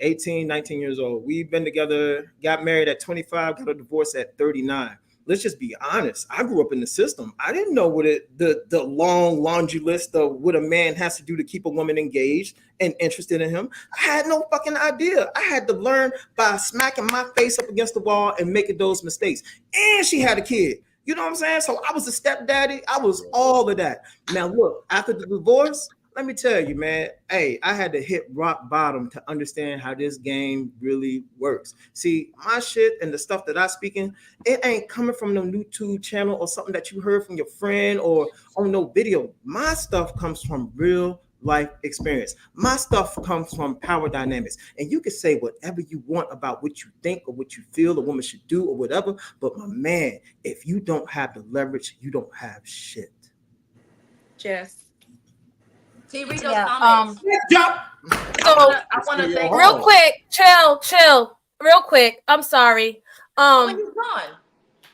18, 19 years old. We've been together, got married at 25, got a divorce at 39. Let's just be honest. I grew up in the system. I didn't know what the long laundry list of what a man has to do to keep a woman engaged and interested in him. I had no fucking idea. I had to learn by smacking my face up against the wall and making those mistakes. And she had a kid. You know what I'm saying? So I was a stepdaddy. I was all of that. Now look, after the divorce, let me tell you, man, hey, I had to hit rock bottom to understand how this game really works. See, my shit and the stuff that I speaking, it ain't coming from no YouTube channel or something that you heard from your friend or on no video. My stuff comes from real life experience. My stuff comes from power dynamics, and you can say whatever you want about what you think or what you feel a woman should do or whatever. But my man, if you don't have the leverage, you don't have shit. Jess. T, read those comments. Jump. So I want to thank real quick, chill, real quick. I'm sorry. When he's gone.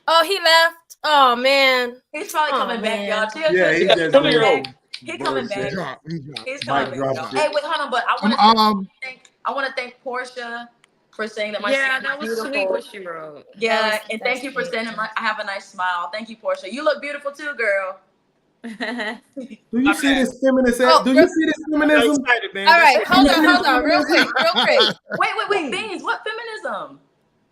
Oh, he left. Oh man, he's probably coming back, y'all. Chill, Yeah, he just coming left. back. He's coming back. He's Mic coming drop back. shit. Hey, wait, hold on, but I want to thank Portia for saying that my that skin was is beautiful. sweet what she wrote. Yeah, and thank you for saying I have a nice smile. Thank you, Portia. You look beautiful too, girl. Do you see this feminist? Do you see this feminism? All right, hold on, real quick. Wait, Beans, what feminism?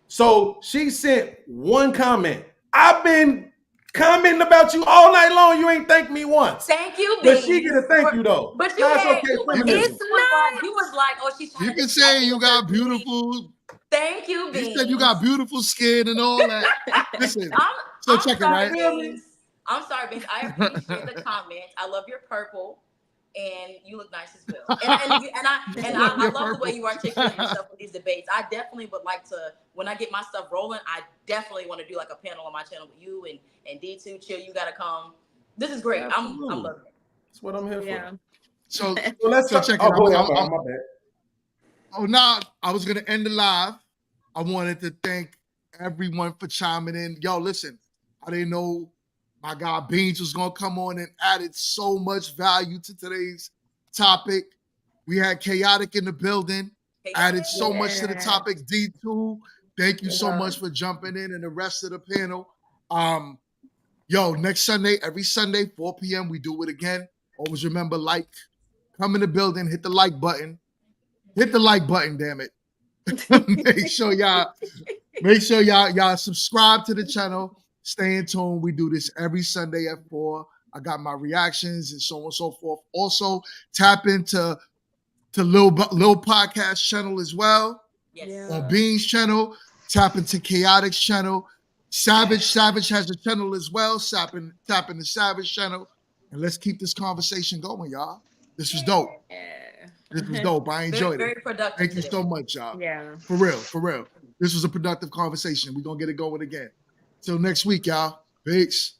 So she sent one comment. I've been commenting about you all night long. You ain't thanked me once. Thank you, But Beans. she get a thank you though. But you That's had, okay. you was like, oh, she's trying You can say you got beautiful. Thank you, Beans. You said you got beautiful skin and all that. Listen, I'm check it, sorry, right? Beans. I'm sorry, Beans. I appreciate the comments. I love your purple, and you look nice as well. I love the way you articulate yourself with these debates. I definitely would like to, when I get my stuff rolling, I definitely want to do like a panel on my channel with you and D2. Chill, you gotta come. This is great. I'm loving it. That's what I'm here for. So let's check it out. out. My bad. Oh, now I was gonna end the live. I wanted to thank everyone for chiming in. Yo, listen, I didn't know my guy Beans was gonna come on and added so much value to today's topic. We had Chaotic in the building, added so much to the topic. D2, thank you so much for jumping in, and the rest of the panel. Yo, next Sunday, every Sunday, 4 p.m., we do it again. Always remember, come in the building, hit the like button. Hit the like button, damn it. Make sure y'all subscribe to the channel. Stay in tune. We do this every Sunday at 4. I got my reactions and so on and so forth. Also, tap into Lil Podcast channel as well. Yes. On Beans channel. Tap into Chaotic's channel. Savage has a channel as well. Tap in the Savage channel. And let's keep this conversation going, y'all. This was dope. This was dope. I enjoyed very it. productive. Thank you so much, y'all. Yeah. For real. This was a productive conversation. We're going to get it going again. Till next week, y'all. Peace.